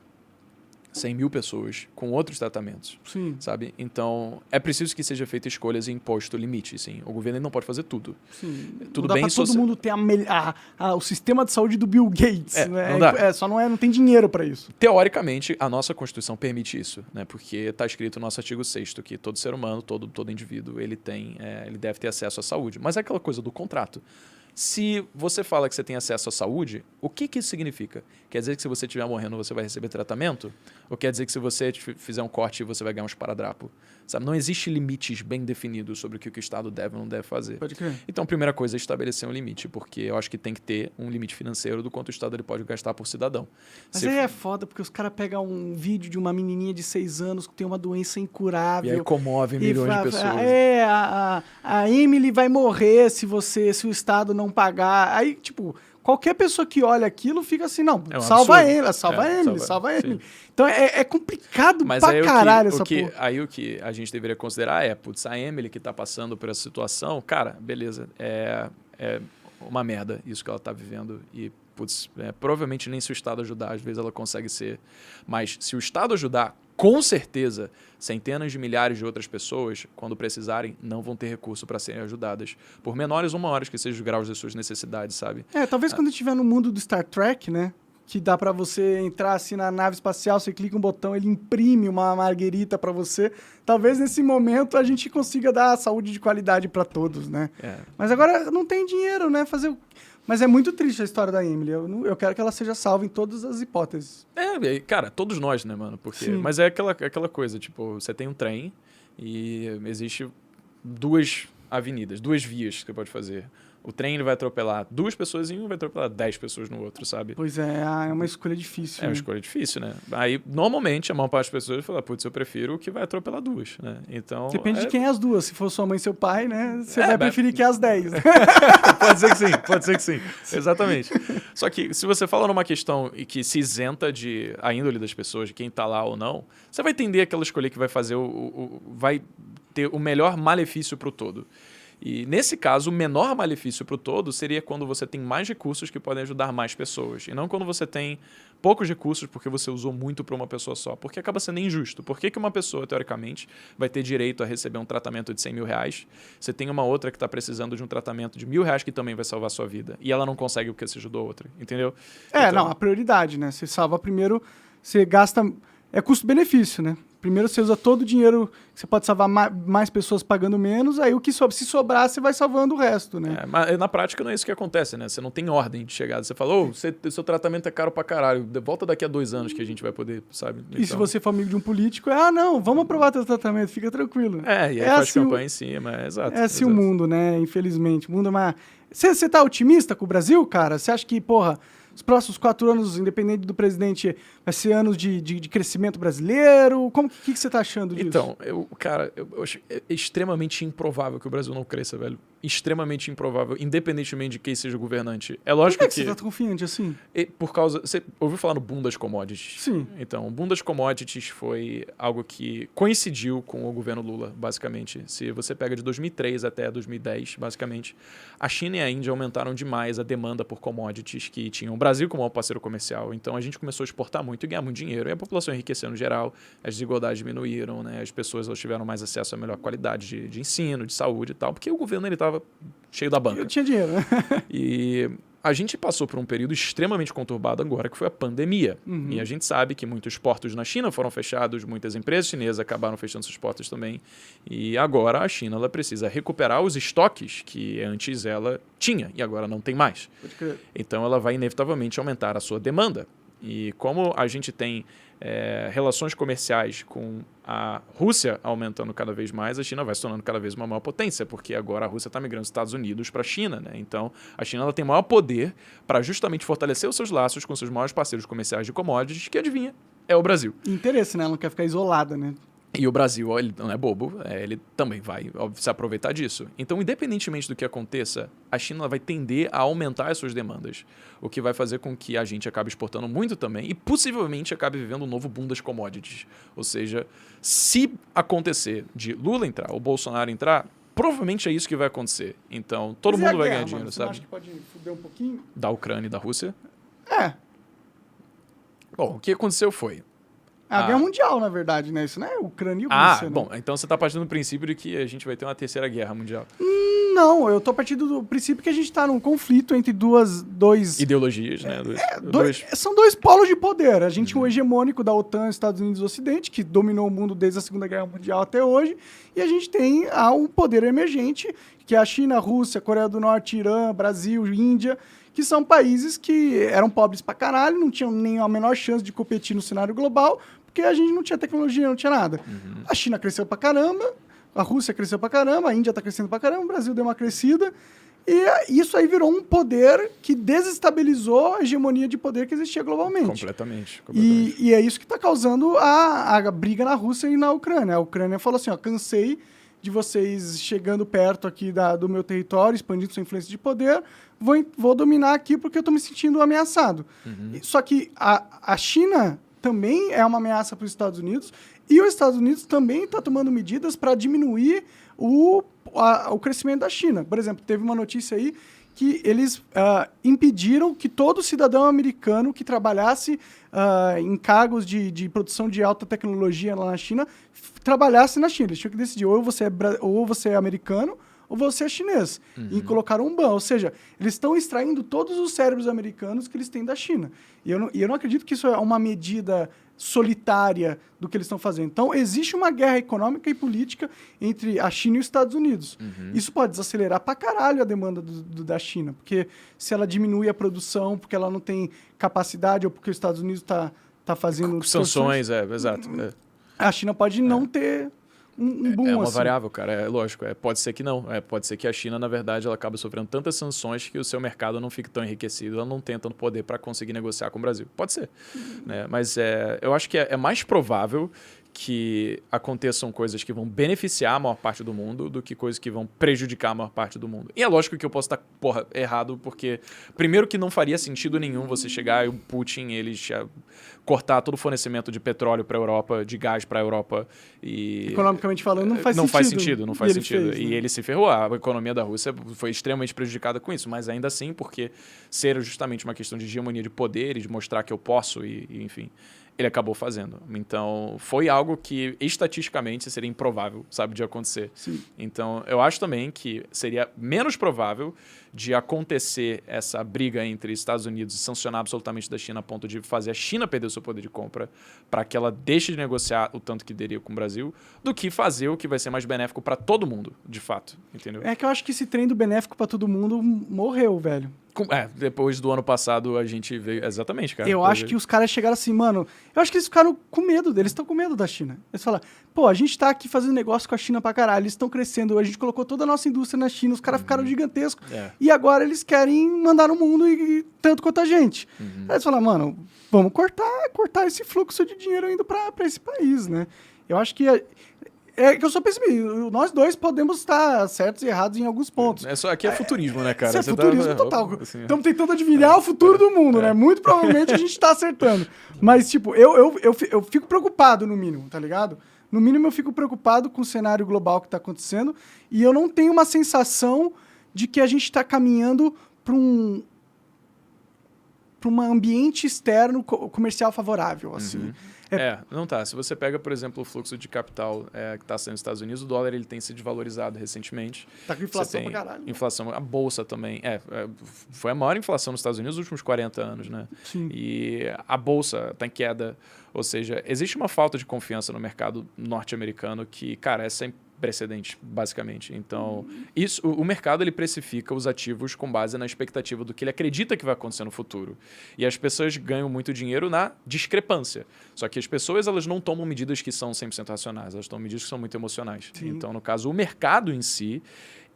100 mil pessoas com outros tratamentos. Sim. Sabe? Então, é preciso que seja feita escolhas e imposto limite, sim. O governo não pode fazer tudo. Sim. Tudo não bem, dá pra todo mundo ter o sistema de saúde do Bill Gates. Né? Não dá. Não tem dinheiro para isso. Teoricamente, a nossa Constituição permite isso, né? Porque está escrito no nosso artigo 6º que todo ser humano, todo indivíduo, ele deve ter acesso à saúde. Mas é aquela coisa do contrato. Se você fala que você tem acesso à saúde, o que isso significa? Quer dizer que se você estiver morrendo, você vai receber tratamento? Ou quer dizer que se você fizer um corte, você vai ganhar um esparadrapo? Sabe? Não existe limites bem definidos sobre o que o Estado deve ou não deve fazer. Pode crer. Então, a primeira coisa é estabelecer um limite, porque eu acho que tem que ter um limite financeiro do quanto o Estado ele pode gastar por cidadão. Mas aí é foda, porque os caras pegam um vídeo de uma menininha de 6 anos que tem uma doença incurável. E aí comove milhões de pessoas. A Emily vai morrer se o Estado não pagar. Aí, tipo, qualquer pessoa que olha aquilo fica assim, não, salva ele. Então é complicado pra caralho essa porra. Aí o que a gente deveria considerar a Emily que tá passando por essa situação, cara, beleza, é uma merda isso que ela tá vivendo e, provavelmente nem se o Estado ajudar, às vezes ela consegue ser. Mas se o Estado ajudar, com certeza, centenas de milhares de outras pessoas, quando precisarem, não vão ter recurso para serem ajudadas. Por menores ou maiores que sejam os graus de suas necessidades, sabe? Talvez quando estiver no mundo do Star Trek, né? Que dá para você entrar assim na nave espacial, você clica um botão, ele imprime uma marguerita para você. Talvez nesse momento a gente consiga dar saúde de qualidade para todos, né? Mas agora não tem dinheiro, né? Mas é muito triste a história da Emily. Eu quero que ela seja salva em todas as hipóteses. Cara, todos nós, né, mano? Porque, mas é aquela coisa, tipo, você tem um trem e existe 2 avenidas, 2 vias que você pode fazer. O trem ele vai atropelar 2 pessoas em um, vai atropelar 10 pessoas no outro, sabe? Pois é uma escolha difícil. É uma escolha difícil, né? Aí, normalmente, a maior parte das pessoas fala, putz, eu prefiro o que vai atropelar 2, né? Então... Depende de quem é as 2. Se for sua mãe e seu pai, né? Você vai preferir que as 10. Pode ser que sim. Exatamente. Só que, se você fala numa questão e que se isenta a índole das pessoas, de quem tá lá ou não, você vai entender aquela escolha que vai fazer vai ter o melhor malefício pro todo. E, nesse caso, o menor malefício para o todo seria quando você tem mais recursos que podem ajudar mais pessoas. E não quando você tem poucos recursos porque você usou muito para uma pessoa só. Porque acaba sendo injusto. Por que uma pessoa, teoricamente, vai ter direito a receber um tratamento de 100 mil reais? Você tem uma outra que está precisando de um tratamento de 1.000 reais que também vai salvar a sua vida. E ela não consegue porque você ajudou a outra. Entendeu? Não, a prioridade, né? Você salva primeiro, você gasta... É custo-benefício, né? Primeiro você usa todo o dinheiro, você pode salvar mais pessoas pagando menos, aí o que se sobrar, você vai salvando o resto, né? Mas na prática não é isso que acontece, né? Você não tem ordem de chegada. Você fala, seu tratamento é caro pra caralho, volta daqui a 2 anos que a gente vai poder, sabe? E se você for amigo de um político, não, vamos aprovar teu tratamento, fica tranquilo. E aí faz assim campanha em cima, exato. É assim o mundo, né? Infelizmente. O mundo é uma... Você tá otimista com o Brasil, cara? Você acha que, os próximos 4 anos, independente do presidente, vai ser anos de crescimento brasileiro? O que você tá achando disso? Então, eu acho extremamente improvável que o Brasil não cresça, velho. Extremamente improvável, independentemente de quem seja o governante. É lógico Por que você tá confiante assim? Por causa... Você ouviu falar no boom das commodities? Sim. Então, o boom das commodities foi algo que coincidiu com o governo Lula, basicamente. Se você pega de 2003 até 2010, basicamente, a China e a Índia aumentaram demais a demanda por commodities que tinham o Brasil como um parceiro comercial. Então, a gente começou a exportar muito e ganhar muito dinheiro. E a população enriqueceu no geral, as desigualdades diminuíram, né? As pessoas elas tiveram mais acesso a melhor qualidade de ensino, de saúde e tal, porque o governo ele estava cheio da banca. Eu tinha dinheiro, né? E a gente passou por um período extremamente conturbado agora, que foi a pandemia. Uhum. E a gente sabe que muitos portos na China foram fechados, muitas empresas chinesas acabaram fechando seus portos também. E agora a China ela precisa recuperar os estoques que antes ela tinha e agora não tem mais. Pode crer. Então ela vai inevitavelmente aumentar a sua demanda. E como a gente tem relações comerciais com a Rússia aumentando cada vez mais, a China vai se tornando cada vez uma maior potência, porque agora a Rússia está migrando dos Estados Unidos para a China, né? Então, a China ela tem maior poder para justamente fortalecer os seus laços com seus maiores parceiros comerciais de commodities, que adivinha, é o Brasil. Interesse, né? Ela não quer ficar isolada, né? E o Brasil, ele não é bobo, ele também vai se aproveitar disso. Então, independentemente do que aconteça, a China vai tender a aumentar as suas demandas, o que vai fazer com que a gente acabe exportando muito também e possivelmente acabe vivendo um novo boom das commodities. Ou seja, se acontecer de Lula entrar ou Bolsonaro entrar, provavelmente é isso que vai acontecer. Então, todo mundo vai ganhar dinheiro, você sabe? Acha que pode fuder um pouquinho? Da Ucrânia e da Rússia. É. Bom, o que aconteceu foi... A guerra mundial, na verdade, né? Isso não é Ucrânia e Rússia, né? Bom, então você tá partindo do princípio de que a gente vai ter uma terceira guerra mundial. Não, eu tô partindo do princípio que a gente tá num conflito entre dois... Ideologias, né? São 2 polos de poder. A gente, o hegemônico da OTAN, Estados Unidos e Ocidente, que dominou o mundo desde a Segunda Guerra Mundial até hoje, e a gente tem um poder emergente, que é a China, a Rússia, Coreia do Norte, Irã, Brasil, Índia, que são países que eram pobres pra caralho, não tinham nem a menor chance de competir no cenário global, porque a gente não tinha tecnologia, não tinha nada. Uhum. A China cresceu pra caramba, a Rússia cresceu pra caramba, a Índia tá crescendo pra caramba, o Brasil deu uma crescida, e isso aí virou um poder que desestabilizou a hegemonia de poder que existia globalmente. Completamente. E é isso que está causando a briga na Rússia e na Ucrânia. A Ucrânia falou assim, cansei de vocês chegando perto aqui do meu território, expandindo sua influência de poder, vou dominar aqui porque eu estou me sentindo ameaçado. Uhum. Só que a China também é uma ameaça para os Estados Unidos e os Estados Unidos também está tomando medidas para diminuir o crescimento da China. Por exemplo, teve uma notícia aí que eles impediram que todo cidadão americano que trabalhasse em cargos de produção de alta tecnologia lá na China trabalhasse na China. Eles tinham que decidir ou você é americano ou você é chinês. E colocaram um ban. Ou seja, eles estão extraindo todos os cérebros americanos que eles têm da China. E eu não acredito que isso é uma medida solitária do que eles estão fazendo. Então, existe uma guerra econômica e política entre a China e os Estados Unidos. Isso pode desacelerar pra caralho a demanda da China, porque se ela diminui a produção, porque ela não tem capacidade, ou porque os Estados Unidos tá fazendo... Sanções, exato. A China pode não ter um boom, É uma assim. variável, cara, é lógico. Pode ser que não. Pode ser que a China, na verdade, ela acaba sofrendo tantas sanções que o seu mercado não fique tão enriquecido, ela não tenha tanto poder para conseguir negociar com o Brasil. Pode ser. Né? Mas eu acho que é mais provável que aconteçam coisas que vão beneficiar a maior parte do mundo do que coisas que vão prejudicar a maior parte do mundo. E é lógico que eu posso estar, errado, porque primeiro que não faria sentido nenhum você chegar e o Putin, cortar todo o fornecimento de petróleo para a Europa, de gás para a Europa. Economicamente falando, não faz sentido. Não faz sentido. Fez, e ele se ferrou. A economia da Rússia foi extremamente prejudicada com isso, mas ainda assim, porque ser justamente uma questão de hegemonia de poder e de mostrar que eu posso e enfim... ele acabou fazendo. Então, foi algo que, estatisticamente, seria improvável, sabe, de acontecer. Sim. Então, eu acho também que seria menos provável de acontecer essa briga entre Estados Unidos e sancionar absolutamente da China a ponto de fazer a China perder o seu poder de compra para que ela deixe de negociar o tanto que daria com o Brasil, do que fazer o que vai ser mais benéfico para todo mundo, de fato. Entendeu? É que eu acho que esse trem do benéfico para todo mundo morreu, velho. Depois do ano passado a gente veio... Exatamente, cara. Eu acho que os caras chegaram assim, mano... Eu acho que eles ficaram com medo deles, estão com medo da China. Eles falaram, pô, a gente tá aqui fazendo negócio com a China pra caralho, eles estão crescendo, a gente colocou toda a nossa indústria na China, os caras ficaram gigantescos, e agora eles querem mandar no mundo e tanto quanto a gente. Aí eles falaram, mano, vamos cortar esse fluxo de dinheiro indo pra esse país, né? Eu acho que... É que eu só percebi, nós dois podemos estar certos e errados em alguns pontos. Aqui é futurismo, né, cara? Isso é futurismo total. Assim, estamos tentando adivinhar o futuro do mundo, né? Muito provavelmente a gente está acertando. Mas, tipo, eu fico preocupado, no mínimo, tá ligado? No mínimo, eu fico preocupado com o cenário global que está acontecendo e eu não tenho uma sensação de que a gente está caminhando para um ambiente externo comercial favorável, assim. Não tá. Se você pega, por exemplo, o fluxo de capital que está saindo dos Estados Unidos, o dólar ele tem se desvalorizado recentemente. Tá com inflação pra caralho. Inflação, a bolsa também. Foi a maior inflação nos Estados Unidos nos últimos 40 anos, né? Sim. E a bolsa está em queda. Ou seja, existe uma falta de confiança no mercado norte-americano que, cara, é sem precedente, basicamente. Então, o mercado ele precifica os ativos com base na expectativa do que ele acredita que vai acontecer no futuro. E as pessoas ganham muito dinheiro na discrepância. Só que as pessoas elas não tomam medidas que são 100% racionais, elas tomam medidas que são muito emocionais. Sim. Então, no caso, o mercado em si,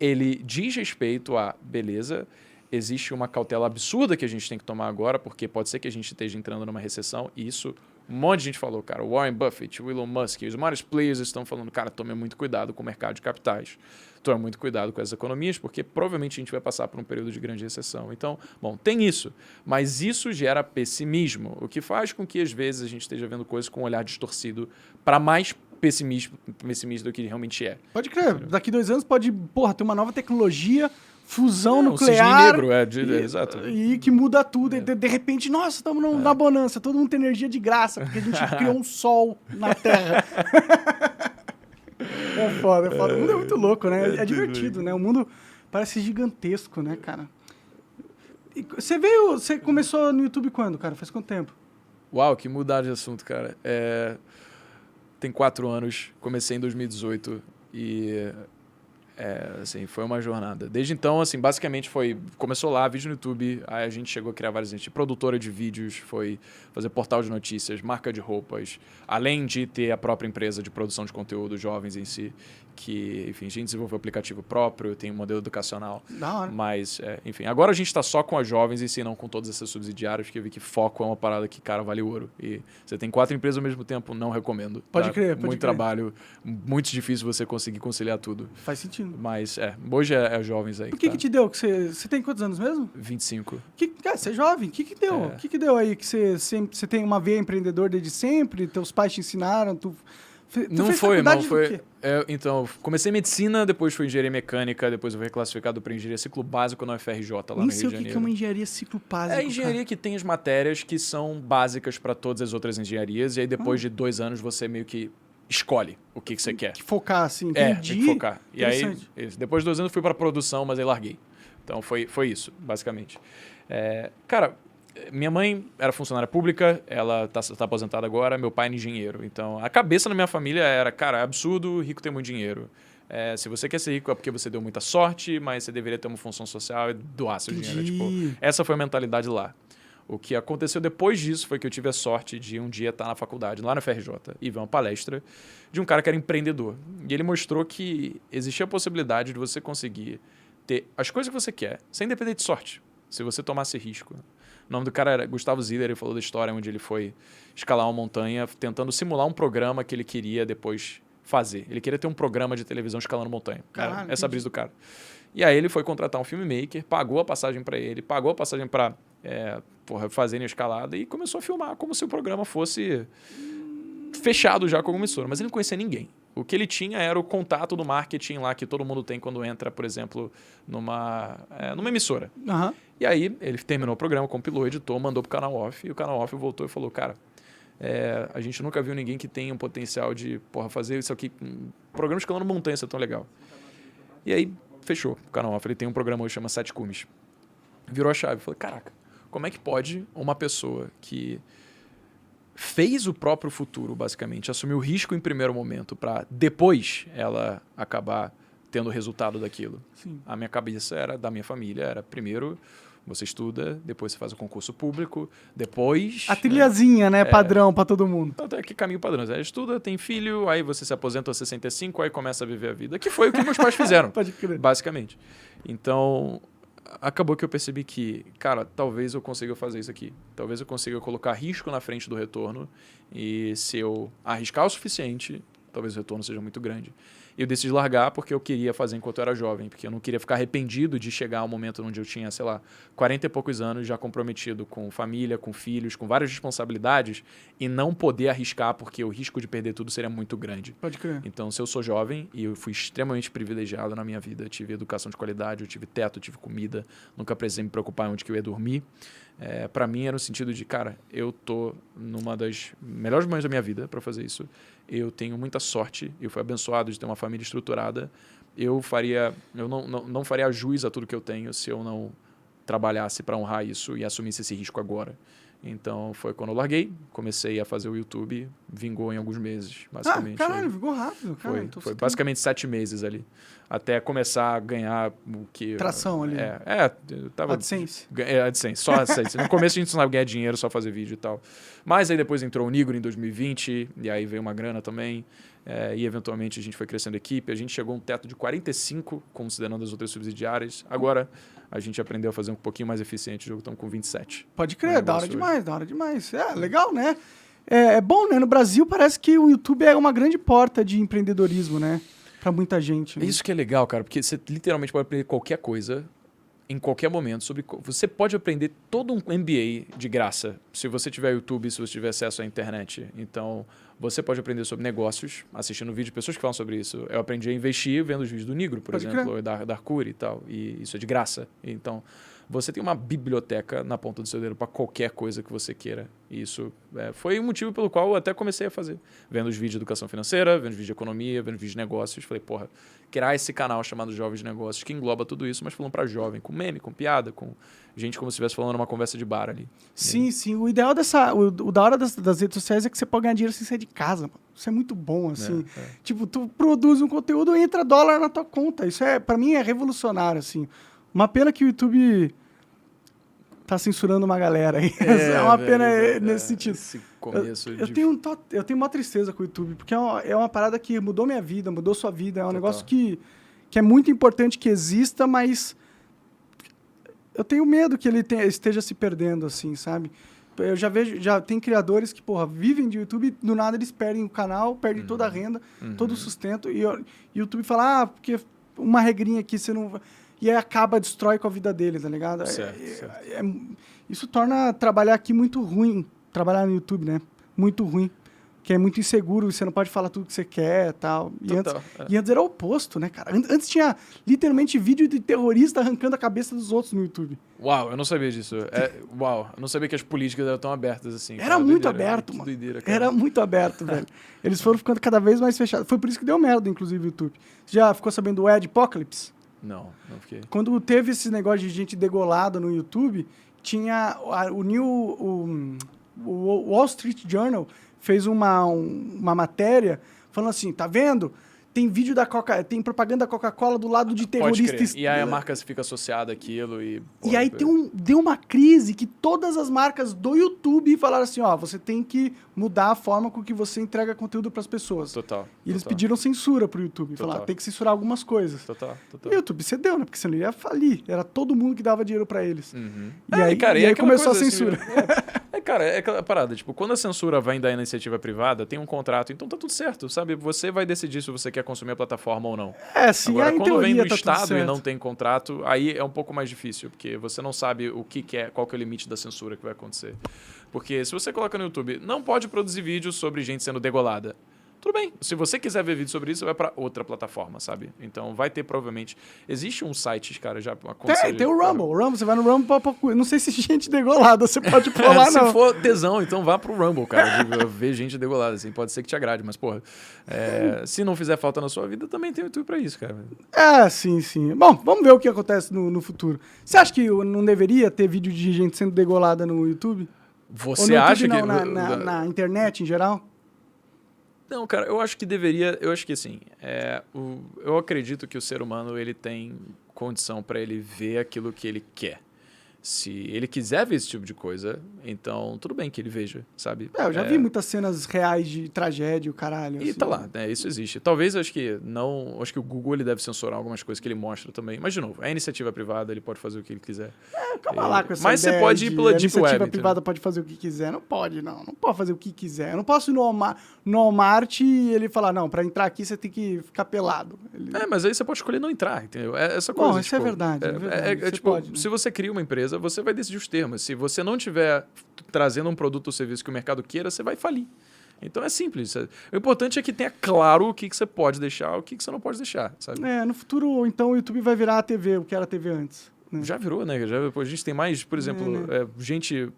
ele diz respeito a, beleza, existe uma cautela absurda que a gente tem que tomar agora, porque pode ser que a gente esteja entrando numa recessão, e isso um monte de gente falou, cara. O Warren Buffett, o Elon Musk, os maiores players estão falando, cara, tome muito cuidado com o mercado de capitais. Tome muito cuidado com as economias, porque provavelmente a gente vai passar por um período de grande recessão. Então, bom, tem isso. Mas isso gera pessimismo, o que faz com que, às vezes, a gente esteja vendo coisas com um olhar distorcido para mais pessimista do que realmente é. Pode crer. Daqui 2 anos pode, ter uma nova tecnologia... fusão nuclear. Um cisne negro, exato. E que muda tudo. E de repente, nossa, estamos na bonança, todo mundo tem energia de graça, porque a gente criou um sol na Terra. É foda. O mundo é muito louco, né? É divertido, né? O mundo parece gigantesco, né, cara? E você começou no YouTube quando, cara? Faz quanto tempo? Uau, que mudar de assunto, cara. Tem 4 anos, comecei em 2018 e... assim, foi uma jornada. Desde então, assim, basicamente começou lá, vídeo no YouTube, aí a gente chegou a criar várias gente, produtora de vídeos, foi fazer portal de notícias, marca de roupas, além de ter a própria empresa de produção de conteúdo, jovens em si, que, enfim, a gente desenvolveu um aplicativo próprio, tem um modelo educacional. Da hora. Mas, enfim, agora a gente está só com as jovens em si, não com todas essas subsidiárias, porque eu vi que foco é uma parada que, cara, vale ouro. E você tem 4 empresas ao mesmo tempo, não recomendo. Pode crer, pode muito crer. Trabalho, muito difícil você conseguir conciliar tudo. Faz sentido. Mas, hoje é jovens aí. O que te deu? Você tem quantos anos mesmo? 25. Cara, você é jovem. O que deu? O que deu aí? Que você tem uma veia empreendedor desde sempre? Teus pais te ensinaram? Tu não foi, irmão. Então, comecei medicina, depois fui engenharia mecânica, depois eu fui reclassificado para engenharia ciclo básico na UFRJ, lá no Rio de Janeiro. Nem sei o que é uma engenharia ciclo básico. É a engenharia que tem as matérias que são básicas para todas as outras engenharias, e aí depois de 2 anos você meio que escolhe o que você quer. Que focar, assim, Tem entendi. que focar. E aí, depois de 2 anos, eu fui para produção, mas aí larguei. Então, foi isso, basicamente. Cara, minha mãe era funcionária pública, ela tá aposentada agora, meu pai é engenheiro. Então, a cabeça na minha família era, cara, é absurdo, rico tem muito dinheiro. Se você quer ser rico é porque você deu muita sorte, mas você deveria ter uma função social e doar seu dinheiro. Tipo, essa foi a mentalidade lá. O que aconteceu depois disso foi que eu tive a sorte de um dia estar na faculdade, lá na FRJ, e ver uma palestra de um cara que era empreendedor. E ele mostrou que existia a possibilidade de você conseguir ter as coisas que você quer, sem depender de sorte, se você tomasse risco. O nome do cara era Gustavo Ziller, ele falou da história onde ele foi escalar uma montanha, tentando simular um programa que ele queria depois fazer. Ele queria ter um programa de televisão escalando montanha. Caralho, essa brisa do cara. E aí ele foi contratar um filmmaker, pagou a passagem para ele, pagou a passagem para fazerem a escalada e começou a filmar como se o programa fosse fechado já com alguma emissora. Mas ele não conhecia ninguém. O que ele tinha era o contato do marketing lá que todo mundo tem quando entra, por exemplo, numa emissora. Uhum. E aí ele terminou o programa, compilou, editou, mandou pro canal off, e o canal off voltou e falou, cara, a gente nunca viu ninguém que tenha um potencial de fazer isso aqui, um programa escalando montanha, isso é tão legal. E aí fechou o canal off, ele tem um programa hoje que chama 7 Cumes. Virou a chave, falei, caraca, como é que pode uma pessoa que fez o próprio futuro, basicamente, assumiu o risco em primeiro momento para depois ela acabar tendo o resultado daquilo? Sim. A minha cabeça era, da minha família, era primeiro você estuda, depois você faz o concurso público, depois... A trilhazinha, né? Padrão para todo mundo. Até que caminho padrão. Você estuda, tem filho, aí você se aposenta aos 65, aí começa a viver a vida. Que foi o que meus pais fizeram, Pode crer. basicamente. Então, acabou que eu percebi que, cara, talvez eu consiga fazer isso aqui. Talvez eu consiga colocar risco na frente do retorno. E se eu arriscar o suficiente, talvez o retorno seja muito grande. E eu decidi largar porque eu queria fazer enquanto eu era jovem, porque eu não queria ficar arrependido de chegar ao momento onde eu tinha, sei lá, 40 e poucos anos, já comprometido com família, com filhos, com várias responsabilidades, e não poder arriscar porque o risco de perder tudo seria muito grande. Pode crer. Então, se eu sou jovem, e eu fui extremamente privilegiado na minha vida, eu tive educação de qualidade, eu tive teto, eu tive comida, nunca precisei me preocupar em onde que eu ia dormir. Para mim era no sentido de, cara, eu tô numa das melhores momentos da minha vida para fazer isso. Eu tenho muita sorte, eu fui abençoado de ter uma família estruturada. Eu não faria jus a tudo que eu tenho se eu não trabalhasse para honrar isso e assumisse esse risco agora. Então, foi quando eu larguei, comecei a fazer o YouTube, vingou em alguns meses, basicamente. Caralho, vingou rápido. Foi basicamente 7 meses ali, até começar a ganhar o que... Tração ali. Eu tava... AdSense. AdSense, só AdSense. No começo a gente não sabia ganhar dinheiro, só fazer vídeo e tal. Mas aí depois entrou o Nigro em 2020, e aí veio uma grana também, e eventualmente a gente foi crescendo a equipe, a gente chegou a um teto de 45, considerando as outras subsidiárias. Agora a gente aprendeu a fazer um pouquinho mais eficiente, o jogo estamos com 27. Pode crer, da hora demais. Legal, né? É bom, né? No Brasil parece que o YouTube é uma grande porta de empreendedorismo, né? Pra muita gente. Né? Isso que é legal, cara, porque você literalmente pode aprender qualquer coisa em qualquer momento. Você pode aprender todo um MBA de graça se você tiver YouTube, se você tiver acesso à internet. Então, você pode aprender sobre negócios, assistindo vídeo de pessoas que falam sobre isso. Eu aprendi a investir vendo os vídeos do Nigro, por exemplo, ou da Arcuri e tal. E isso é de graça. Então, você tem uma biblioteca na ponta do seu dedo para qualquer coisa que você queira. E isso foi o motivo pelo qual eu até comecei a fazer. Vendo os vídeos de educação financeira, vendo os vídeos de economia, vendo os vídeos de negócios. Falei, criar esse canal chamado Jovens de Negócios, que engloba tudo isso, mas falando para jovem, com meme, com piada, com gente como se estivesse falando numa conversa de bar ali. Sim. O ideal o da hora das redes sociais é que você pode ganhar dinheiro sem sair de casa. Mano. Isso é muito bom, assim. Tipo, tu produz um conteúdo e entra dólar na tua conta. Isso para mim é revolucionário, assim. Uma pena que o YouTube tá censurando uma galera aí. É uma pena nesse sentido. Esse começo eu tenho uma tristeza com o YouTube, porque é uma parada que mudou minha vida, mudou sua vida. É um negócio que é muito importante que exista, mas eu tenho medo que ele esteja se perdendo, assim, sabe? Eu já tem criadores que, vivem de YouTube e do nada eles perdem o canal, perdem toda a renda, todo o sustento. E o YouTube fala, porque uma regrinha aqui você não... E aí destrói com a vida dele, tá ligado? Certo. Isso torna trabalhar aqui muito ruim. Trabalhar no YouTube, né? Muito ruim. que é muito inseguro, você não pode falar tudo que você quer e tal. E antes era o oposto, né, cara? Antes tinha literalmente vídeo de terrorista arrancando a cabeça dos outros no YouTube. Uau, eu não sabia disso. Uau, eu não sabia que as políticas eram tão abertas assim. Era muito aberto, mano. Era muito aberto, velho. Eles foram ficando cada vez mais fechados. Foi por isso que deu merda, inclusive, o YouTube. Você já ficou sabendo do Adpocalypse? Não fiquei. Quando teve esse negócio de gente degolada no YouTube, tinha o Wall Street Journal fez uma matéria falando assim, tá vendo? Tem vídeo tem propaganda da Coca-Cola do lado de terroristas. E aí a marca fica associada àquilo e... E aí deu uma crise que todas as marcas do YouTube falaram assim, ó, você tem que mudar a forma com que você entrega conteúdo para as pessoas. Total. E eles pediram censura pro YouTube. Falaram, tem que censurar algumas coisas. Total. E o YouTube cedeu, né? Porque senão ele ia falir. Era todo mundo que dava dinheiro para eles. Uhum. E aí começou a censura. Assim, cara, é aquela parada. Tipo, quando a censura vem da iniciativa privada, tem um contrato, então tá tudo certo, sabe? Você vai decidir se você quer consumir a plataforma ou não. Sim, agora, quando vem do tá Estado e não tem contrato, aí é um pouco mais difícil, porque você não sabe qual que é o limite da censura que vai acontecer. Porque se você coloca no YouTube, não pode produzir vídeos sobre gente sendo degolada. Tudo bem. Se você quiser ver vídeo sobre isso, você vai para outra plataforma, sabe? Então vai ter provavelmente... Existe um site, cara, já aconteceu. Tem o Rumble. O Rumble, você vai no Rumble, não sei se gente degolada você pode pôr lá, não. Se for tesão, então vá pro Rumble, cara. De ver gente degolada, assim. Pode ser que te agrade, mas, porra, se não fizer falta na sua vida, também tem o YouTube pra isso, cara. Sim. Bom, vamos ver o que acontece no futuro. Você acha que não deveria ter vídeo de gente sendo degolada no YouTube? Você acha que... Na internet, em geral? Não, cara, eu acho que deveria... Eu acho que, assim, eu acredito que o ser humano, ele tem condição para ele ver aquilo que ele quer. Se ele quiser ver esse tipo de coisa, então tudo bem que ele veja, sabe? Eu já vi muitas cenas reais de tragédia, o caralho. E assim. tá lá, né? Isso existe. Talvez, acho que o Google ele deve censurar algumas coisas que ele mostra também. Mas, de novo, é iniciativa privada, ele pode fazer o que ele quiser. Calma lá com essa Mas ideia você pode ir pela Deep Web. A iniciativa privada pode fazer o que quiser. Não pode, não. Não pode fazer o que quiser. Eu não posso ir no Walmart e ele falar, não, pra entrar aqui você tem que ficar pelado. Mas aí você pode escolher não entrar, entendeu? Essa coisa. Bom, isso é verdade. Tipo, pode, né? se você cria uma empresa, você vai decidir os termos. Se você não tiver trazendo um produto ou serviço que o mercado queira, você vai falir. Então é simples. O importante é que tenha claro o que você pode deixar, o que você não pode deixar, sabe? No futuro, então, o YouTube vai virar a TV, o que era a TV antes. Né? Já virou, né? A gente tem mais, por exemplo, gente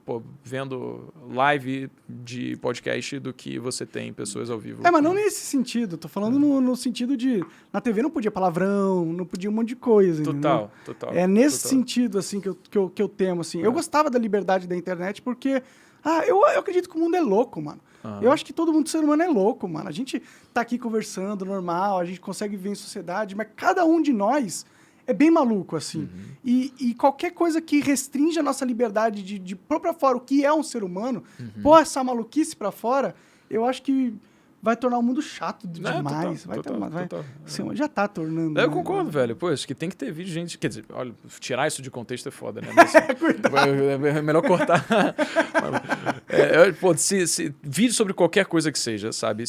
vendo live de podcast do que você tem pessoas ao vivo. Mas não nesse sentido. Tô falando no sentido de... Na TV não podia palavrão, não podia um monte de coisa. Total. É nesse sentido, assim, que eu temo, assim. Eu gostava da liberdade da internet porque... eu acredito que o mundo é louco, mano. Eu acho que todo mundo, ser humano, é louco, mano. A gente tá aqui conversando, normal, a gente consegue viver em sociedade, mas cada um de nós... é bem maluco, assim. E qualquer coisa que restringe a nossa liberdade de pôr pra fora o que é um ser humano, pôr essa maluquice pra fora, eu acho que vai tornar o mundo chato demais. Total. Sim, já tá tornando. Eu concordo, velho. Pô, acho que tem que ter vídeo de gente... Quer dizer, olha, tirar isso de contexto é foda, né? Mas, é melhor cortar. Vídeo sobre qualquer coisa que seja, sabe?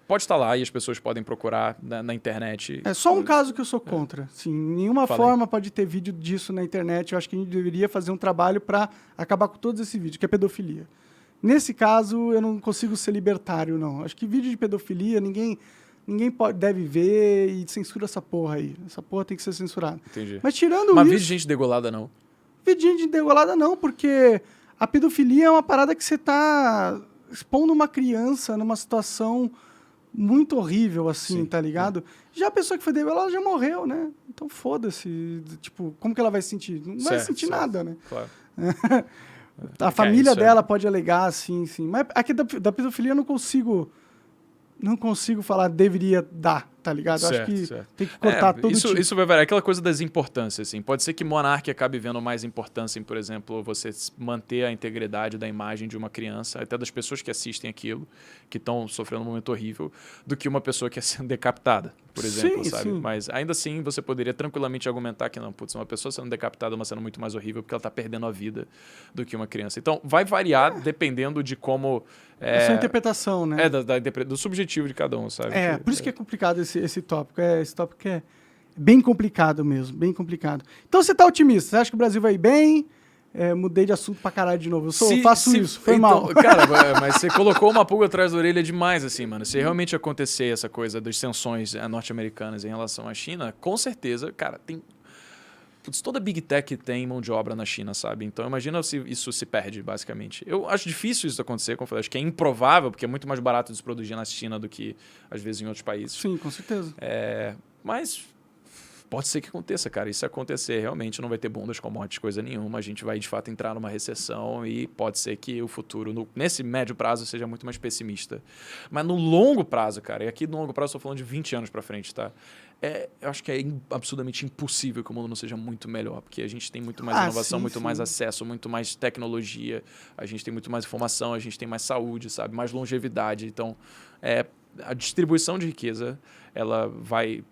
Pode estar lá e as pessoas podem procurar na internet. É só um caso que eu sou contra. Sim, nenhuma forma pode ter vídeo disso na internet. Eu acho que a gente deveria fazer um trabalho para acabar com todos esses vídeos, que é pedofilia. Nesse caso, eu não consigo ser libertário, não. Acho que vídeo de pedofilia, ninguém deve ver e censura essa porra aí. Essa porra tem que ser censurada. Entendi. Mas tirando Mas isso... vídeo de gente degolada, não? Vídeo de gente degolada, não, porque a pedofilia é uma parada que você tá expondo uma criança numa situação muito horrível, assim, tá ligado? Já a pessoa que foi degolada já morreu, né? Então foda-se. Tipo, como que ela vai sentir? Não vai sentir nada, né? Claro. A família dela pode alegar, sim. Mas aqui da pedofilia eu não consigo falar deveria dar, tá ligado? Acho que tem que cortar todo tipo. Isso vai variar. Aquela coisa das importâncias, assim. Pode ser que Monark acabe vendo mais importância em, por exemplo, você manter a integridade da imagem de uma criança, até das pessoas que assistem aquilo, que estão sofrendo um momento horrível, do que uma pessoa que é sendo decapitada, por exemplo, sabe? Sim. Mas ainda assim, você poderia tranquilamente argumentar que não, uma pessoa sendo decapitada é uma cena muito mais horrível porque ela está perdendo a vida do que uma criança. Então, vai variar dependendo de como... Essa interpretação, né? Do subjetivo de cada um, sabe? Por isso que é complicado esse tópico. Esse tópico é bem complicado mesmo, bem complicado. Então você tá otimista? Você acha que o Brasil vai ir bem? mudei de assunto pra caralho de novo. Eu faço isso, foi então, mal. Cara, mas você colocou uma pulga atrás da orelha demais, assim, mano. Se realmente acontecer essa coisa das sanções norte-americanas em relação à China, com certeza, cara, tem... Toda Big Tech tem mão de obra na China, sabe? Então imagina se isso se perde, basicamente. Eu acho difícil isso acontecer, como eu falei, acho que é improvável, porque é muito mais barato de se produzir na China do que, às vezes, em outros países. Sim, com certeza. Mas pode ser que aconteça, cara. E se acontecer, realmente não vai ter bundas commodities, coisa nenhuma. A gente vai, de fato, entrar numa recessão e pode ser que o futuro, nesse médio prazo, seja muito mais pessimista. Mas no longo prazo, cara, e aqui no longo prazo eu estou falando de 20 anos para frente, tá? Eu acho que é absurdamente impossível que o mundo não seja muito melhor, porque a gente tem muito mais inovação, muito mais acesso, muito mais tecnologia, a gente tem muito mais informação, a gente tem mais saúde, sabe? Mais longevidade. Então, a distribuição de riqueza, ela vai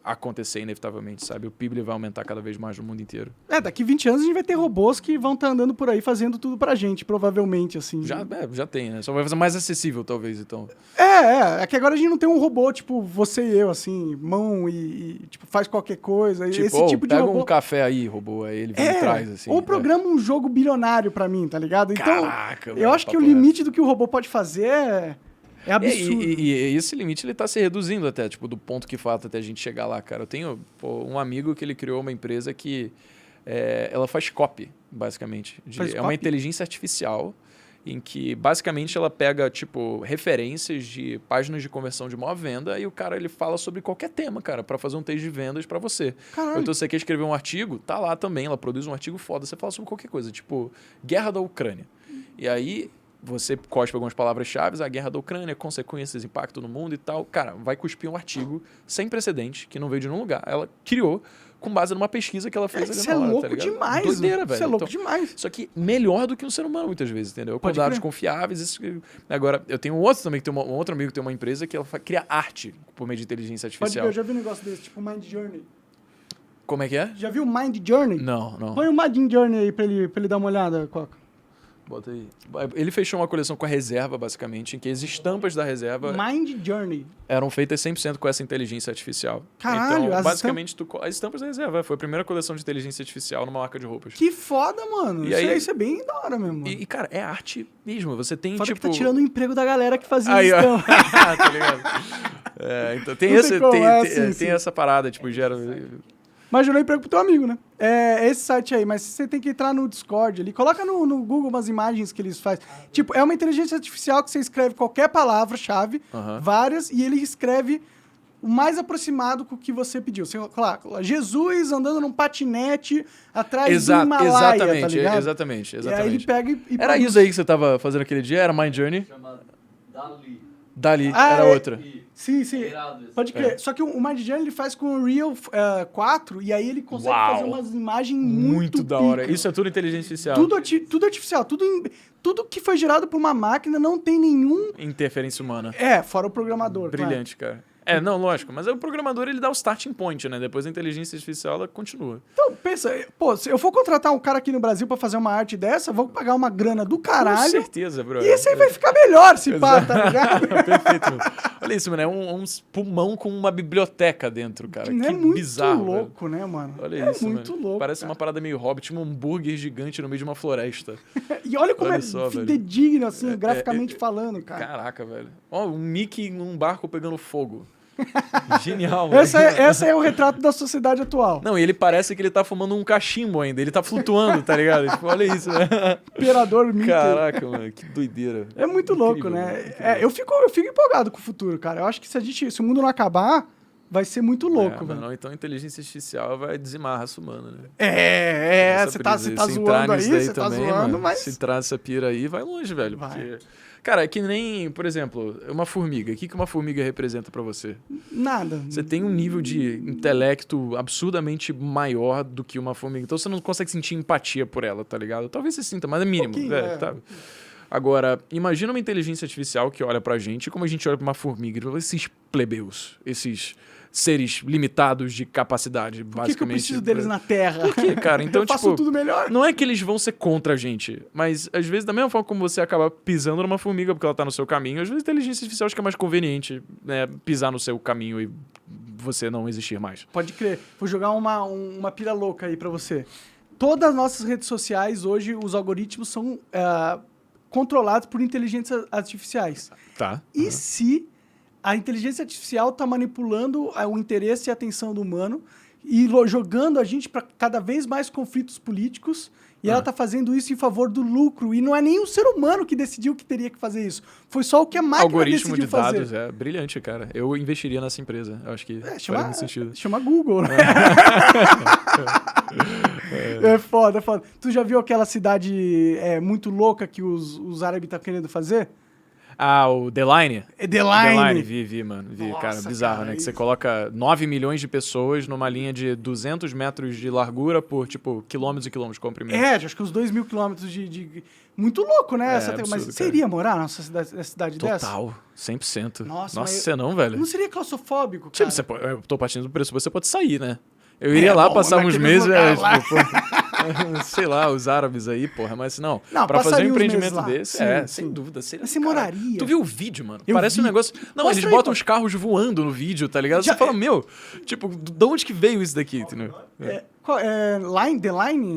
acontecer inevitavelmente, sabe? O PIB vai aumentar cada vez mais no mundo inteiro. Daqui 20 anos a gente vai ter robôs que vão estar andando por aí fazendo tudo pra gente, provavelmente, assim. Já tem, né? Só vai fazer mais acessível, talvez, então. É que agora a gente não tem um robô, tipo, você e eu, assim, mão e tipo, faz qualquer coisa. Tipo, esse tipo de pega robô... um café aí, robô, aí ele vem e traz, assim. Ou programa um jogo bilionário pra mim, tá ligado? Então, Caraca, eu acho que o limite do que o robô pode fazer é absurdo. E esse limite ele tá se reduzindo até, tipo, do ponto que falta até a gente chegar lá, cara. Eu tenho um amigo que ele criou uma empresa que ela faz copy, basicamente. É uma inteligência artificial em que, basicamente, ela pega, tipo, referências de páginas de conversão de maior venda e o cara, ele fala sobre qualquer tema, cara, para fazer um texto de vendas para você. Caralho. Então, você quer escrever um artigo, tá lá também, ela produz um artigo foda, você fala sobre qualquer coisa, tipo, guerra da Ucrânia. E aí... você cospe algumas palavras-chave, a guerra da Ucrânia, consequências, impacto no mundo e tal. Cara, vai cuspir um artigo sem precedente, que não veio de nenhum lugar. Ela criou com base numa pesquisa que ela fez ali na hora. Isso é louco, tá ligado? demais. Doideira, velho. Isso é louco demais. Só que melhor do que um ser humano, muitas vezes, entendeu? Com dados confiáveis. Isso... Agora, eu tenho um outro amigo que tem uma empresa que ela cria arte por meio de inteligência artificial. Eu já vi um negócio desse, tipo Mind Journey. Como é que é? Já viu o Mind Journey? Não. Põe o Mind Journey aí pra ele dar uma olhada, Coca. Bota aí. Ele fechou uma coleção com a reserva, basicamente, em que as estampas da reserva Mind Journey eram feitas 100% com essa inteligência artificial. Caralho, então, basicamente, as estampas da reserva. Foi a primeira coleção de inteligência artificial numa marca de roupas. Que foda, mano. Isso é bem da hora mesmo. E, cara, é arte mesmo. Você tem, foda tipo... que tá tirando o emprego da galera que fazia estampa. Tá ligado? Então tem essa parada, tipo, gera... Mas gerou emprego pro teu amigo, né? É esse site aí, mas você tem que entrar no Discord ali. Coloca no Google umas imagens que eles fazem. Tipo, é uma inteligência artificial que você escreve qualquer palavra-chave, várias, e ele escreve o mais aproximado com o que você pediu. Você coloca Jesus andando num patinete atrás do Himalaia, tá ligado? Exatamente. E aí ele pega e era isso aí que você tava fazendo aquele dia? Era Mind Journey? Chama Dali, era outra. Sim. Pode crer. Só que o Mind Journey ele faz com o Real 4 e aí ele consegue fazer umas imagens muito da hora. Isso é tudo inteligência artificial. Tudo artificial. Tudo que foi gerado por uma máquina não tem nenhum... interferência humana. Fora o programador. Brilhante, cara. Não, lógico. Mas o programador, ele dá o starting point, né? Depois a inteligência artificial, ela continua. Então, pensa, se eu for contratar um cara aqui no Brasil pra fazer uma arte dessa, eu vou pagar uma grana do caralho. Com certeza, bro. E esse aí vai ficar melhor, se pá, tá ligado? Perfeito, meu. Olha isso, mano. É um pulmão com uma biblioteca dentro, cara. Que muito bizarro, louco, né, mano? Olha isso, muito mano. louco. Parece uma parada meio Hobbit, um hambúrguer gigante no meio de uma floresta. E olha como fidedigno, assim, graficamente falando, cara. Caraca, velho. Ó, um Mickey num barco pegando fogo. Genial, essa é o retrato da sociedade atual. Não, e ele parece que ele tá fumando um cachimbo ainda. Ele tá flutuando, tá ligado? Tipo, olha isso, né? Imperador Mickey. Caraca, mano, que doideira. É muito louco, né? Eu fico empolgado com o futuro, cara. Eu acho que se o mundo não acabar, vai ser muito louco, velho. Não, então a inteligência artificial vai dizimar a raça humana, né? Você tá zoando aí, você tá zoando, mas... Se entrar nessa pira aí, vai longe, velho. Vai. Porque... Cara, é que nem, por exemplo, uma formiga. O que uma formiga representa pra você? Nada. Você tem um nível de intelecto absurdamente maior do que uma formiga. Então você não consegue sentir empatia por ela, tá ligado? Talvez você sinta, mas é mínimo. Tá? Agora, imagina uma inteligência artificial que olha pra gente como a gente olha pra uma formiga. Esses plebeus, esses seres limitados de capacidade, basicamente. Por que eu preciso deles na Terra? Por quê, cara? Então, eu faço tudo melhor. Não é que eles vão ser contra a gente, mas às vezes, da mesma forma como você acaba pisando numa formiga porque ela tá no seu caminho, às vezes a inteligência artificial acho que é mais conveniente, né, pisar no seu caminho e você não existir mais. Pode crer. Vou jogar uma pira louca aí pra você. todas as nossas redes sociais, hoje, os algoritmos são controlados por inteligências artificiais. Tá. E se a inteligência artificial está manipulando o interesse e a atenção do humano e jogando a gente para cada vez mais conflitos políticos, e ela está fazendo isso em favor do lucro, e não é nem o ser humano que decidiu que teria que fazer isso. Foi só o que a máquina decidiu fazer. Algoritmo de dados, brilhante, cara. Eu investiria nessa empresa. Eu acho que faz muito sentido. Chama Google, né? É foda, é foda. Tu já viu aquela cidade muito louca que os árabes estão querendo fazer? Ah, o The Line? The Line. Vi, mano. Nossa, cara, bizarro, cara, né? Que isso. você coloca 9 milhões de pessoas numa linha de 200 metros de largura por, tipo, quilômetros e quilômetros de comprimento. Acho que uns 2.000 quilômetros de... Muito louco, né? Absurdo, mas cara. você iria morar numa cidade dessa? Total, 100%. Nossa, você não, velho. Não seria claustrofóbico, cara? Tipo, eu tô partindo do preço, você pode sair, né? Eu iria lá, bom, passar uns naqueles meses, lugares lá. sei lá, os árabes aí, porra, mas não pra passaria fazer um uns empreendimento meses lá. desse, Sim, sem dúvida. Seria, Mas você cara, moraria? Tu viu o vídeo, mano? Eu Parece vi. um negócio... Não, Mostra eles aí, botam pô. os carros voando no vídeo, tá ligado? Você fala, meu, tipo, de onde que veio isso daqui, entendeu? The Line?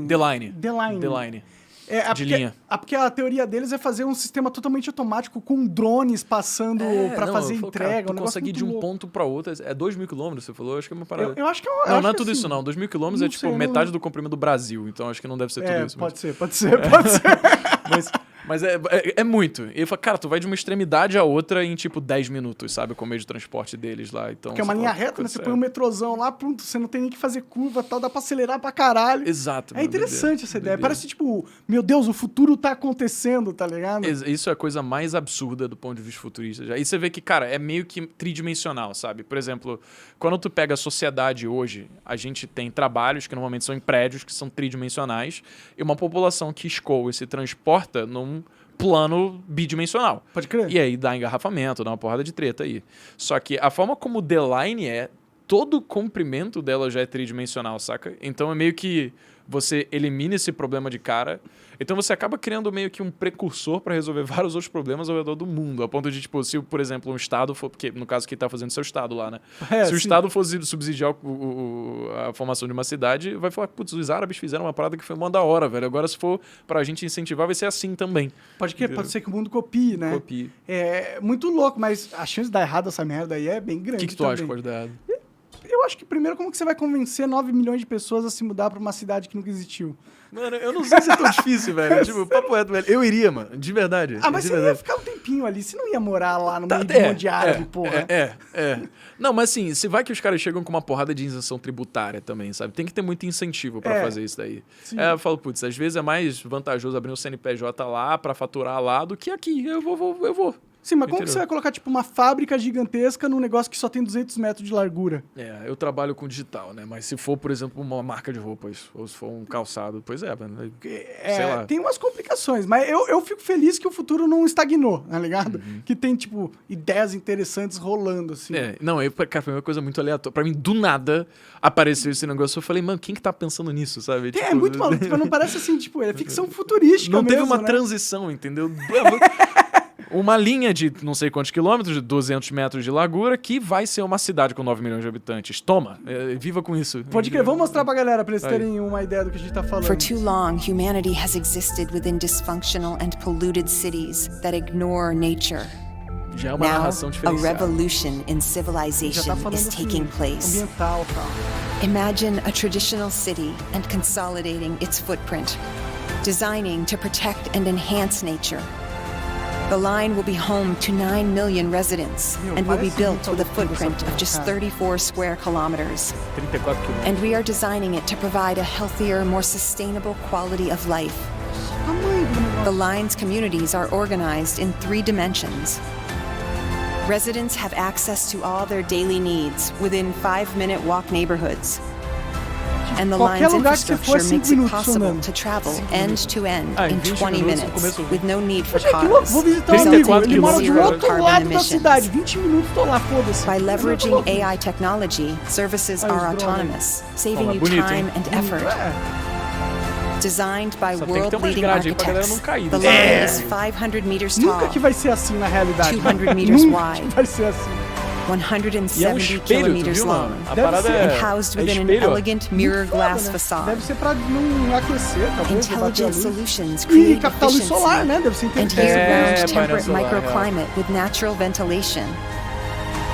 The Line. De porque, linha. porque a teoria deles é fazer um sistema totalmente automático com drones passando pra fazer entrega. Cara, tu um negócio consegue ir de muito um louco. ponto pra outro, é 2.000 quilômetros, você falou? Acho que é uma parada. Eu acho que Não é tudo isso não, 2.000 quilômetros é Não tipo sei, metade não- do comprimento do Brasil, então acho que não deve ser tudo isso. Pode ser. Mas é muito. E ele fala, cara, tu vai de uma extremidade a outra em tipo 10 minutos, sabe? Com o meio de transporte deles lá. Então, Porque é uma você linha fala, reta, né? "Putz, Você põe um metrozão lá, pronto, você não tem nem que fazer curva e tal, dá pra acelerar pra caralho. Exato. É mano, interessante doideira, essa ideia. doideira. Parece tipo, meu Deus, o futuro tá acontecendo, tá ligado? Isso é a coisa mais absurda do ponto de vista futurista. Já. E você vê que, cara, é meio que tridimensional, sabe? Por exemplo, quando tu pega a sociedade hoje, a gente tem trabalhos que normalmente são em prédios que são tridimensionais e uma população que escoa e se transporta num plano bidimensional. Pode crer. E aí dá engarrafamento, dá uma porrada de treta aí. Só que a forma como o The Line todo o comprimento dela já é tridimensional, saca? Então é meio que você elimina esse problema de cara. Então você acaba criando meio que um precursor para resolver vários outros problemas ao redor do mundo. A ponto de, tipo, se, por exemplo, um estado for... Porque, no caso, quem tá fazendo seu estado lá, né? Se o estado fosse subsidiar a formação de uma cidade, vai falar, putz, os árabes fizeram uma parada que foi uma da hora, velho. Agora, se for pra gente incentivar, vai ser assim também. Pode ser que o mundo copie, né? Copie. É muito louco, mas a chance de dar errado essa merda aí é bem grande. O que tu acha que pode dar errado? Eu acho que primeiro, como que você vai convencer 9 milhões de pessoas a se mudar pra uma cidade que nunca existiu? Mano, eu não sei se é tão difícil, velho. Tipo, papo reto, velho. Eu iria, mano. De verdade. Mas de você verdade. ia ficar um tempinho ali. Você não ia morar lá no meio de um monte de árabe, porra. Não, mas assim, se vai que os caras chegam com uma porrada de isenção tributária também, sabe? Tem que ter muito incentivo pra fazer isso daí. Eu falo, putz, às vezes é mais vantajoso abrir um CNPJ lá pra faturar lá do que aqui. Eu vou. Sim, mas como que você vai colocar, tipo, uma fábrica gigantesca num negócio que só tem 200 metros de largura? Eu trabalho com digital, né? Mas se for, por exemplo, uma marca de roupas, ou se for um calçado, pois mano. Sei lá. Tem umas complicações, mas eu fico feliz que o futuro não estagnou, tá ligado? Que tem, tipo, ideias interessantes rolando, assim. Cara, foi uma coisa muito aleatória. Pra mim, do nada, apareceu esse negócio. Eu falei, mano, quem que tá pensando nisso, sabe? É muito maluco, mas não parece assim, tipo, é ficção futurística não mesmo, teve uma né? transição, entendeu? Uma linha de não sei quantos quilômetros, de 200 metros de largura, que vai ser uma cidade com 9 milhões de habitantes. Toma, viva com isso. Pode crer, vamos mostrar pra galera, pra eles terem uma ideia do que a gente tá falando. For too long, humanity has existed within dysfunctional and polluted cities that ignore nature. Já é uma Now, narração a diferenciada. revolution in Já civilization tá falando is assim, taking place. ambiental e tal. Imagine a traditional city and consolidating its footprint, designing to protect and enhance nature. The line will be home to 9 million residents and will be built with a footprint of just 34 square kilometers. 34 quilômetros. And we are designing it to provide a healthier, more sustainable quality of life. Tamanho do negócio. The line's communities are organized in 3 dimensions. Residents have access to all their daily needs within 5-minute walk neighborhoods. And the Qualquer line's lugar que você for, infrastructure 5 makes it minutos possible andando. to travel end to end em in 20 20 minutos no minutes começo. with no need for Poxa, que louco, cars. vou visitar um 34 amigo, ele mora do Zero outro carbon lado da emissions. cidade, 20 minutos, tô lá, foda-se. By leveraging Louco. AI technology, services Ai, os are drones. autonomous, saving Ó, you bonito, time hein? and effort. Só Designed by tem que ter umas world-leading grades aí pra galera architects, não cair. the né? line is 500 meters tall. Nunca que vai ser assim na realidade. 200 meters Nunca wide. que vai ser assim. 170 tu kilometers viu, long, mano? A Deve parada ser. é, and housed é within an espelho, ó. elegant mirror Muito glass foda, né? facade. Deve ser pra não aquecer, talvez, pra bater a Intelligent luz. solutions E create captar luz solar, efficiency né? Deve ser and inteligente. year-round painel temperate solar, microclimate with natural ventilation.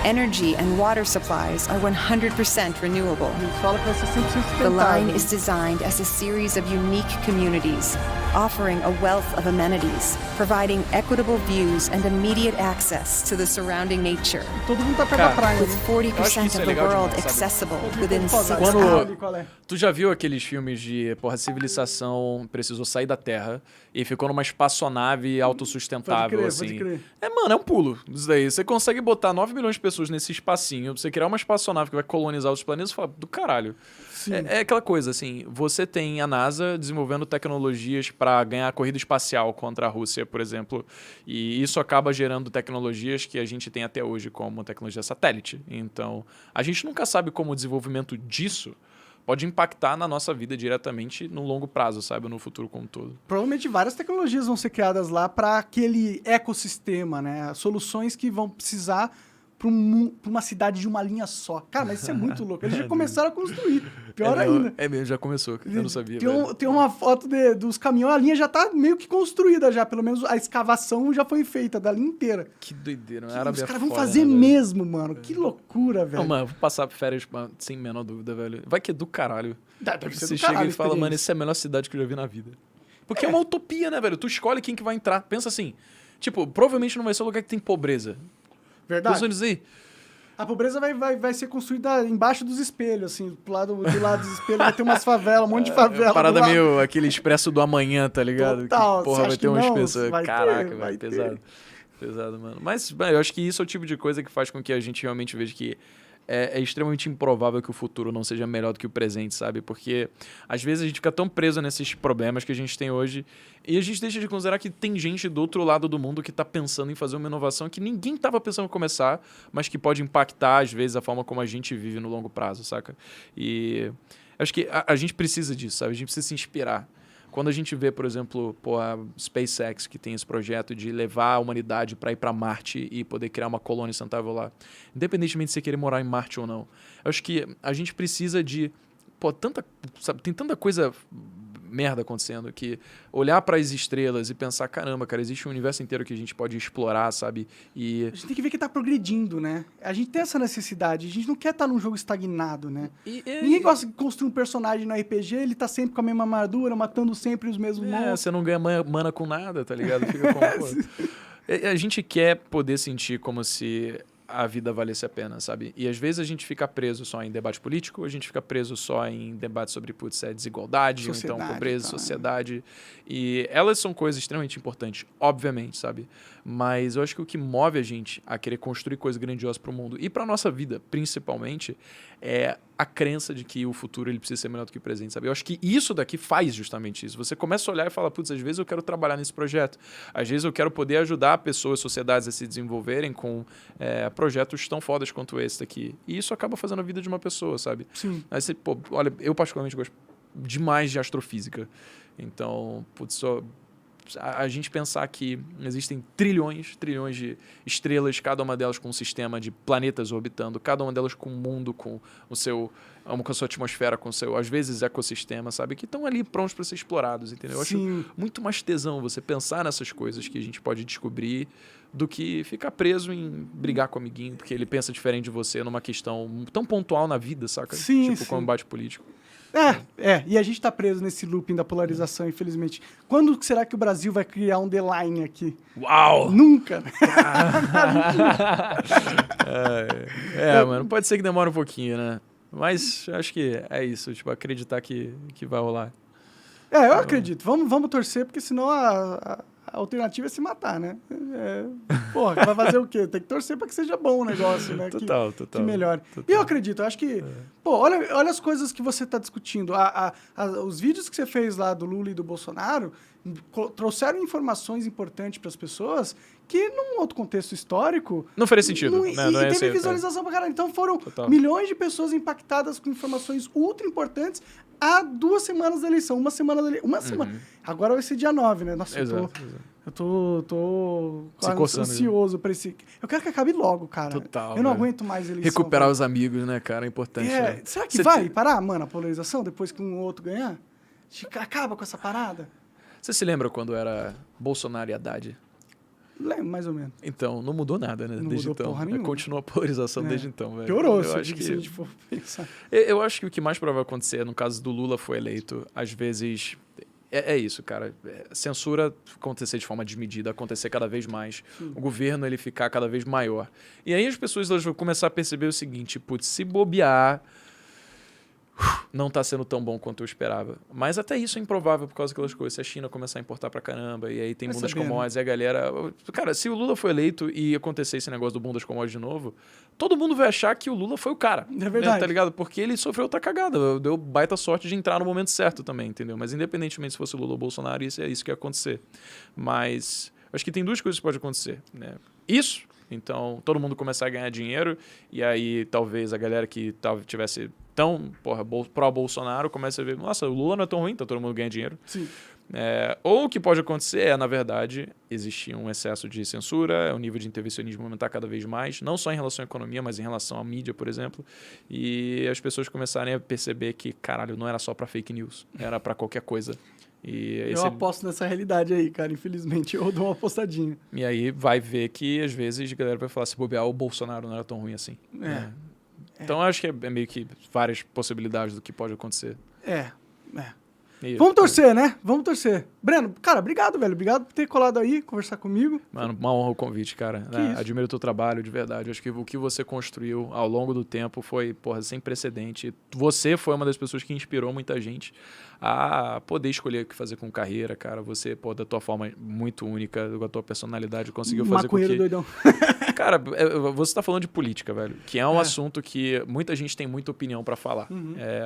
Energy and water supplies are 100% renewable. Eles falam que vai ser 100% The sustentável. line is designed as a series of unique communities, offering a wealth of amenities, providing equitable views and immediate access to the surrounding nature, Todo mundo tá perto Cara, da praia, with né? 40% isso é of the legal world demais, sabe? accessible within Pô, 6 Quando- hours. qual é? Tu já viu aqueles filmes de, porra, a civilização precisou sair da Terra e ficou numa espaçonave autossustentável, Pode assim. crer. Mano, é um pulo isso daí. Você consegue botar 9 milhões de pessoas nesse espacinho, você criar uma espaçonave que vai colonizar os planetas, fala, do caralho. Sim. É aquela coisa, assim, você tem a NASA desenvolvendo tecnologias para ganhar a corrida espacial contra a Rússia, por exemplo, e isso acaba gerando tecnologias que a gente tem até hoje, como tecnologia satélite. Então, a gente nunca sabe como o desenvolvimento disso pode impactar na nossa vida diretamente no longo prazo, sabe? No futuro como um todo. Provavelmente várias tecnologias vão ser criadas lá para aquele ecossistema, né? Soluções que vão precisar para uma cidade de uma linha só. Cara, mas isso é muito louco. Eles já começaram a construir. Pior ainda. É mesmo, já começou. Eu não sabia. Tem uma foto dos caminhões, a linha já tá meio que construída já. Pelo menos a escavação já foi feita da linha inteira. Que doideira. Os caras vão fazer mesmo, mano. Que loucura, velho. Não, mano, vou passar férias sem a menor dúvida, velho. Vai que é do caralho. Deve ser Você do chega caralho e fala, a mano, essa é a melhor cidade que eu já vi na vida. Porque é uma utopia, né, velho? Tu escolhe quem que vai entrar. Pensa assim, tipo, provavelmente não vai ser um lugar que tem pobreza. Verdade. Pensando assim, A pobreza vai ser construída embaixo dos espelhos, assim. Do lado dos espelhos vai ter umas favelas, um monte de favela. parada do lado. meio aquele expresso do amanhã, tá ligado? Total, Que, porra, você vai acha ter que umas não? pessoas. Vai ter, Caraca, vai velho, ter. pesado. Pesado, mano. Mas, bem, eu acho que isso é o tipo de coisa que faz com que a gente realmente veja que é extremamente improvável que o futuro não seja melhor do que o presente, sabe? Porque às vezes a gente fica tão preso nesses problemas que a gente tem hoje e a gente deixa de considerar que tem gente do outro lado do mundo que tá pensando em fazer uma inovação que ninguém tava pensando em começar, mas que pode impactar, às vezes, a forma como a gente vive no longo prazo, saca? E acho que a gente precisa disso, sabe? A gente precisa se inspirar. Quando a gente vê, por exemplo, a SpaceX, que tem esse projeto de levar a humanidade para ir para Marte e poder criar uma colônia sustentável lá, independentemente de você querer morar em Marte ou não, eu acho que a gente precisa de... tem tanta coisa merda acontecendo que olhar para as estrelas e pensar, caramba, cara, existe um universo inteiro que a gente pode explorar, sabe? E A gente tem que ver que tá progredindo, né? A gente tem essa necessidade. A gente não quer estar num jogo estagnado, né? Ninguém gosta de construir um personagem no RPG, ele tá sempre com a mesma armadura, matando sempre os mesmos monstros. você não ganha mana com nada, tá ligado? Fica como, pô. A gente quer poder sentir como se a vida valesse a pena, sabe? E às vezes a gente fica preso só em debate político, a gente fica preso só em debate sobre, desigualdade, ou então pobreza, sociedade. E elas são coisas extremamente importantes, obviamente, sabe? Mas eu acho que o que move a gente a querer construir coisas grandiosas para o mundo e para nossa vida, principalmente, é a crença de que o futuro ele precisa ser melhor do que o presente, sabe? Eu acho que isso daqui faz justamente isso. Você começa a olhar e fala, putz, às vezes eu quero trabalhar nesse projeto. Às vezes eu quero poder ajudar pessoas, sociedades a se desenvolverem com projetos tão fodas quanto esse daqui. E isso acaba fazendo a vida de uma pessoa, sabe? Sim. Aí você, olha, eu particularmente gosto demais de astrofísica. Então, putz, a gente pensar que existem trilhões de estrelas, cada uma delas com um sistema de planetas orbitando, cada uma delas com um mundo, com a sua atmosfera, com o seu, às vezes, ecossistema, sabe? Que estão ali prontos para ser explorados, entendeu? Eu acho muito mais tesão você pensar nessas coisas que a gente pode descobrir do que ficar preso em brigar com o amiguinho, porque ele pensa diferente de você numa questão tão pontual na vida, saca? Sim. Combate político. E a gente tá preso nesse looping da polarização, infelizmente. Quando será que o Brasil vai criar um The Line aqui? Uau! Nunca! Mano, pode ser que demore um pouquinho, né? Mas acho que é isso, acreditar que vai rolar. Eu acredito. Vamos torcer, porque senão a alternativa é se matar, né? Vai fazer o quê? Tem que torcer para que seja bom o negócio, né? Total. Que melhore. Total. E eu acredito, eu acho que... olha as coisas que você está discutindo. Os vídeos que você fez lá do Lula e do Bolsonaro trouxeram informações importantes para as pessoas que, num outro contexto histórico... Não faria sentido. E teve visualização pra caralho. Então foram milhões de pessoas impactadas com informações ultra importantes há 2 semanas da eleição, uma semana da eleição. Uma semana. Agora vai ser dia 9, né? Nossa, Exato. eu tô Se coçando, ansioso pra esse... Eu quero que acabe logo, cara. Total, eu não velho. aguento mais eleição. Recuperar cara. os amigos, né, cara? É importante. Né? Será que Você vai parar, mano, a polarização depois que um ou outro ganhar? Acaba com essa parada? Você se lembra quando era Bolsonaro e Haddad? Lembro, mais ou menos. Então, não mudou nada, né? Não desde mudou então. porra nenhuma. Continua a polarização desde então, velho. Piorou, eu acho se que a gente for pensar. Eu acho que o que mais provável acontecer, no caso do Lula foi eleito, às vezes... É isso, cara. Censura acontecer de forma desmedida, acontecer cada vez mais. O governo ele ficar cada vez maior. E aí as pessoas elas vão começar a perceber o seguinte, putz, se bobear, não tá sendo tão bom quanto eu esperava. Mas até isso é improvável por causa daquelas coisas. Se a China começar a importar pra caramba, e aí tem Vai bundas saber, commodities, e a galera... Cara, se o Lula for eleito e acontecer esse negócio do bundas commodities de novo, todo mundo vai achar que o Lula foi o cara. É verdade. Tá ligado? Porque ele sofreu outra cagada. Deu baita sorte de entrar no momento certo também, entendeu? Mas independentemente se fosse o Lula ou o Bolsonaro, isso é isso que ia acontecer. Mas acho que tem 2 coisas que podem acontecer, né? Isso... Então, todo mundo começar a ganhar dinheiro e aí talvez a galera que tivesse tão pró-Bolsonaro comece a ver, nossa, o Lula não é tão ruim, então todo mundo ganha dinheiro. Sim. Ou o que pode acontecer é, na verdade, existir um excesso de censura, o nível de intervencionismo aumentar cada vez mais, não só em relação à economia, mas em relação à mídia, por exemplo, e as pessoas começarem a perceber que, caralho, não era só pra fake news, era pra qualquer coisa. Eu aposto nessa realidade aí, cara. Infelizmente, eu dou uma apostadinha. E aí vai ver que, às vezes, a galera vai falar, se bobear, o Bolsonaro não era tão ruim assim. Né? Então, eu acho que é meio que várias possibilidades do que pode acontecer. E, Vamos torcer, né? Vamos torcer. Breno, cara, obrigado, velho. Obrigado por ter colado aí, conversar comigo. Mano, uma honra o convite, cara. Admiro o teu trabalho, de verdade. Acho que o que você construiu ao longo do tempo foi, porra, sem precedente. Você foi uma das pessoas que inspirou muita gente a poder escolher o que fazer com carreira, cara. Você, pô, da tua forma muito única, com a tua personalidade, conseguiu fazer com que... doidão. Cara, você tá falando de política, velho, que é um assunto que muita gente tem muita opinião pra falar.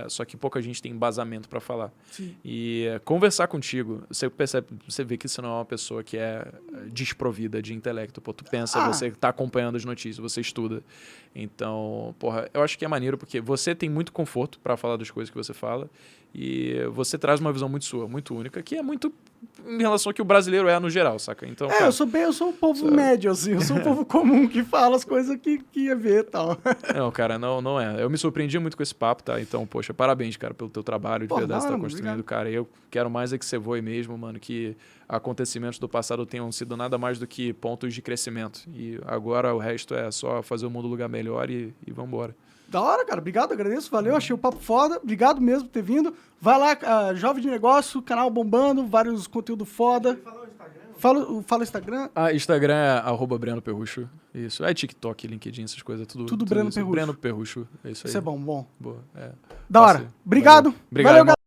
Só que pouca gente tem embasamento pra falar. Sim. E conversar contigo, você percebe, você vê que você não é uma pessoa que é desprovida de intelecto. Pô, tu pensa, você tá acompanhando as notícias, você estuda. Então, porra, eu acho que é maneiro porque você tem muito conforto pra falar das coisas que você fala e você traz uma visão muito sua, muito única, que é muito em relação ao que o brasileiro é no geral, saca? Então, cara, eu sou um povo médio, assim. Eu sou um povo comum que fala as coisas que ia ver e tal. Não, cara, não é. Eu me surpreendi muito com esse papo, tá? Então, poxa, parabéns, cara, pelo teu trabalho, de verdade, você tá construindo, obrigado. Cara. Eu quero mais é que você voe mesmo, mano, que acontecimentos do passado tenham sido nada mais do que pontos de crescimento. E agora o resto é só fazer o mundo um lugar melhor e vambora. Da hora, cara. Obrigado, agradeço. Valeu, achei o papo foda. Obrigado mesmo por ter vindo. Vai lá, Jovem de Negócio, canal bombando, vários conteúdos foda. Fala o Instagram. Instagram é @Breno Perrucho. Isso. TikTok, LinkedIn, essas coisas. Tudo Breno isso. Perrucho. Breno Perrucho. É isso aí. Isso é bom. Boa. Da hora. Obrigado. Valeu, Valeu, galera.